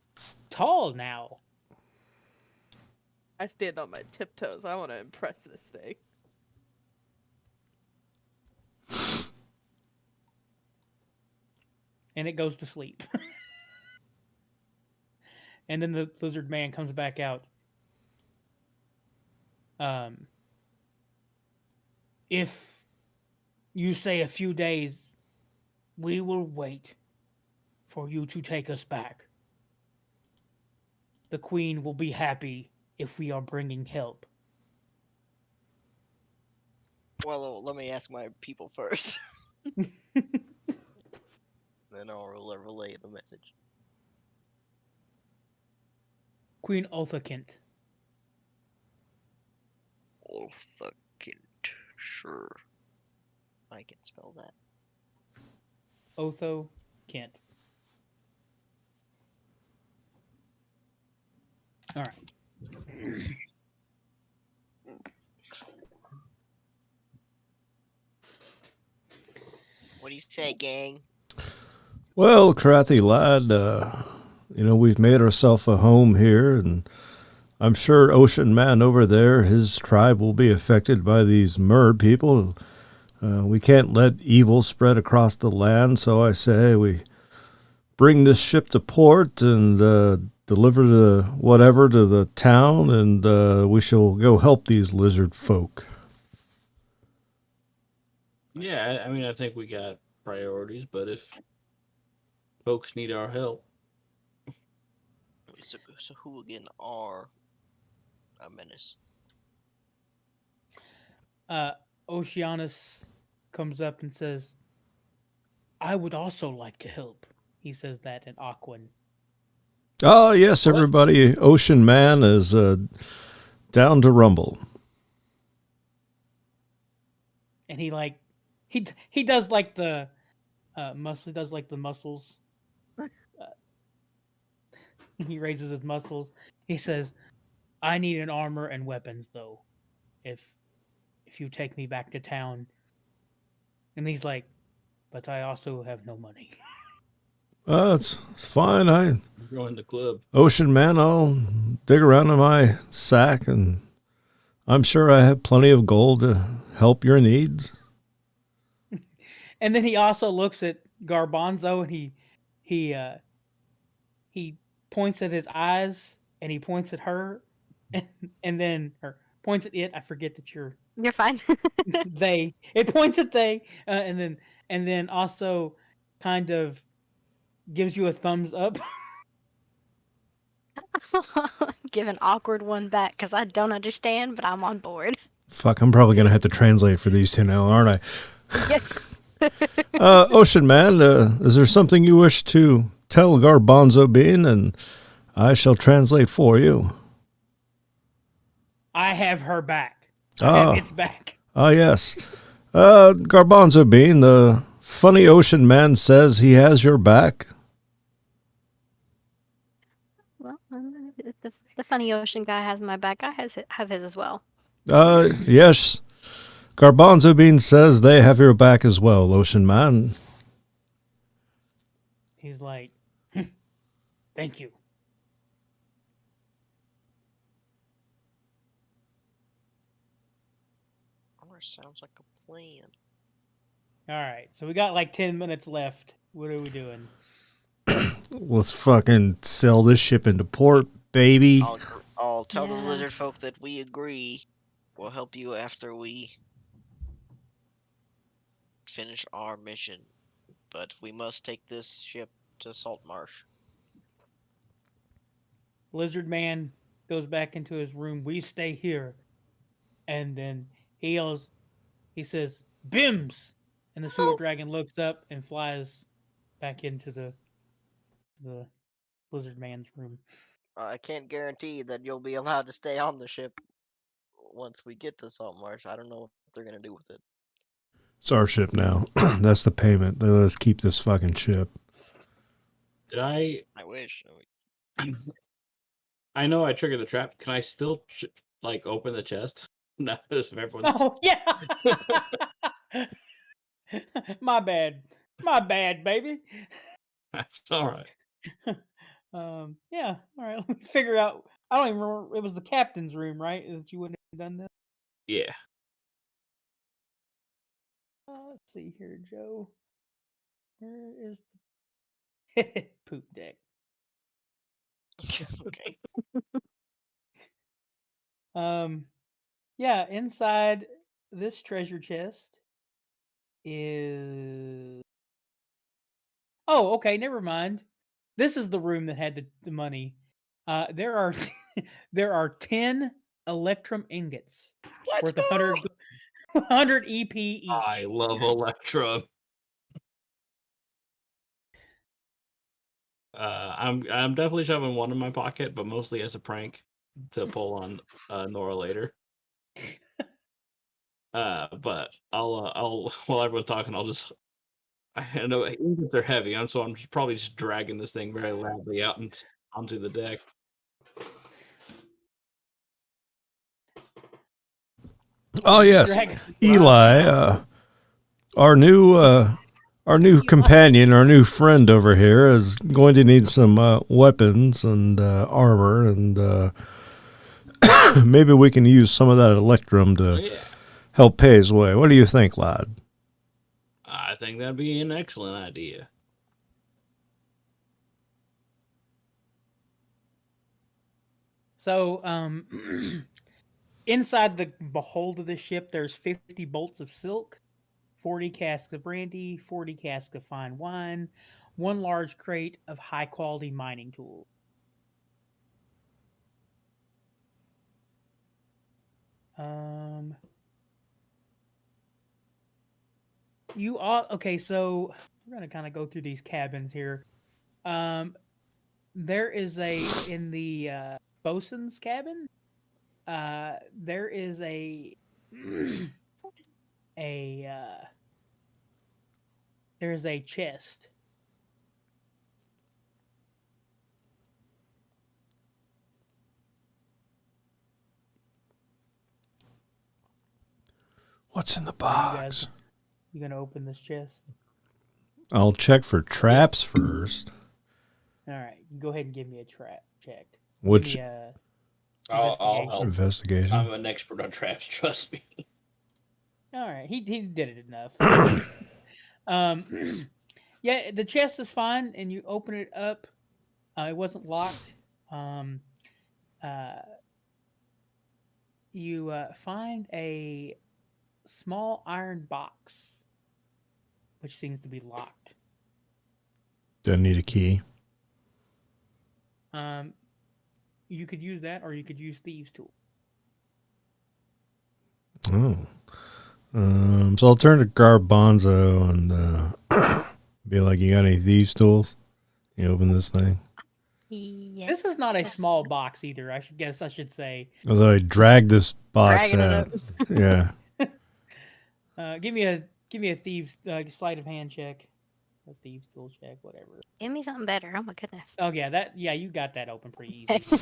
tall now. I stand on my tiptoes. I want to impress this thing. And it goes to sleep. And then the lizard man comes back out. If you say a few days, we will wait for you to take us back. The queen will be happy if we are bringing help. Well, let me ask my people first. Then I'll relay the message. Queen Othakint. Othakint. Sure. I can spell that. Otho Kent. All right. What do you say, gang? Well, Krathi lad, we've made ourselves a home here, and I'm sure Ocean Man over there, his tribe will be affected by these mer people. We can't let evil spread across the land, so I say we bring this ship to port and deliver to the town, and we shall go help these lizard folk. Yeah, I mean, I think we got priorities, but if folks need our help, So who again are a menace? Oceanus comes up and says, "I would also like to help." He says that in Aquan. Oh, yes, What? everybody. Ocean Man is down to rumble. And he does like the muscle. He does like the muscles. He raises his muscles. He says, "I need an armor and weapons, though. If you take me back to town." And he's like, "But I also have no money." It's fine. join the club. Ocean Man, I'll dig around in my sack, and I'm sure I have plenty of gold to help your needs. And then he also looks at Garbanzo and he points at his eyes and he points at her and then or points at it. I forget that you're You're fine. they. It points at they and then also kind of gives you a thumbs up. Give an awkward one back because I don't understand, but I'm on board. Fuck, I'm probably going to have to translate for these two now, aren't I? Yes. Ocean Man, is there something you wish to tell Garbanzo Bean, and I shall translate for you? I have her back. Ah. It's back. Ah, yes. Garbanzo Bean, the funny Ocean Man says he has your back. Well, the funny ocean guy has my back. I have his as well. Yes. Garbanzo Bean says they have your back as well, Ocean Man. He's like, "Thank you." Sounds like a plan. All right, so we got like 10 minutes left. What are we doing? Let's fucking sell this ship into port, baby. I'll tell the Yeah. lizard folk that we agree. We'll help you after we finish our mission. But we must take this ship to Saltmarsh. Lizard Man goes back into his room. We stay here. And then he yells, he says, "Bims!" And the pseudo dragon looks up and flies back into the Lizard Man's room. I can't guarantee that you'll be allowed to stay on the ship once we get to Saltmarsh. I don't know what they're gonna do with it. It's our ship now. That's the payment. They let us keep this fucking ship. Did I? I wish. I know I triggered the trap. Can I still open the chest? No, if everyone's. Oh, yeah. My bad, baby. That's all right. Yeah. All right. Let me figure out. I don't even remember. It was the captain's room, right? That you wouldn't have done that. Yeah. Let's see here, Joe. Where is the poop deck? Okay. Yeah. Inside this treasure chest is. Oh, okay. Never mind. This is the room that had the money. There are there are 10 electrum ingots Let's worth go! 100 EP each. I love Electrum. I'm definitely shoving one in my pocket, but mostly as a prank to pull on Nora later. But I'll while everyone's talking, I know ingots are heavy, so I'm probably just dragging this thing very loudly out and onto the deck. Oh yes, Eli, our new companion, our new friend over here is going to need some weapons and armor, and maybe we can use some of that electrum to help pay his way. What do you think, lad? I think that'd be an excellent idea. So, inside the behold of the ship, there's 50 bolts of silk, 40 casks of brandy, 40 casks of fine wine, 1 large crate of high quality mining tools. You all okay? So we're gonna kind of go through these cabins here. There is in the bosun's cabin. There is a there's a chest. What's in the You box? guys, you gonna open this chest? I'll check for traps first. All right, go ahead and give me a trap check. Which Give me a I'll investigation. help. investigation? I'm an expert on traps. Trust me. All right, he did it enough. Yeah, the chest is fine, and you open it up. It wasn't locked. You find a small iron box, which seems to be locked. Doesn't need a key. You could use that, or you could use thieves' tool. Oh. So I'll turn to Garbanzo and be like, "You got any thieves' tools? You open this thing." Yes, This is not a there's- small box either. I should say. As I drag this box Dragging it out. up. Yeah. Give me a thieves sleight of hand check, a thieves' tool check, whatever. Give me something better. Oh my goodness. Oh yeah, you got that open pretty easy.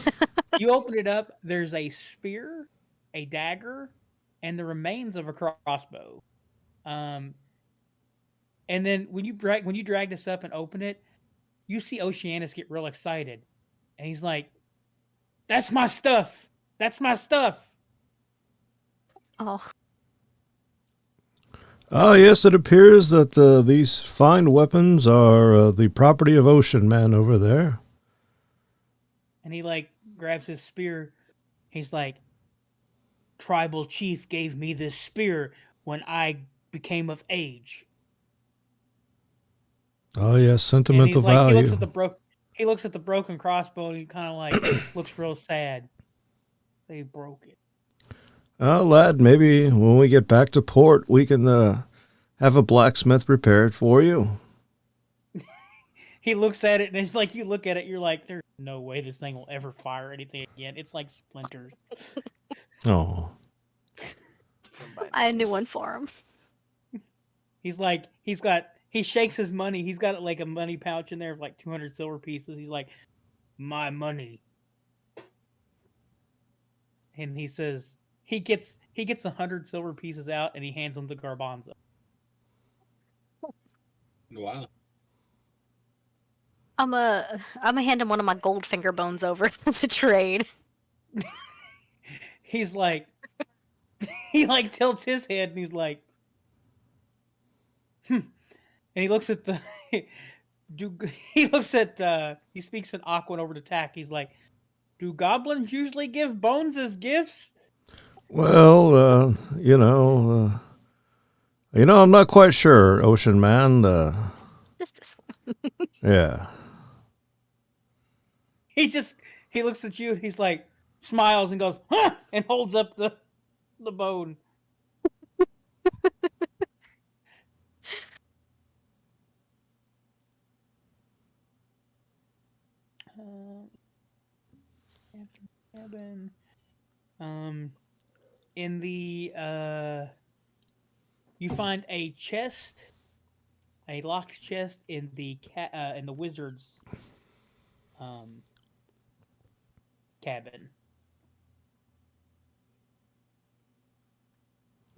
You open it up. There's a spear, a dagger, and the remains of a crossbow. And then when you drag this up and open it, you see Oceanus get real excited, and he's like, "That's my stuff. That's my stuff." Oh, Oh, yes, it appears that these fine weapons are the property of Ocean Man over there. And he like grabs his spear. He's like, "Tribal chief gave me this spear when I became of age." Oh, yes, And sentimental he's like, value. he looks at the broken crossbow, and he kind of like looks real sad. They broke it. Oh, lad, maybe when we get back to port, we can have a blacksmith repaired for you. He looks at it, and it's like you look at it, you're like, "There's no way this thing will ever fire anything again." It's like splinters. Oh. I had a new one for him. He's like, he shakes his money. He's got like a money pouch in there of like 200 silver pieces. He's like, "My money." And he says he gets 100 silver pieces out, and he hands them to Garbanzo. Wow. I'm a hand him one of my gold finger bones over as a trade. He's like, he like tilts his head, and he's like, and he looks at the, he speaks in Aquan over to Tack. He's like, "Do goblins usually give bones as gifts?" Well, I'm not quite sure, Ocean Man. Just this one. Yeah. He looks at you, and he's like, smiles and goes, "Huh," and holds up the bone. Cabin. In the you find a chest, a locked chest in the wizard's cabin.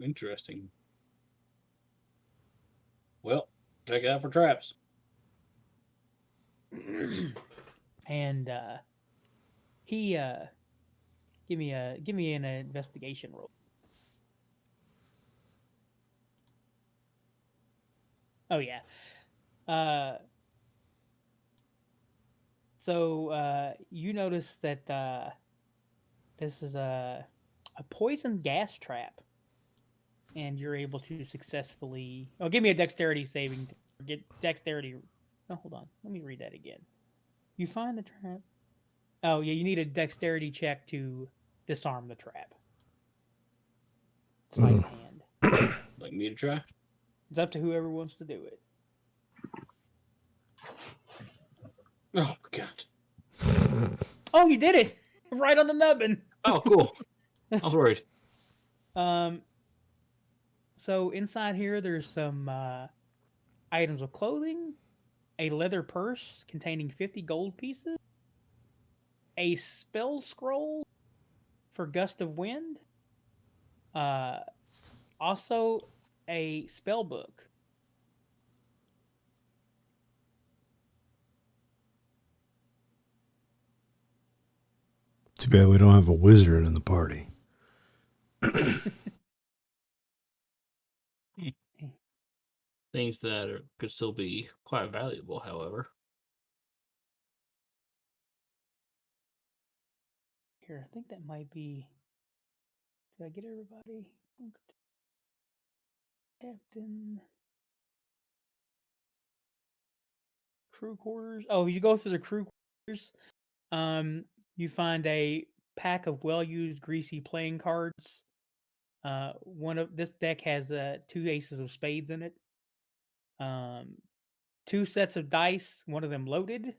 Interesting. Well, check it out for traps. And he give me an investigation roll. Oh yeah. So you notice that this is a poison gas trap. and you're able to successfully. Oh, give me a dexterity saving. Get dexterity. Oh, hold on. Let me read that again. You find the trap. Oh, yeah, you need a dexterity check to disarm the trap. Sleight of hand. Like me to try? It's up to whoever wants to do it. Oh god. Oh, you did it! Right on the nubbin. Oh, cool. I was worried. So inside here, there's some items of clothing, a leather purse containing 50 gold pieces, a spell scroll for gust of wind, also a spell book. Too bad we don't have a wizard in the party. Things that could still be quite valuable, however. Here, I think that might be. Did I get everybody? Captain. Crew quarters. Oh, you go through the crew quarters. You find a pack of well-used, greasy playing cards. One of this deck has 2 aces of spades in it. 2 sets of dice, one of them loaded,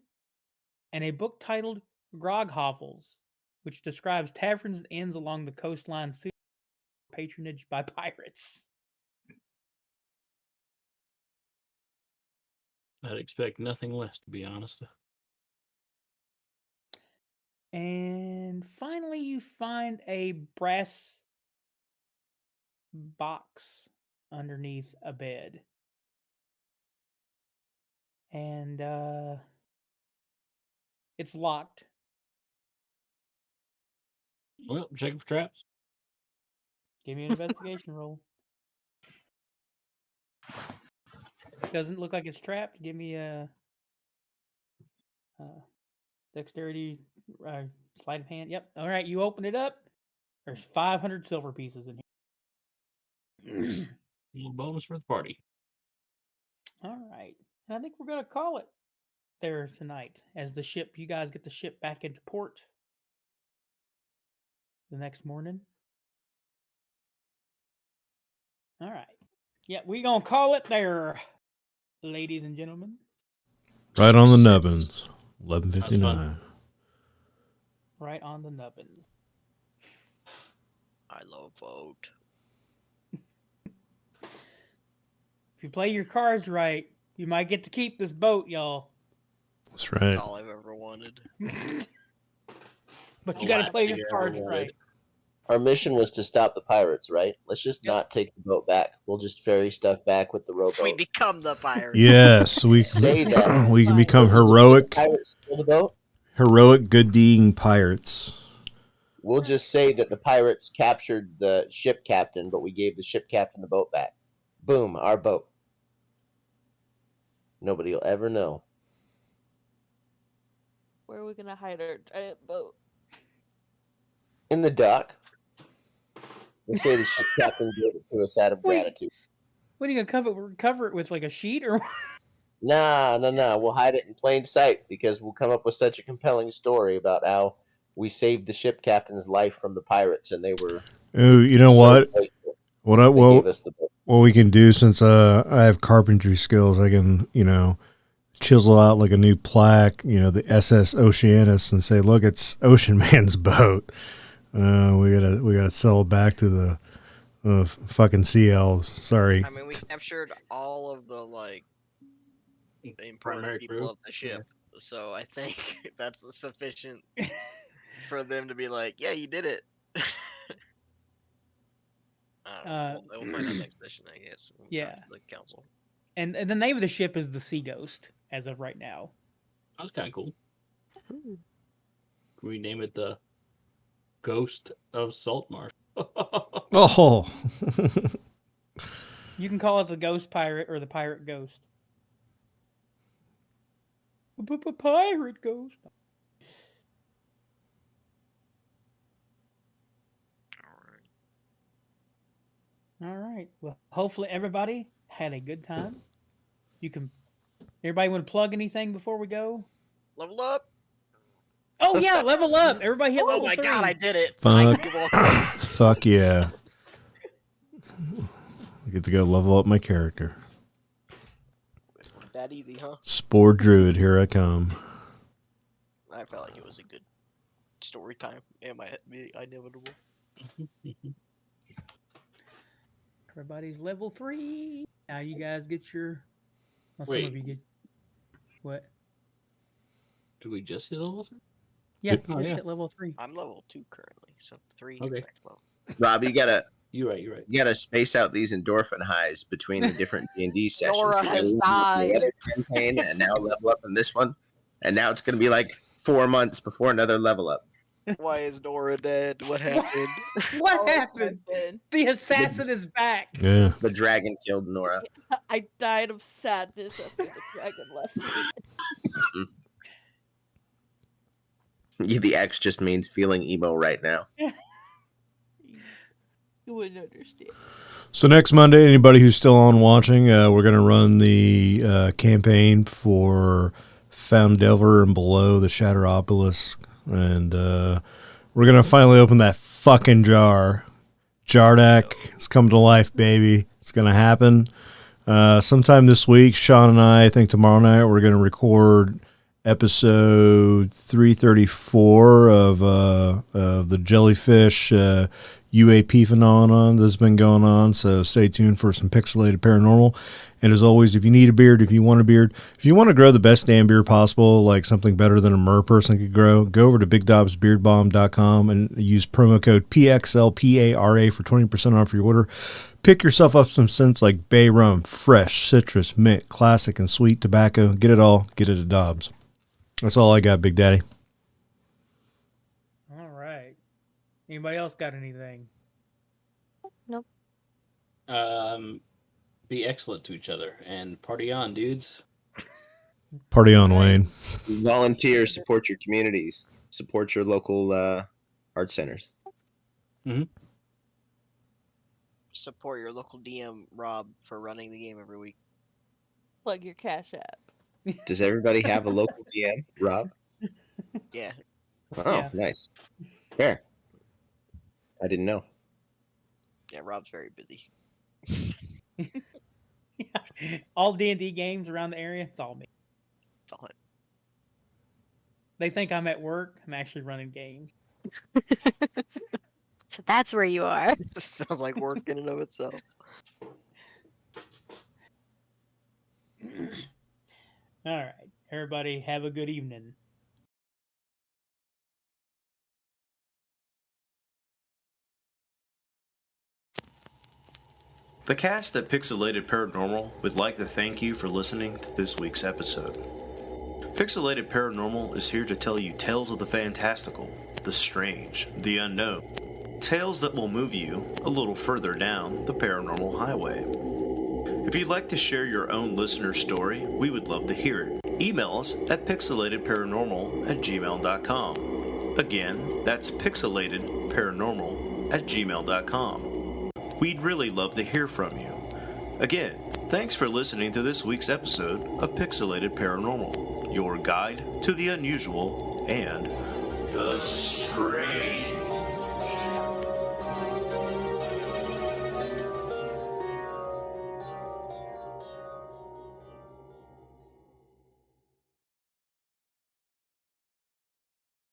and a book titled Grog Hovels, which describes taverns and inns along the coastline suited for patronage by pirates. I'd expect nothing less, to be honest. And finally, you find a brass box underneath a bed. And it's locked. Well, check for traps. Give me an investigation roll. Doesn't look like it's trapped. Give me a dexterity sleight of hand. Yep. All right, you open it up. There's 500 silver pieces in here. A little bonus for the party. All right. And I think we're going to call it there tonight as you guys get the ship back into port the next morning. All right. Yeah, we're going to call it there, ladies and gentlemen. Right on the nubbins. 11:59. Right on the nubbins. I love vote. If you play your cards right, you might get to keep this boat, y'all. That's right. That's all I've ever wanted. But you got to play your cards right. Our mission was to stop the pirates, right? Let's just not take the boat back. We'll just ferry stuff back with the rowboat. We become the pirates. Yes, we Say that. we can become We'll heroic, pirates steal the boat. heroic, good-deeding pirates. We'll just say that the pirates captured the ship captain, but we gave the ship captain the boat back. Boom, our boat. Nobody will ever know. Where are we gonna hide our giant boat? In the dock. We'll say the ship captain gave it to us out of gratitude. What are you going to cover it with, like a sheet or? Nah. We'll hide it in plain sight because we'll come up with such a compelling story about how we saved the ship captain's life from the pirates, and they were. Ooh, you know what? What we can do, since I have carpentry skills, I can chisel out like a new plaque, the SS Oceanus, and say, look, it's Ocean Man's boat. We gotta sell it back to the fucking CLs. Sorry. I mean, we captured all of the important people of the ship, so I think that's sufficient for them to be like, "Yeah, you did it." We'll find out next mission, I guess. Yeah. The council. And the name of the ship is the Sea Ghost as of right now. That's kind of cool. Can we name it the Ghost of Saltmarsh? Oh. You can call it the Ghost Pirate or the Pirate Ghost. Pirate Ghost. All right. Well, hopefully everybody had a good time. Everybody want to plug anything before we go? Level up. Oh yeah, level up. Everybody hit Oh level my 3. god, I did it. Fuck. You're welcome. Fuck yeah. I get to go level up my character. That easy, huh? Spore Druid, here I come. I felt like it was a good story time. Am I inevitable? Everybody's level 3. Now you guys get your. Well, some Wait. of you get. What? Do we just hit level 3? Yeah, you Oh, just yeah. hit level 3. I'm level 2 currently, so 3 Okay. next level. Rob, you gotta You're right. space out these endorphin highs between the different D&D sessions. Nora You has gotta level up in died. the other campaign and now level up in this one, and now it's gonna be like 4 months before another level up. Why is Nora dead? What happened? What Oh, happened? happened? The assassin is back. Yeah. The dragon killed Nora. I died of sadness after the dragon left me. The X just means feeling emo right now. You wouldn't understand. So next Monday, anybody who's still on watching, we're going to run the campaign for Found Delver and Below the Shatter Obelisk. And we're going to finally open that fucking jar. Jardak is coming to life, baby. It's going to happen. Sometime this week, Sean and I think tomorrow night, we're going to record episode 334 of the jellyfish UAP phenomenon that's been going on. So stay tuned for some Pixelated Paranormal. And as always, if you need a beard, if you want a beard, if you want to grow the best damn beard possible, like something better than a mer person could grow, go over to BigDobsBeardBomb.com and use promo code PXLPARA for 20% off your order. Pick yourself up some scents like bay rum, fresh, citrus, mint, classic, and sweet tobacco. Get it all. Get it at Dobbs. That's all I got, Big Daddy. All right. Anybody else got anything? Nope. Be excellent to each other and party on, dudes. Party on, Wayne. Volunteer, support your communities, support your local art centers. Support your local DM, Rob, for running the game every week. Plug your Cash App. Does everybody have a local DM, Rob? Yeah. Oh, Yeah. nice. Fair. I didn't know. Yeah, Rob's very busy. All D&D games around the area, it's all me. It's all him. They think I'm at work. I'm actually running games. So that's where you are. Sounds like work in and of itself. All right. Everybody have a good evening. The cast at Pixelated Paranormal would like to thank you for listening to this week's episode. Pixelated Paranormal is here to tell you tales of the fantastical, the strange, the unknown. Tales that will move you a little further down the paranormal highway. If you'd like to share your own listener story, we would love to hear it. Email us at pixelatedparanormal@gmail.com. Again, that's pixelatedparanormal@gmail.com. We'd really love to hear from you. Again, thanks for listening to this week's episode of Pixelated Paranormal, your guide to the unusual and the strange.